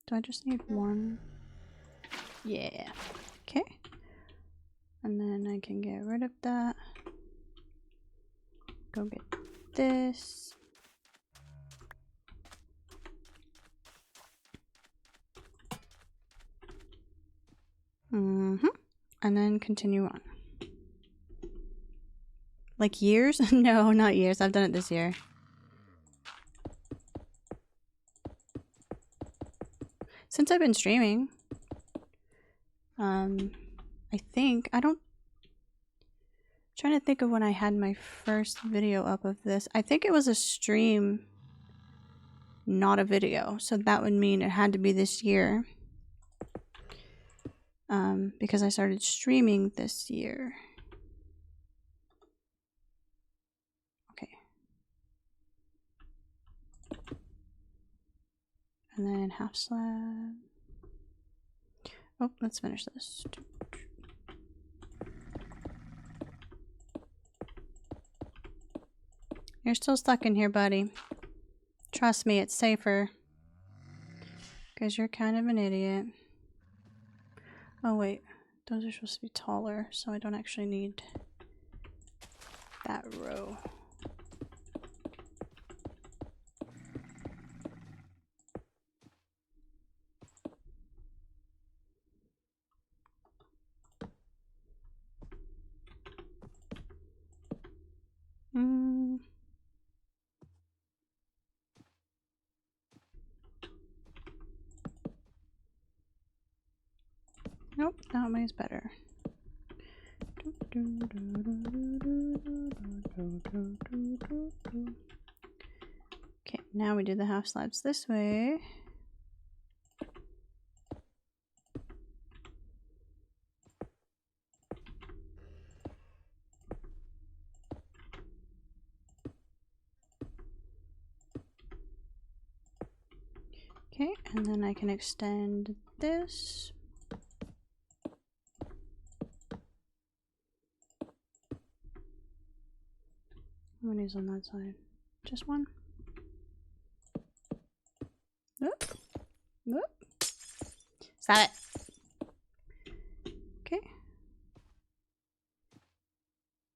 Do I just need one? Yeah. Okay. And then I can get rid of that. Go get this. Mm-hmm. And then continue on. Like years? No, not years. I've done it this year. Since I've been streaming. I think, I'm trying to think of when I had my first video up of this. I think it was a stream, not a video. So that would mean it had to be this year. Because I started streaming this year. Okay. And then half slab. Oh, let's finish this. You're still stuck in here, buddy. Trust me, it's safer. Because you're kind of an idiot. Oh, wait. Those are supposed to be taller, so I don't actually need that row. Nope, that way is better. Okay, now we do the half slabs this way. Okay, and then I can extend this. How many is on that side? Just one? Oop. Oop. Stop it. Okay.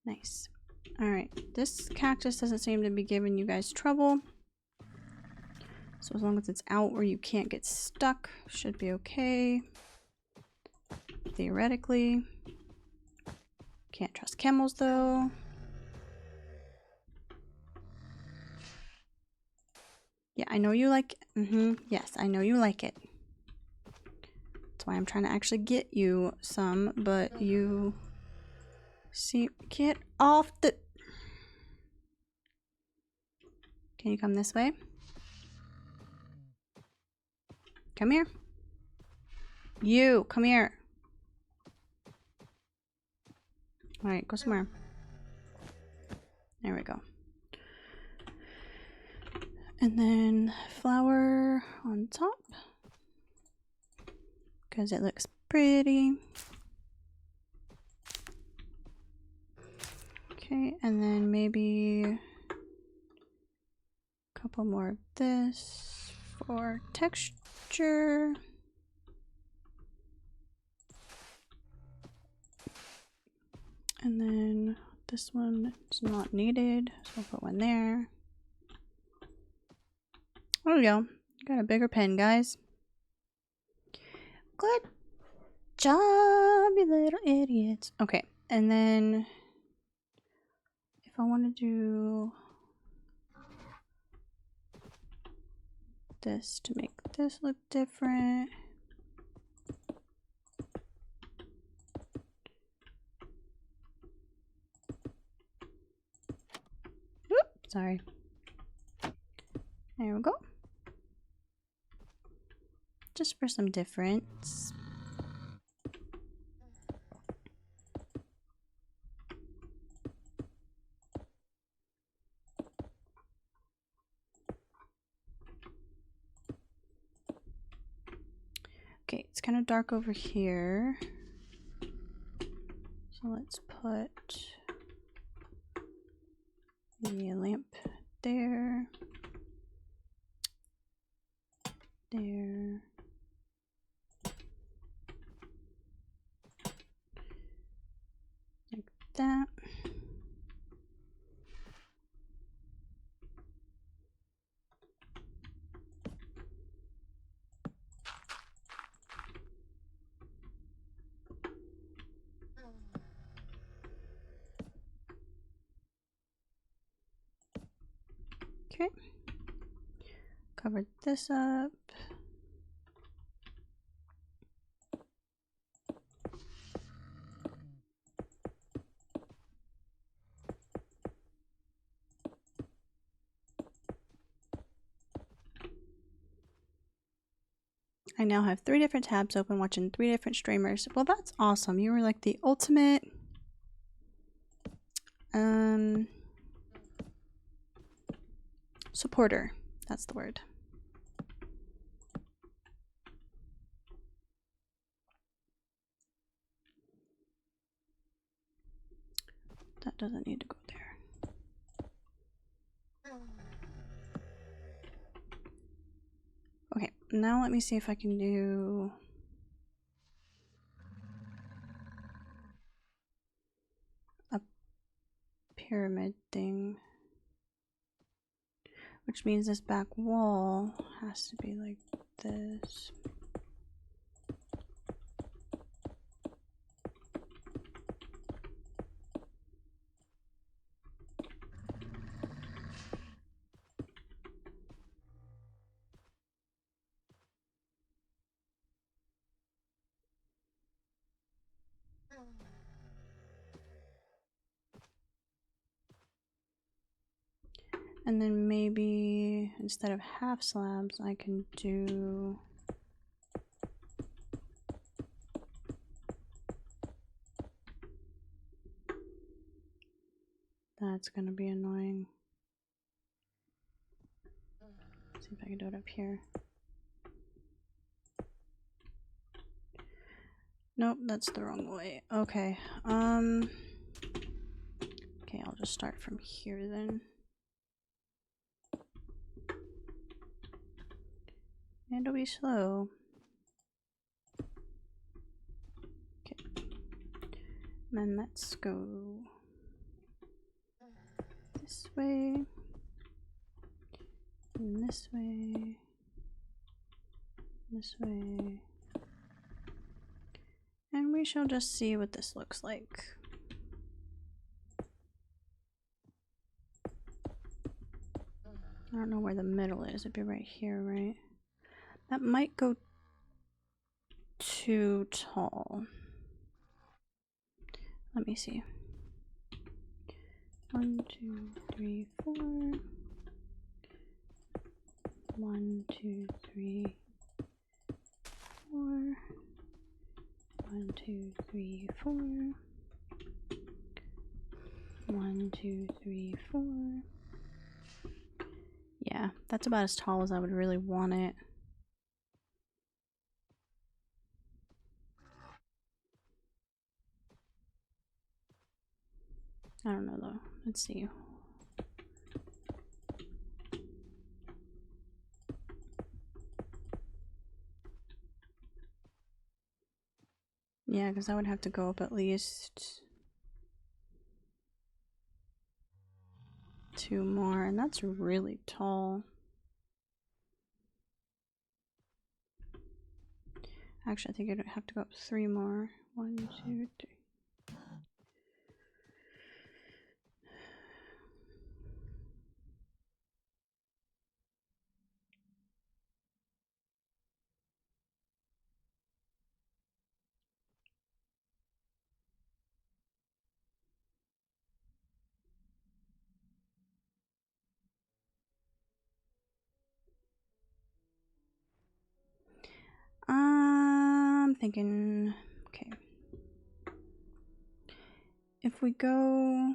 Nice. Alright, this cactus doesn't seem to be giving you guys trouble. So as long as it's out where you can't get stuck, should be okay. Theoretically. Can't trust camels though. Yeah, I know you like it. Yes, I know you like it. That's why I'm trying to actually get you some, but you see, get off the... Can you come this way? Come here. You, come here. Alright, go somewhere. There we go. And then flower on top. Because it looks pretty. Okay, and then maybe a couple more of this for texture. And then this one is not needed, so I'll put one there. There we go. Got a bigger pen, guys. Good job, you little idiots. Okay, and then if I want to do this to make this look different. Whoop, sorry. There we go. Just for some difference. Okay, it's kind of dark over here. So let's put the lamp there. There. Like that. Okay. Covered this up. I now have 3 different tabs open watching 3 different streamers. Well, that's awesome. You were like the ultimate supporter. That's the word. That doesn't need to go there. Okay, now let me see if I can do a pyramid thing. Which means this back wall has to be like this. And then maybe instead of half slabs, I can do that's gonna be annoying. Let's see if I can do it up here. Nope, that's the wrong way. Okay. Okay, I'll just start from here then. And it'll be slow. Okay. And then let's go this way. And this way. This way. And we shall just see what this looks like. I don't know where the middle is. It'd be right here, right? That might go too tall. Let me see. 1, 2, 3, 4. 1, 2, 3, 4. 1, 2, 3, 4. 1, 2, 3, 4. Yeah, that's about as tall as I would really want it. I don't know though. Let's see. Yeah, because I would have to go up at least 2 more, and that's really tall. Actually, I think I'd have to go up 3 more. 1, 2, 3. I'm thinking, okay. If we go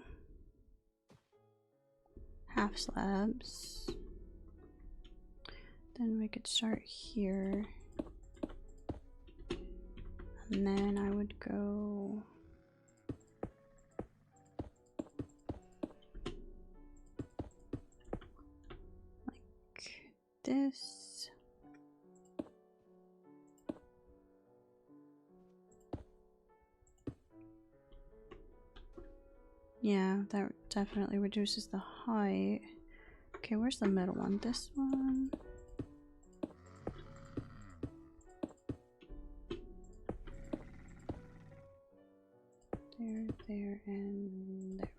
half slabs, then we could start here. And then I would go like this. Yeah, that definitely reduces the height. Okay, where's the middle one? This one. There, there, and there.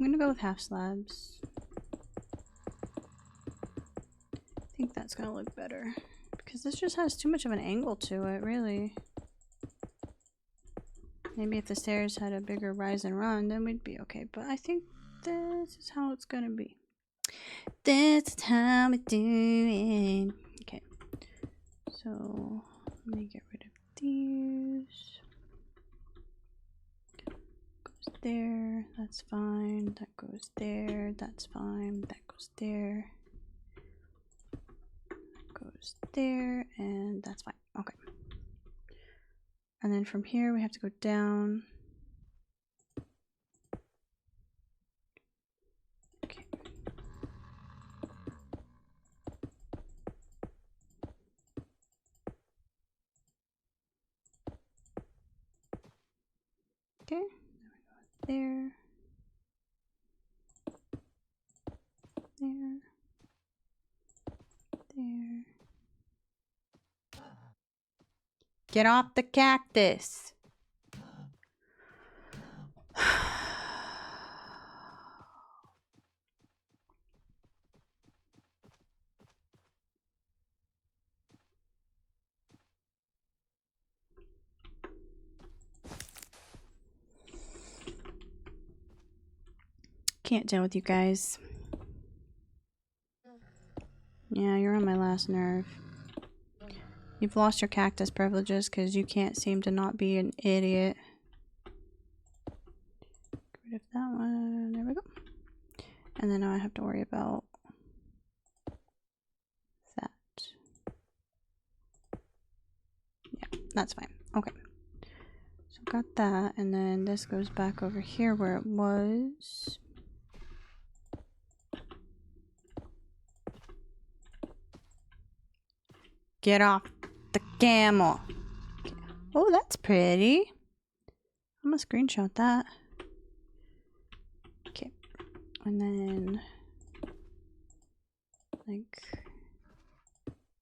I'm gonna go with half slabs. I think that's gonna look better. Because this just has too much of an angle to it, really. Maybe if the stairs had a bigger rise and run, then we'd be okay. But I think this is how it's gonna be. This is how we do it. Okay. So, let me get rid of these. Goes there, that's fine. That goes there, that's fine. That goes there. That goes there, and that's fine. Okay. And then from here, we have to go down. Okay. Okay. There. There. there. Get off the cactus. Can't deal with you guys. Yeah, you're on my last nerve. You've lost your cactus privileges because you can't seem to not be an idiot. Get rid of that one. There we go. And then now I have to worry about that. Yeah, that's fine. Okay. So got that, and then this goes back over here where it was. Get off the camel. Oh, that's pretty. I'm gonna screenshot that. Okay. And then like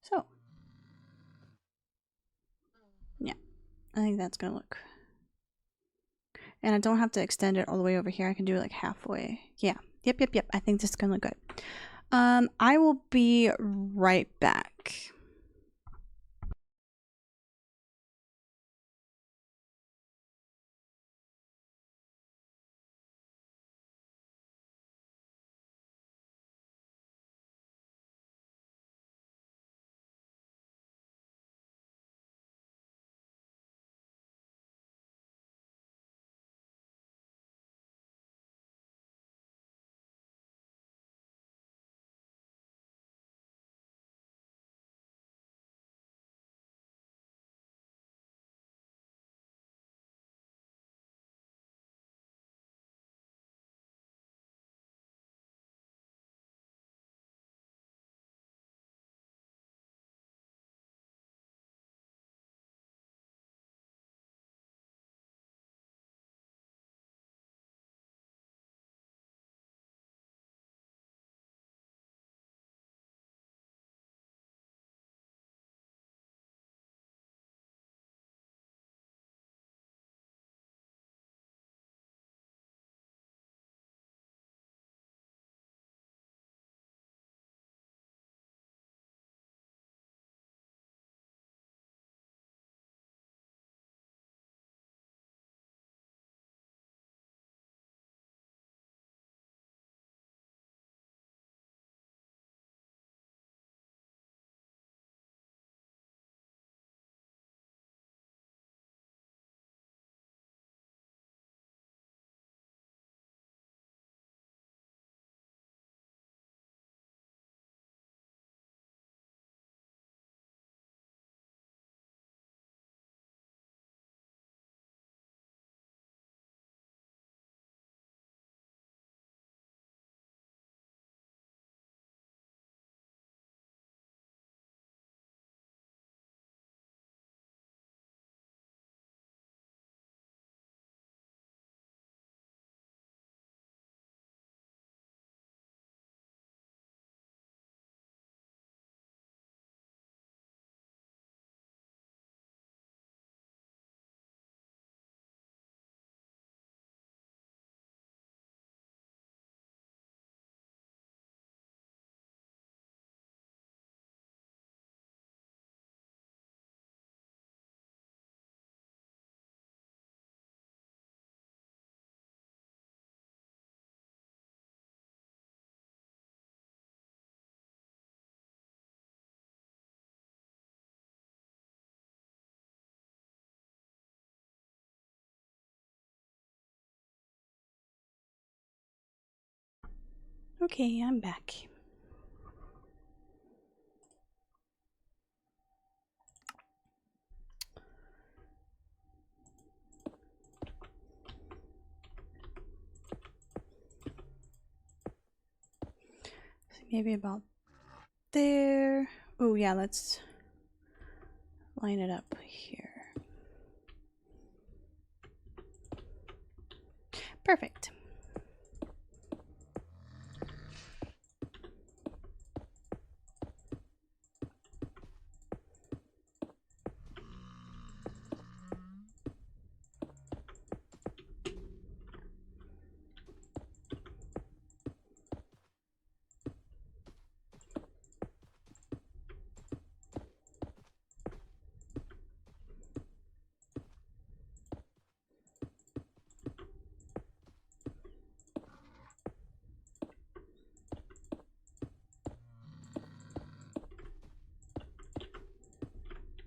so. Yeah. I think that's gonna look. And I don't have to extend it all the way over here. I can do it like halfway. Yeah. Yep. I think this is gonna look good. I will be right back. Okay, I'm back. So maybe about there. Oh yeah, let's line it up here. Perfect.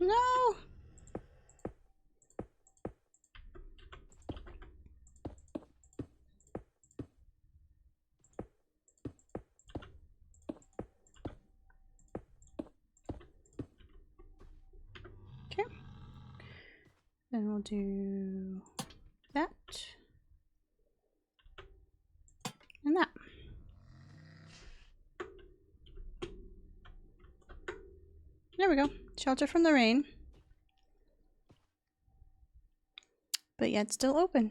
No! Okay. Then we'll do that. And that. There we go. Shelter from the rain. But yet still open.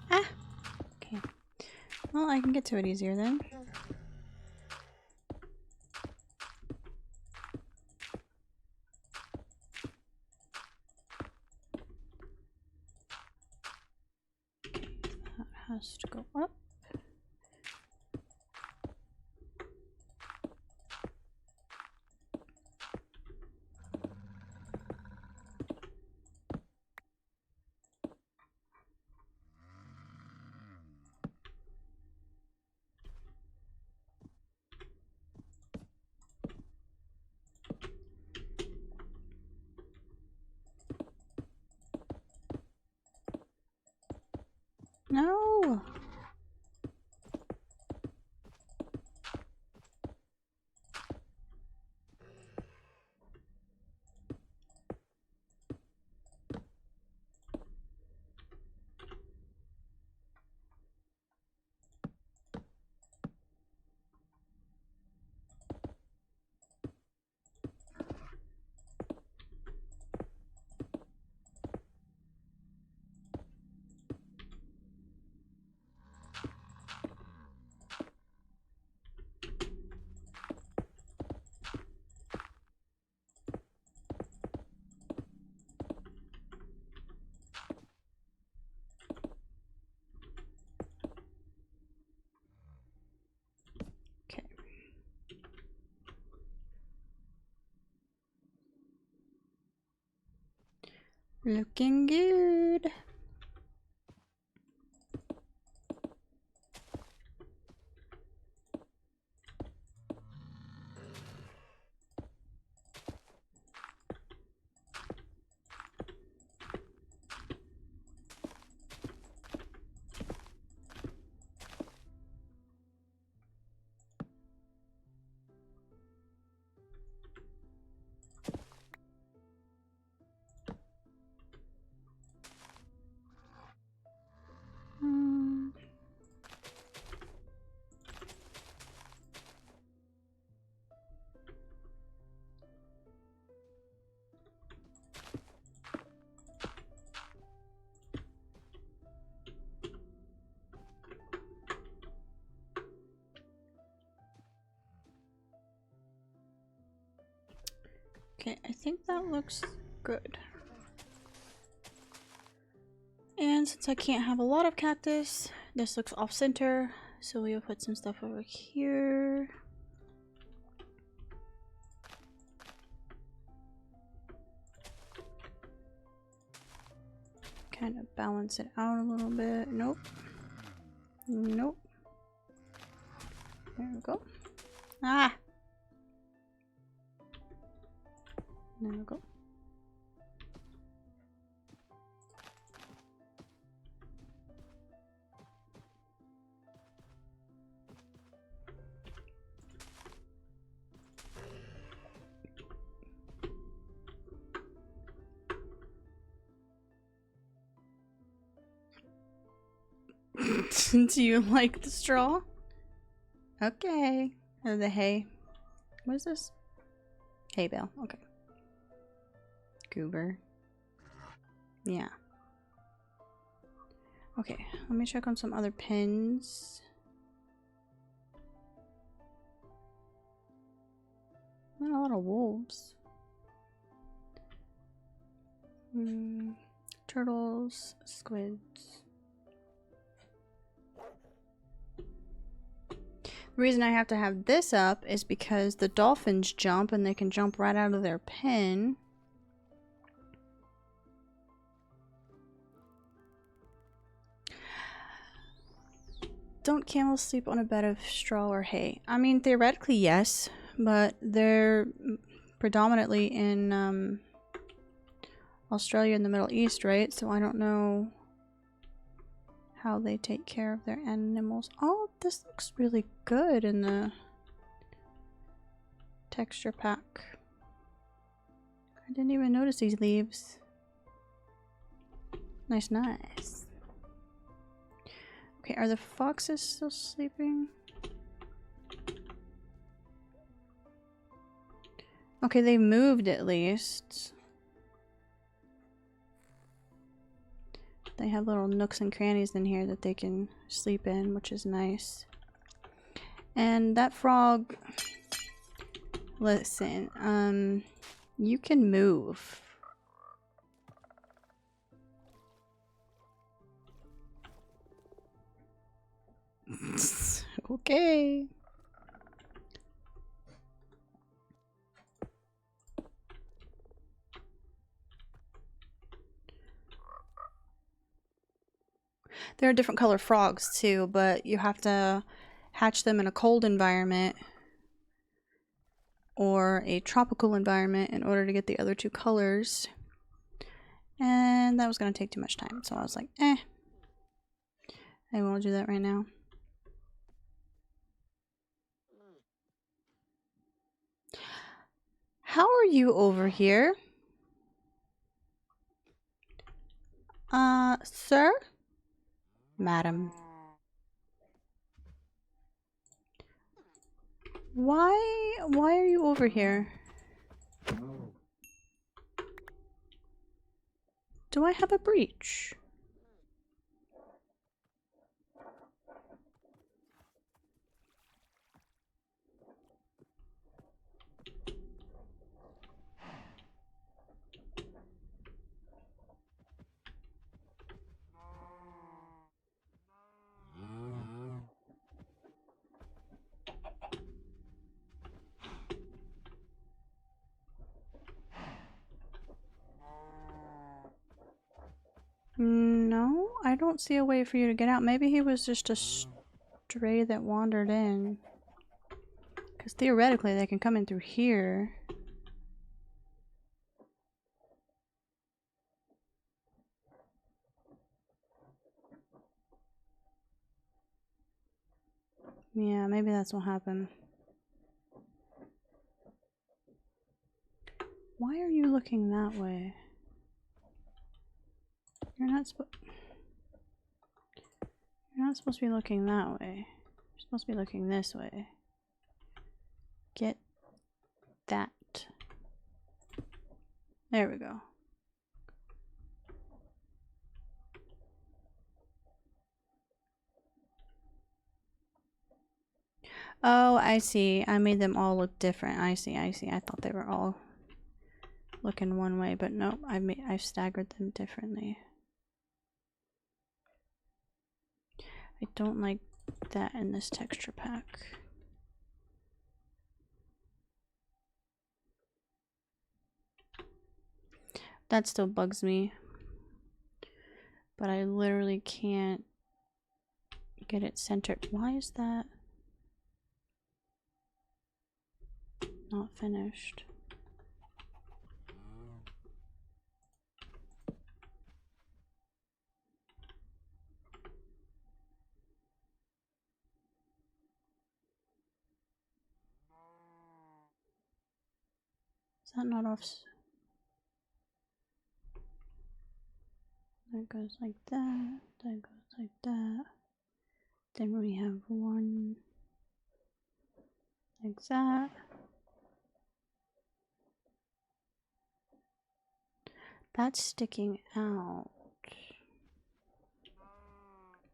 Ah! Okay. Well, I can get to it easier then. That has to go up. No! Okay. Looking good. Okay, I think that looks good. And since I can't have a lot of cactus, this looks off-center, so we'll put some stuff over here. Kind of balance it out a little bit. Nope. Nope. There we go. Ah! There we go. Do you like the straw? Okay. Or the hay. What is this? Hay bale. Okay. Goober. Yeah. Okay, let me check on some other pins. Not a lot of wolves. Turtles, squids. The reason I have to have this up is because the dolphins jump and they can jump right out of their pen. Don't camels sleep on a bed of straw or hay? I mean, theoretically, yes, but they're predominantly in Australia and the Middle East, right? So I don't know how they take care of their animals. Oh, this looks really good in the texture pack. I didn't even notice these leaves. Nice, nice. Okay, are the foxes still sleeping? Okay, they moved at least. They have little nooks and crannies in here that they can sleep in, which is nice. And that frog... Listen, you can move. Okay. There are different color frogs too, but you have to hatch them in a cold environment or a tropical environment in order to get the other two colors. And that was going to take too much time, so I was like, I won't do that right now. How are you over here? Sir? Madam. Why are you over here? Do I have a breach? No, I don't see a way for you to get out. Maybe he was just a stray that wandered in. Because theoretically they can come in through here. Yeah, maybe that's what happened. Why are you looking that way? You're not supposed to be looking that way. You're supposed to be looking this way. Get that. There we go. Oh, I see. I made them all look different. I see. I thought they were all looking one way, but nope. I've staggered them differently. I don't like that in this texture pack. That still bugs me. But I literally can't get it centered. Why is that not finished? Is that not off? That goes like that. That goes like that. Then we have one. Like that. That's sticking out.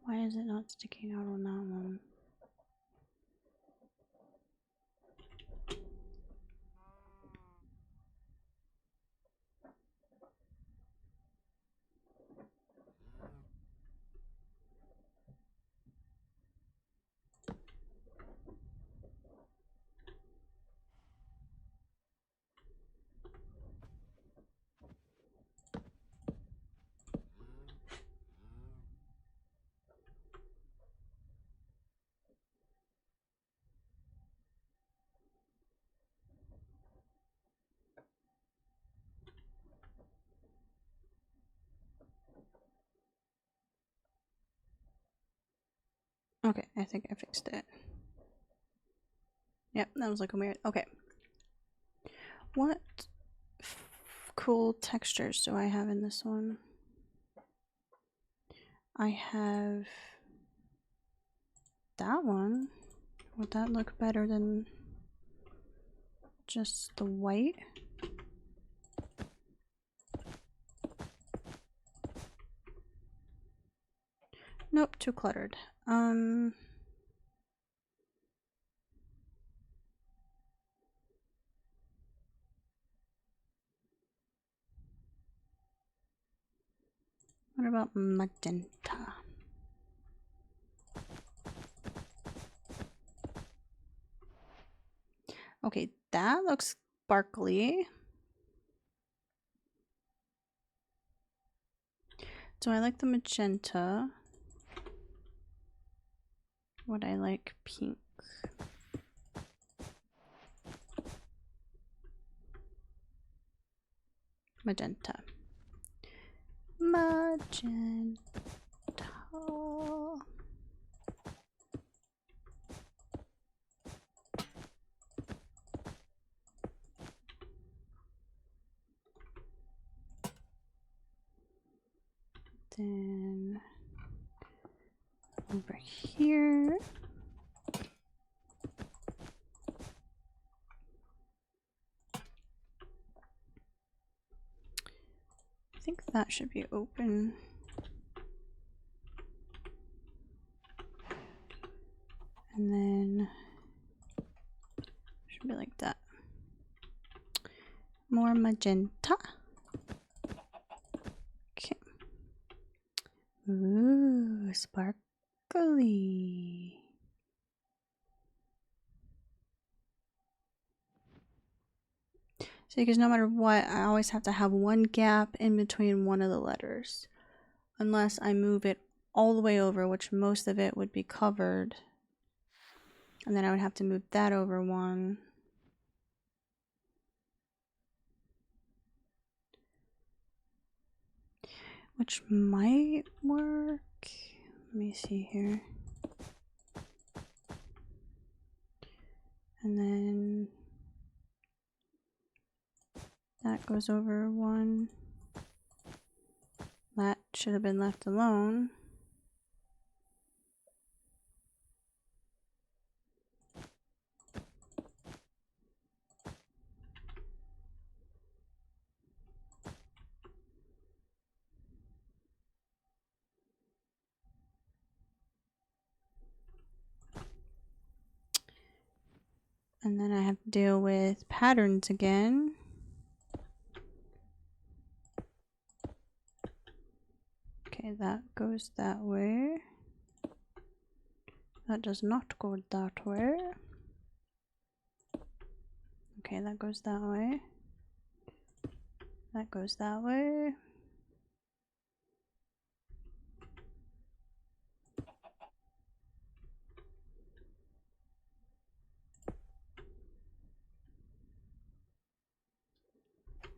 Why is it not sticking out on that one? Okay, I think I fixed it. Yep, that was looking weird. Okay. What cool textures do I have in this one? I have that one. Would that look better than just the white? Nope, too cluttered. What about magenta? Okay, that looks sparkly. Do I like the magenta? Would I like pink? Magenta. Magenta. Then over here. I think that should be open. And then should be like that. More magenta. Okay. Ooh, sparkly. See, because no matter what, I always have to have one gap in between one of the letters. Unless I move it all the way over, which most of it would be covered. And then I would have to move that over one. Which might work. Let me see here. And then that goes over one. That should have been left alone. And then I have to deal with patterns again. Okay, that goes that way. That does not go that way. Okay, that goes that way. That goes that way.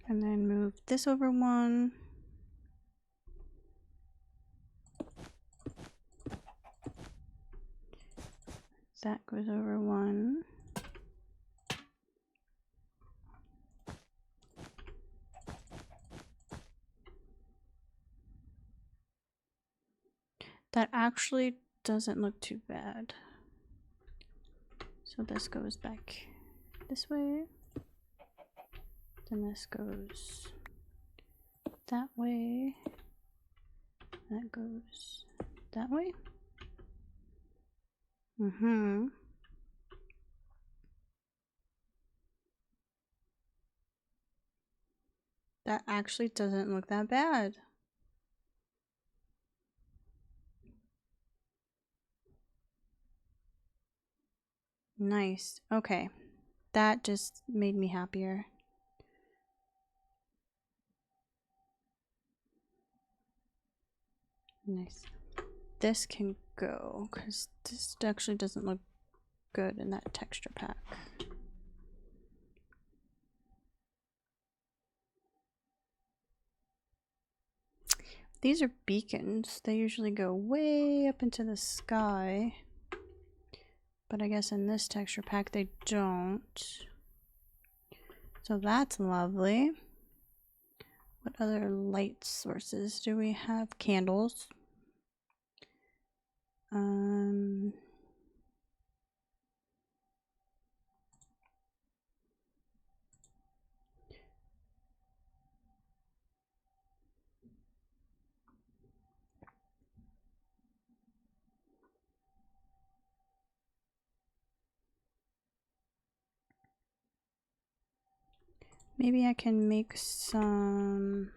And then move this over one. That goes over one. That actually doesn't look too bad. So this goes back this way. Then this goes that way. That goes that way. Mm-hmm. That actually doesn't look that bad. Nice. Okay. That just made me happier. Nice. This can go, because this actually doesn't look good in that texture pack. These are beacons. They usually go way up into the sky. But I guess in this texture pack they don't. So that's lovely. What other light sources do we have? Candles. Maybe I can make some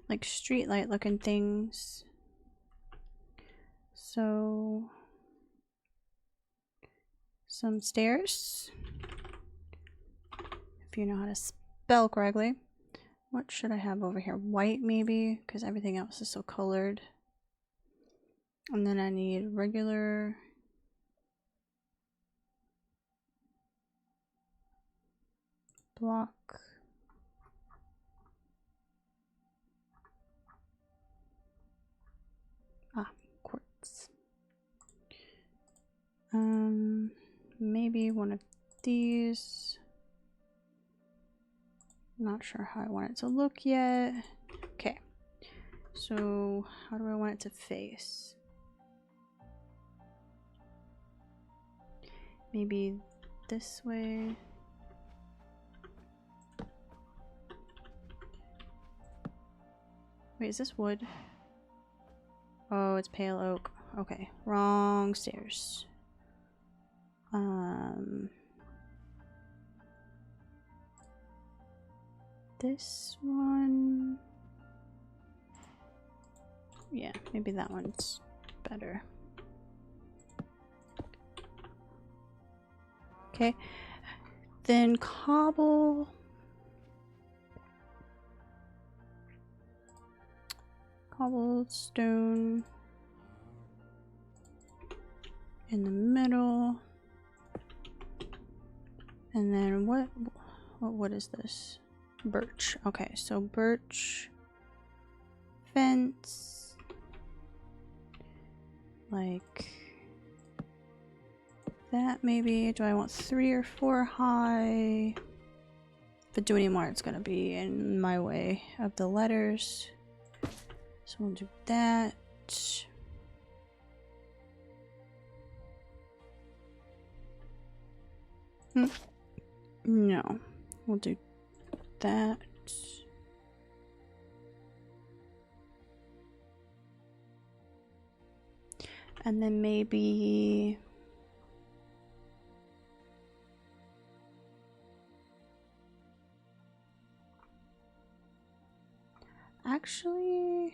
like street light looking things. So some stairs, if you know how to spell correctly. What should I have over here? White maybe, because everything else is so colored. And then I need regular block. Quartz. Maybe one of these. Not sure how I want it to look yet. Okay. So how do I want it to face? Maybe this way. Wait, is this wood? Oh, it's pale oak. Okay, wrong stairs. This one. Yeah, maybe that one's better. Okay, then cobblestone in the middle, and then what is this? Birch. Okay, so birch fence, like that maybe. Do I want 3 or 4 high? If I do any more, it's gonna be in my way of the letters. So we'll do that. No, we'll do that. And then maybe actually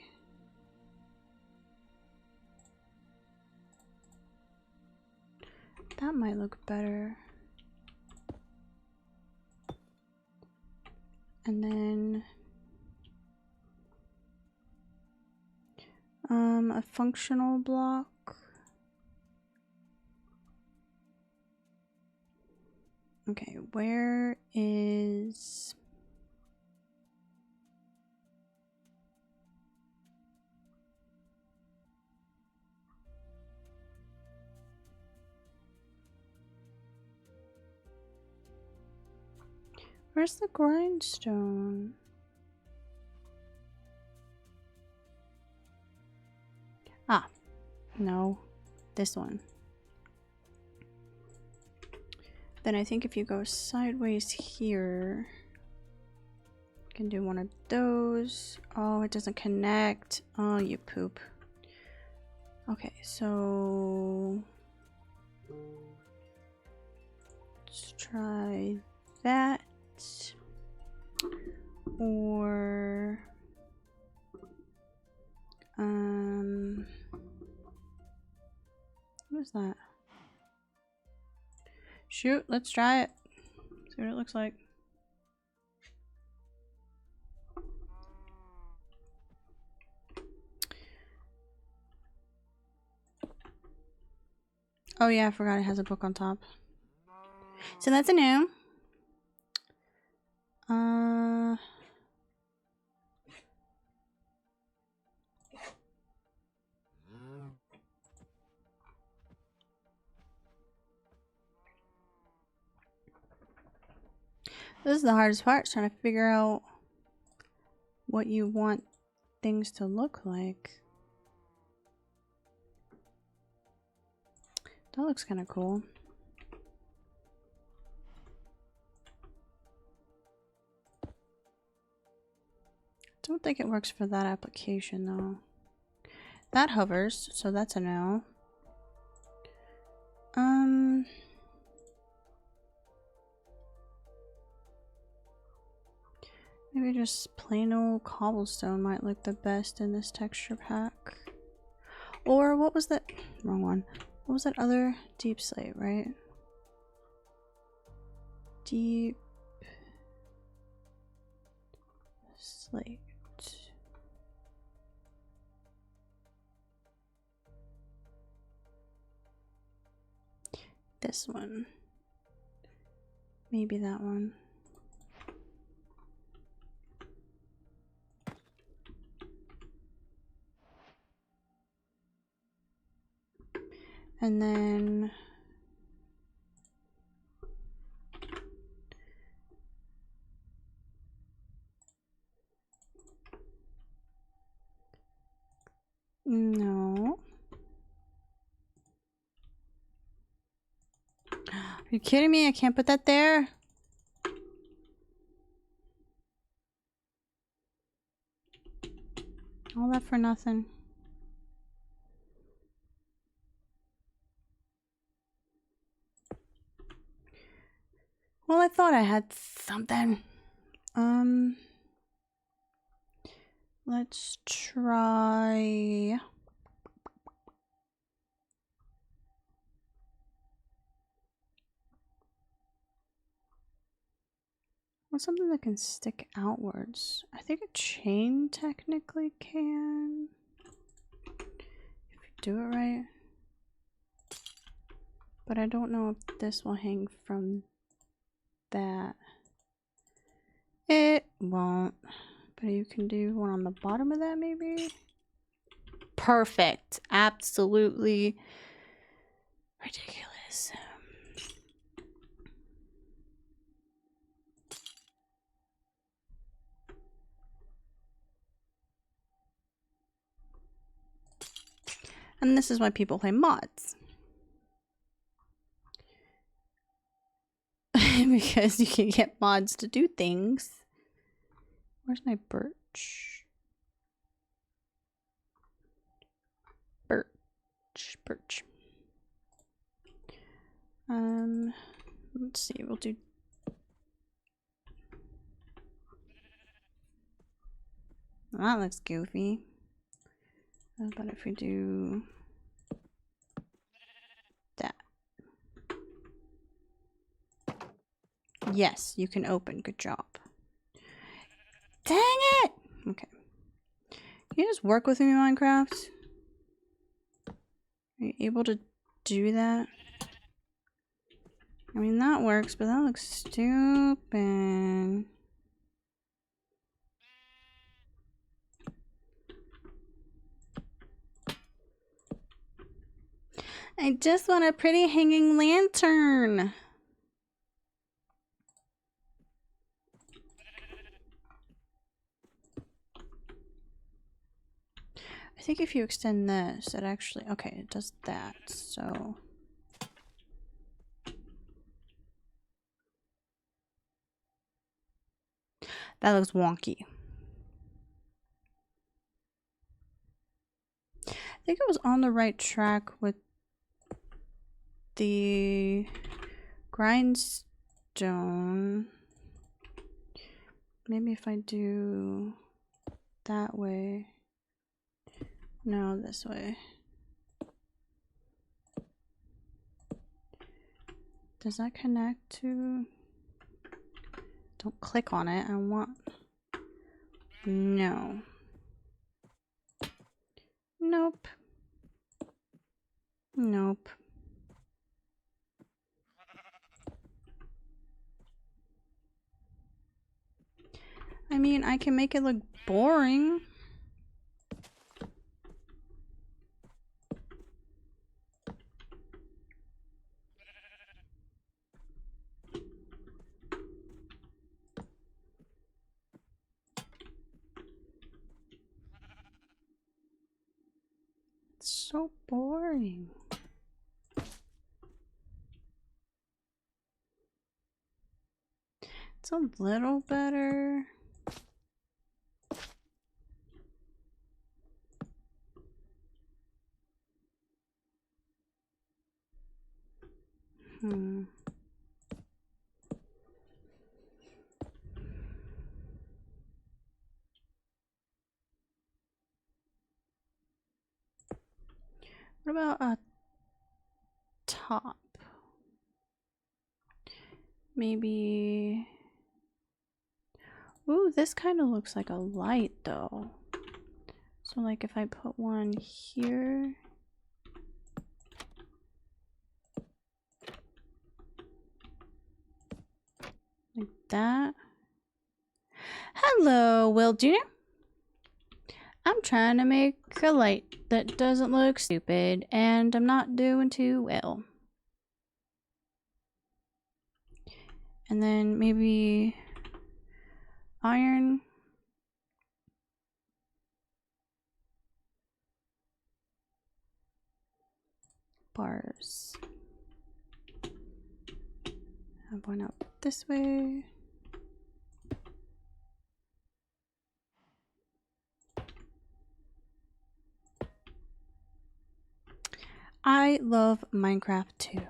that might look better. And then a functional block. Okay, where's the grindstone? Ah, no. This one. Then I think if you go sideways here, you can do one of those. Oh, it doesn't connect. Oh, you poop. Okay, so let's try that. Or what is that? Shoot, let's try it. See what it looks like. Oh yeah, I forgot it has a book on top. So that's a new. This is the hardest part, trying to figure out what you want things to look like. That looks kind of cool. Don't think it works for that application though. That hovers, so that's a no. Maybe just plain old cobblestone might look the best in this texture pack. Or what was that? Wrong one. What was that other? Deep slate, right? Deep slate. This one. Maybe that one. And then no. Are you kidding me? I can't put that there. All that for nothing. Well, I thought I had something. Let's try. What's something that can stick outwards? I think a chain technically can. If you do it right. But I don't know if this will hang from that. It won't. But you can do one on the bottom of that maybe? Perfect. Absolutely ridiculous. And this is why people play mods. Because you can get mods to do things. Where's my birch? Birch. Let's see, we'll do that looks goofy. How about if we do that? Yes, you can open. Good job. Dang it! Okay. Can you just work with me, Minecraft? Are you able to do that? I mean, that works, but that looks stupid. I just want a pretty hanging lantern. I think if you extend this, it actually... Okay, it does that, so... That looks wonky. I think it was on the right track with the grindstone. Maybe if I do that way. No, this way. Does that connect to... Don't click on it. I want... No. Nope. Nope. I mean, I can make it look boring. It's so boring. It's a little better. What about a top? Maybe... Ooh, this kind of looks like a light though. So like if I put one here... Like that. Hello, Will Jr. I'm trying to make a light that doesn't look stupid, and I'm not doing too well. And then maybe iron. Bars. Have one up this way. I love Minecraft too.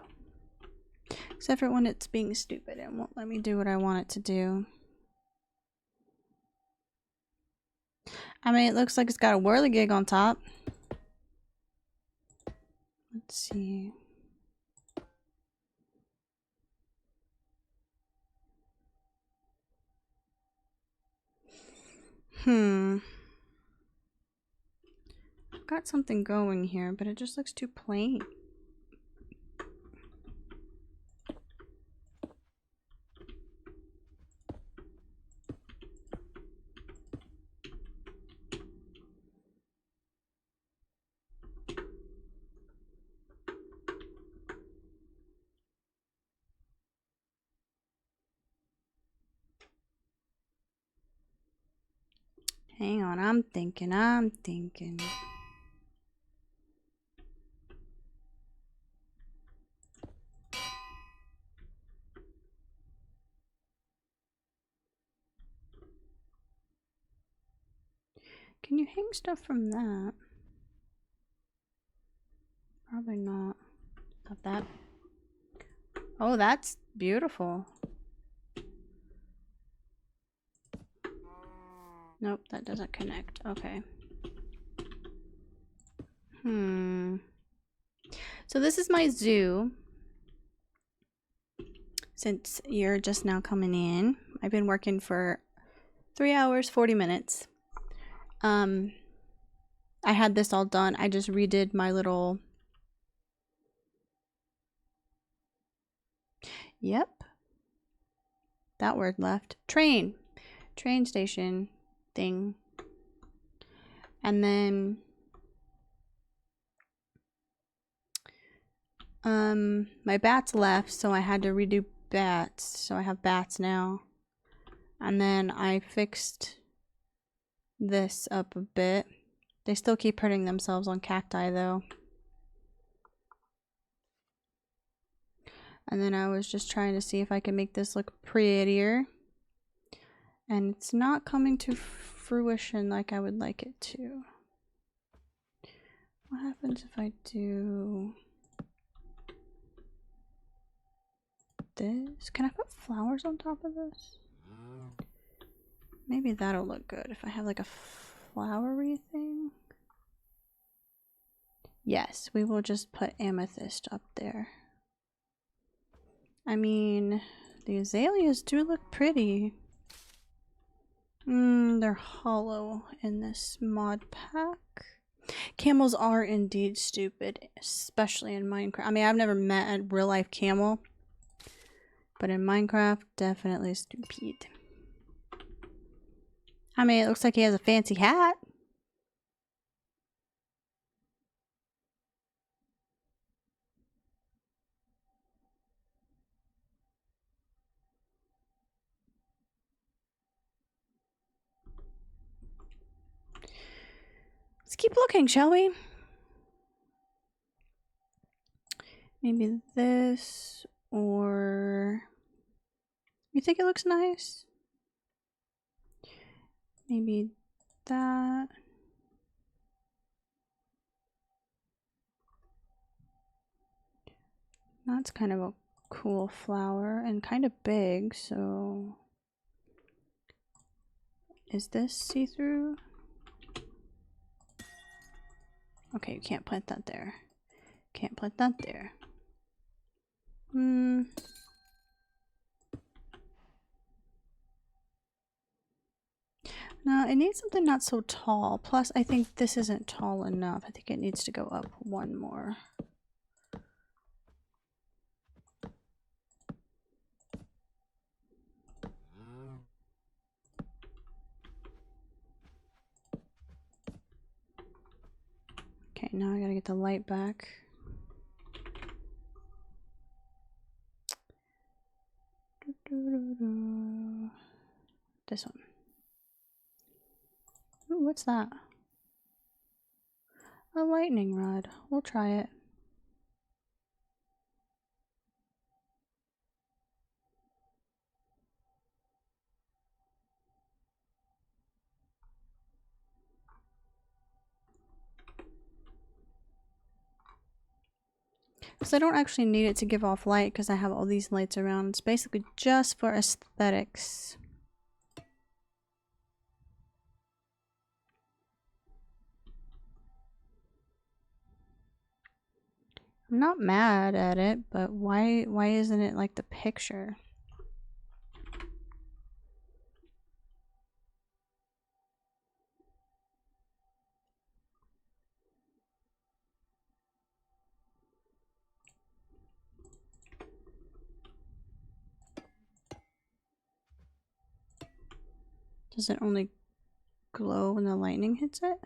Except for when it's being stupid and won't let me do what I want it to do. I mean, it looks like it's got a whirligig on top. Let's see. I've got something going here, but it just looks too plain. Hang on, I'm thinking. Can you hang stuff from that? Probably not. Not that. Oh, that's beautiful. Nope, that doesn't connect. Okay. So this is my zoo. Since you're just now coming in, I've been working for 3 hours, 40 minutes. I had this all done. I just redid my little... Yep. That word left. Train station thing. And then my bats left, so I had to redo bats. So I have bats now. And then I fixed this up a bit. They still keep hurting themselves on cacti though. And then I was just trying to see if I could make this look prettier. And it's not coming to fruition like I would like it to. What happens if I do this? Can I put flowers on top of this? Maybe that'll look good if I have like a flowery thing. Yes, we will just put amethyst up there. I mean, the azaleas do look pretty. They're hollow in this mod pack. Camels are indeed stupid, especially in Minecraft. I mean, I've never met a real life camel, but in Minecraft, definitely stupid. I mean, it looks like he has a fancy hat. Let's keep looking, shall we? Maybe this, or... You think it looks nice? Maybe that. That's kind of a cool flower and kind of big, so... Is this see-through? Okay, you can't plant that there. Can't plant that there. No, it needs something not so tall. Plus, I think this isn't tall enough. I think it needs to go up one more. Okay, now I gotta get the light back. This one. Ooh, what's that? A lightning rod. We'll try it. Because I don't actually need it to give off light because I have all these lights around. It's basically just for aesthetics. I'm not mad at it, but why isn't it like the picture? Does it only glow when the lightning hits it?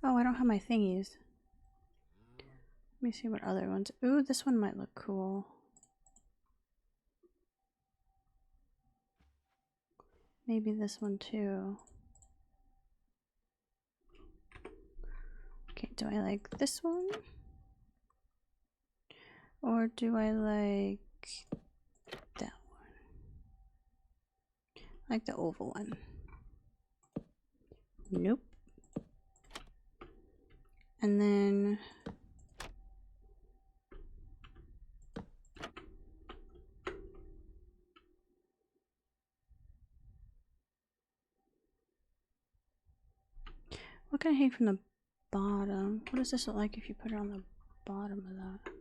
Oh, I don't have my thingies. Let me see what other ones. Ooh, this one might look cool. Maybe this one too. Okay, do I like this one? Or do I like that one? I like the oval one. Nope. And then what can I hang from the bottom? What does this look like if you put it on the bottom of that?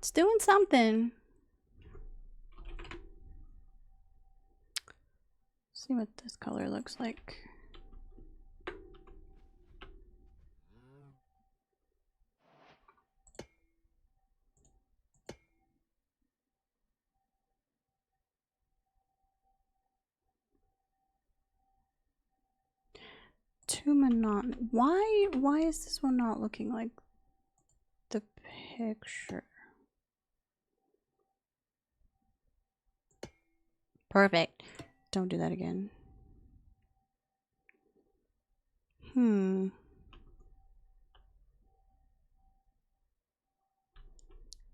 It's doing something. See what this color looks like. Too monotony. Why is this one not looking like the picture? Perfect. Don't do that again.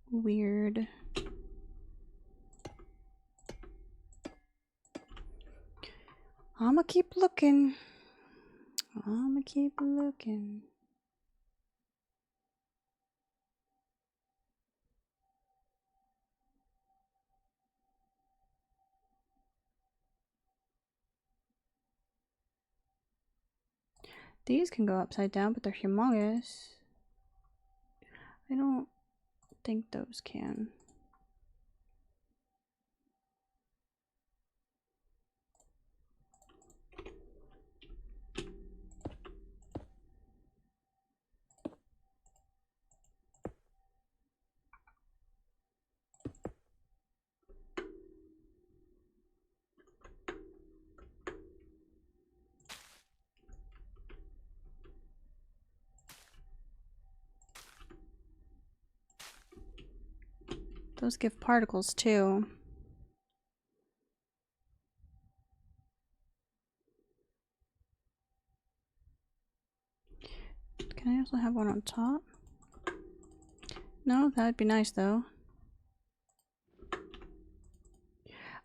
Weird. I'ma keep looking. I'ma keep looking. These can go upside down, but they're humongous. I don't think those can. Those give particles too. Can I also have one on top? No, that'd be nice though.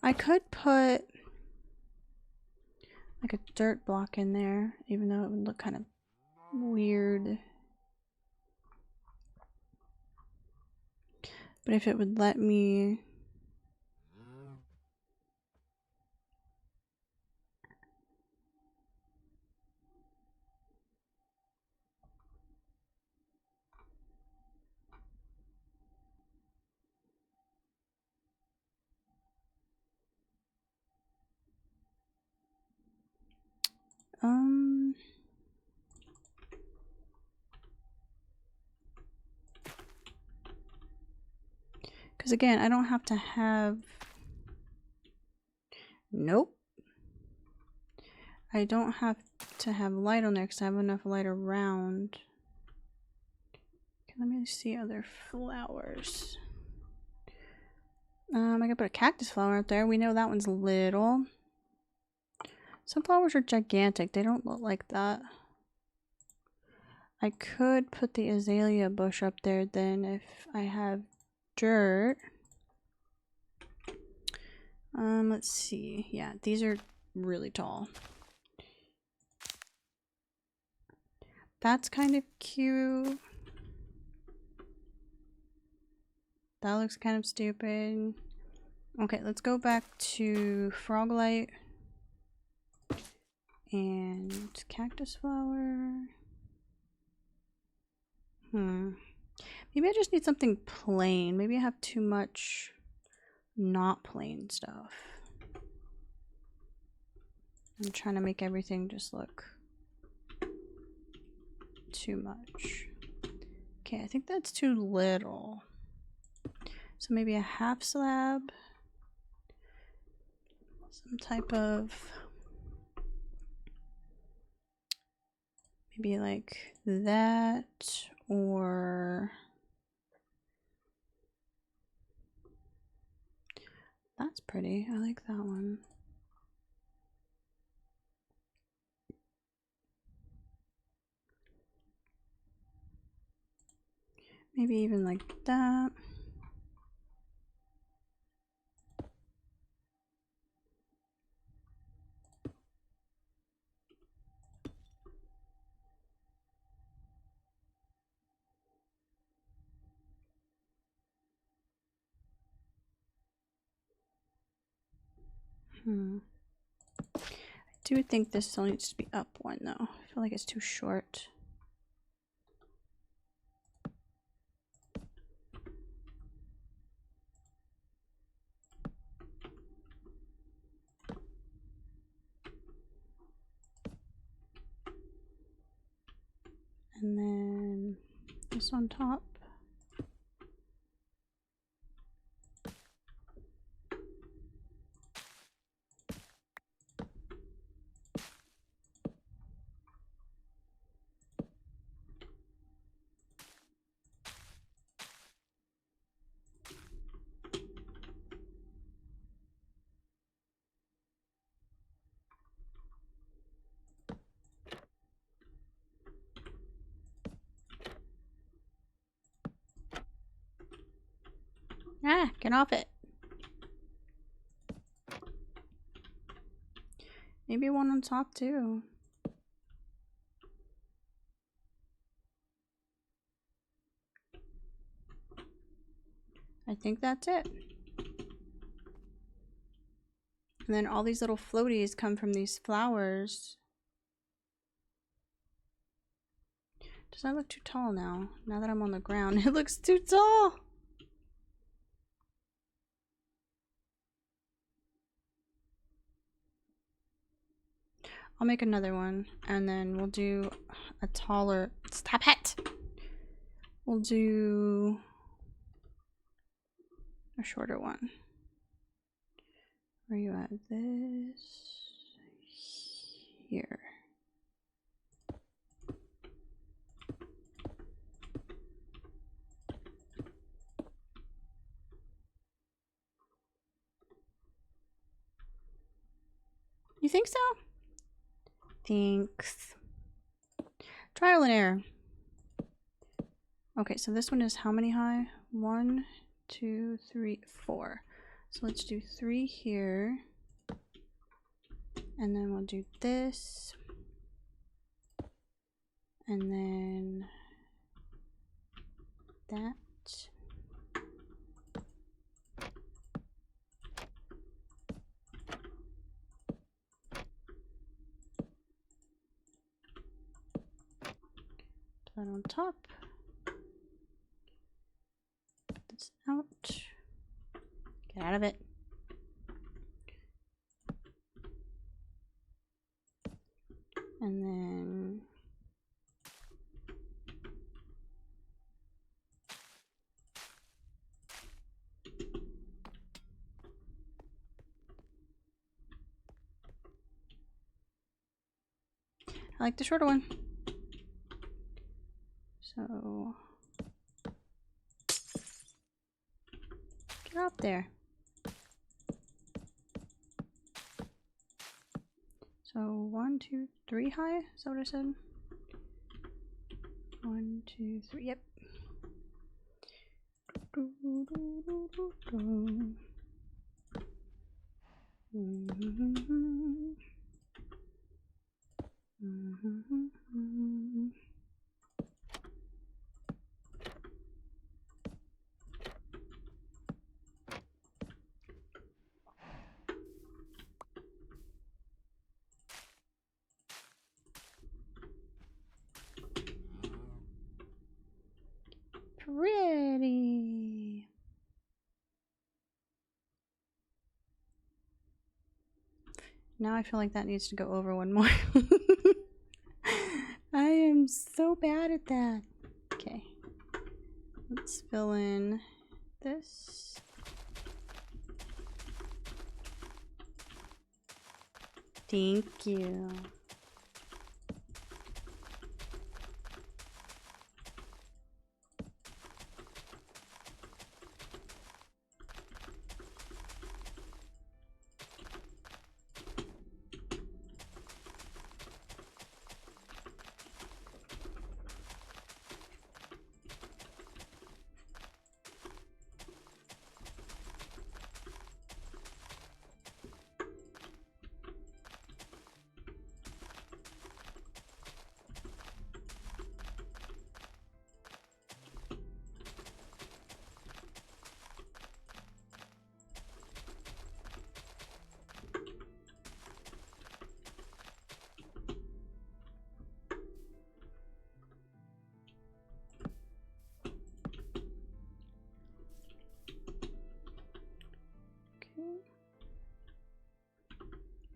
I could put like a dirt block in there, even though it would look kind of weird. But if it would let me... Because again, I don't have to have... Nope. I don't have to have light on there because I have enough light around. Okay, let me see other flowers. I could put a cactus flower up there. We know that one's little. Some flowers are gigantic. They don't look like that. I could put the azalea bush up there then if I have dirt. Let's see. Yeah, these are really tall. That's kind of cute. That looks kind of stupid. Okay, let's go back to frog light and cactus flower. Maybe I just need something plain. Maybe I have too much not plain stuff. I'm trying to make everything just look too much. Okay, I think that's too little. So maybe a half slab. Some type of... maybe like that, or... that's pretty. I like that one. Maybe even like that. I do think this still needs to be up one though. I feel like it's too short. And then this on top. Ah, get off it. Maybe one on top too. I think that's it. And then all these little floaties come from these flowers. Does that look too tall now? Now that I'm on the ground, it looks too tall. I'll make another one and then we'll do a taller, stop it! We'll do a shorter one. Where are you at? This here. You think so? Thanks. Trial and error. Okay, so this one is how many high? 1, 2, 3, 4. So let's do 3 here. And then we'll do this. And then that. Put that on top. Put this out. Get out of it. And then I like the shorter one. So get up there. So 1, 2, 3 high? Is that what I said? 1, 2, 3. Yep. Pretty. Now I feel like that needs to go over one more. I am so bad at that. Okay. Let's fill in this. Thank you.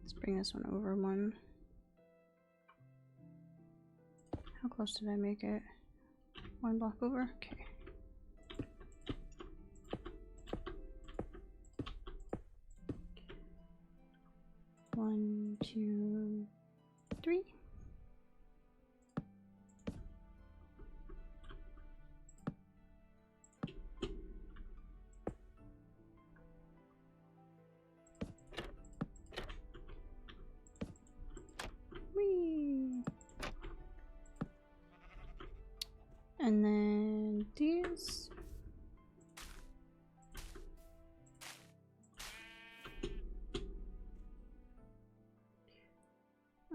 Let's bring this one over one. How close did I make it? 1 block over? Okay. One, two, three. Whee! And then these.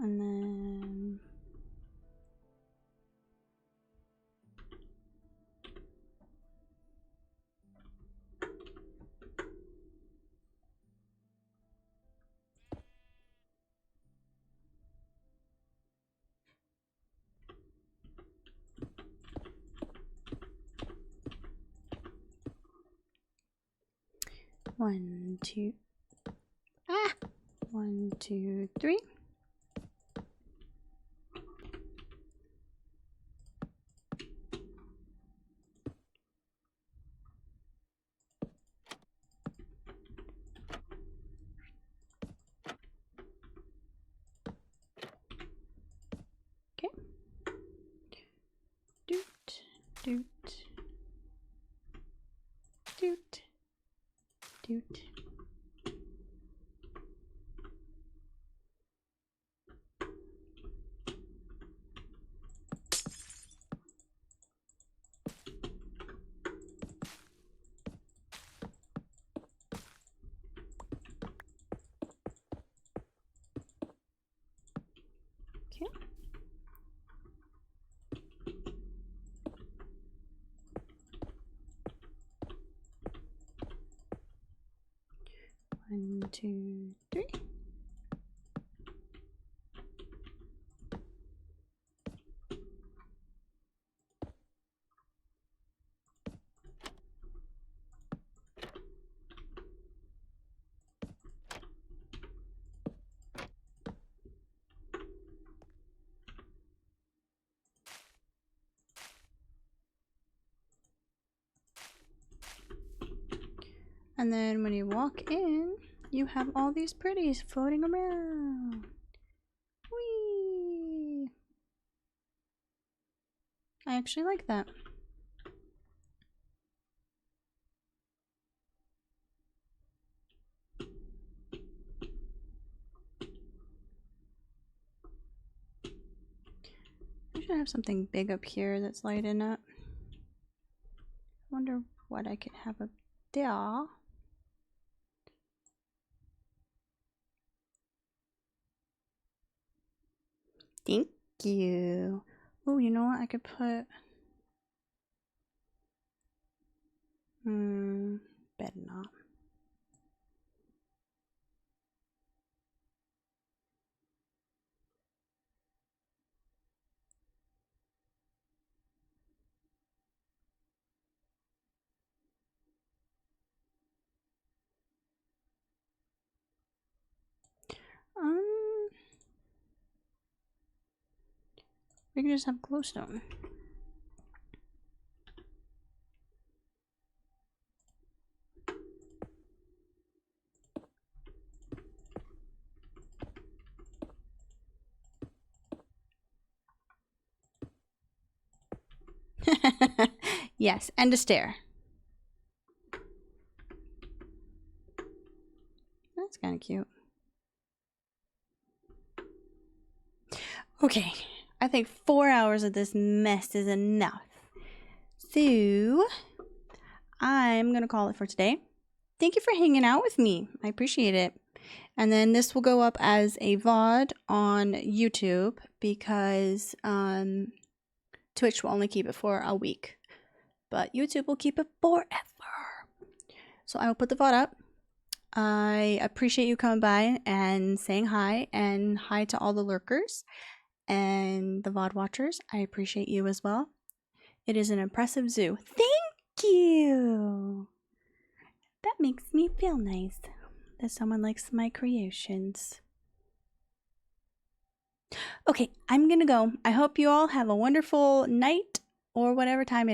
And then one, two. Ah! 1, 2, 3. Okay. Doot, doot, doot, doot. Okay. One, two, three. And then when you walk in, you have all these pretties floating around. Whee! I actually like that. I should have something big up here that's lighting up. Wonder what I could have up there. Thank you. Oh, you know what? I could put... better not. We can just have glowstone. Yes, and a stair. That's kind of cute. Okay, I think 4 hours of this mess is enough. So, I'm gonna call it for today. Thank you for hanging out with me. I appreciate it. And then this will go up as a VOD on YouTube because Twitch will only keep it for a week. But YouTube will keep it forever. So I will put the VOD up. I appreciate you coming by and saying hi. And hi to all the lurkers and the VOD watchers. I appreciate you as well. It is an impressive zoo. Thank you! That makes me feel nice that someone likes my creations. Okay, I'm gonna go. I hope you all have a wonderful night or whatever time it is.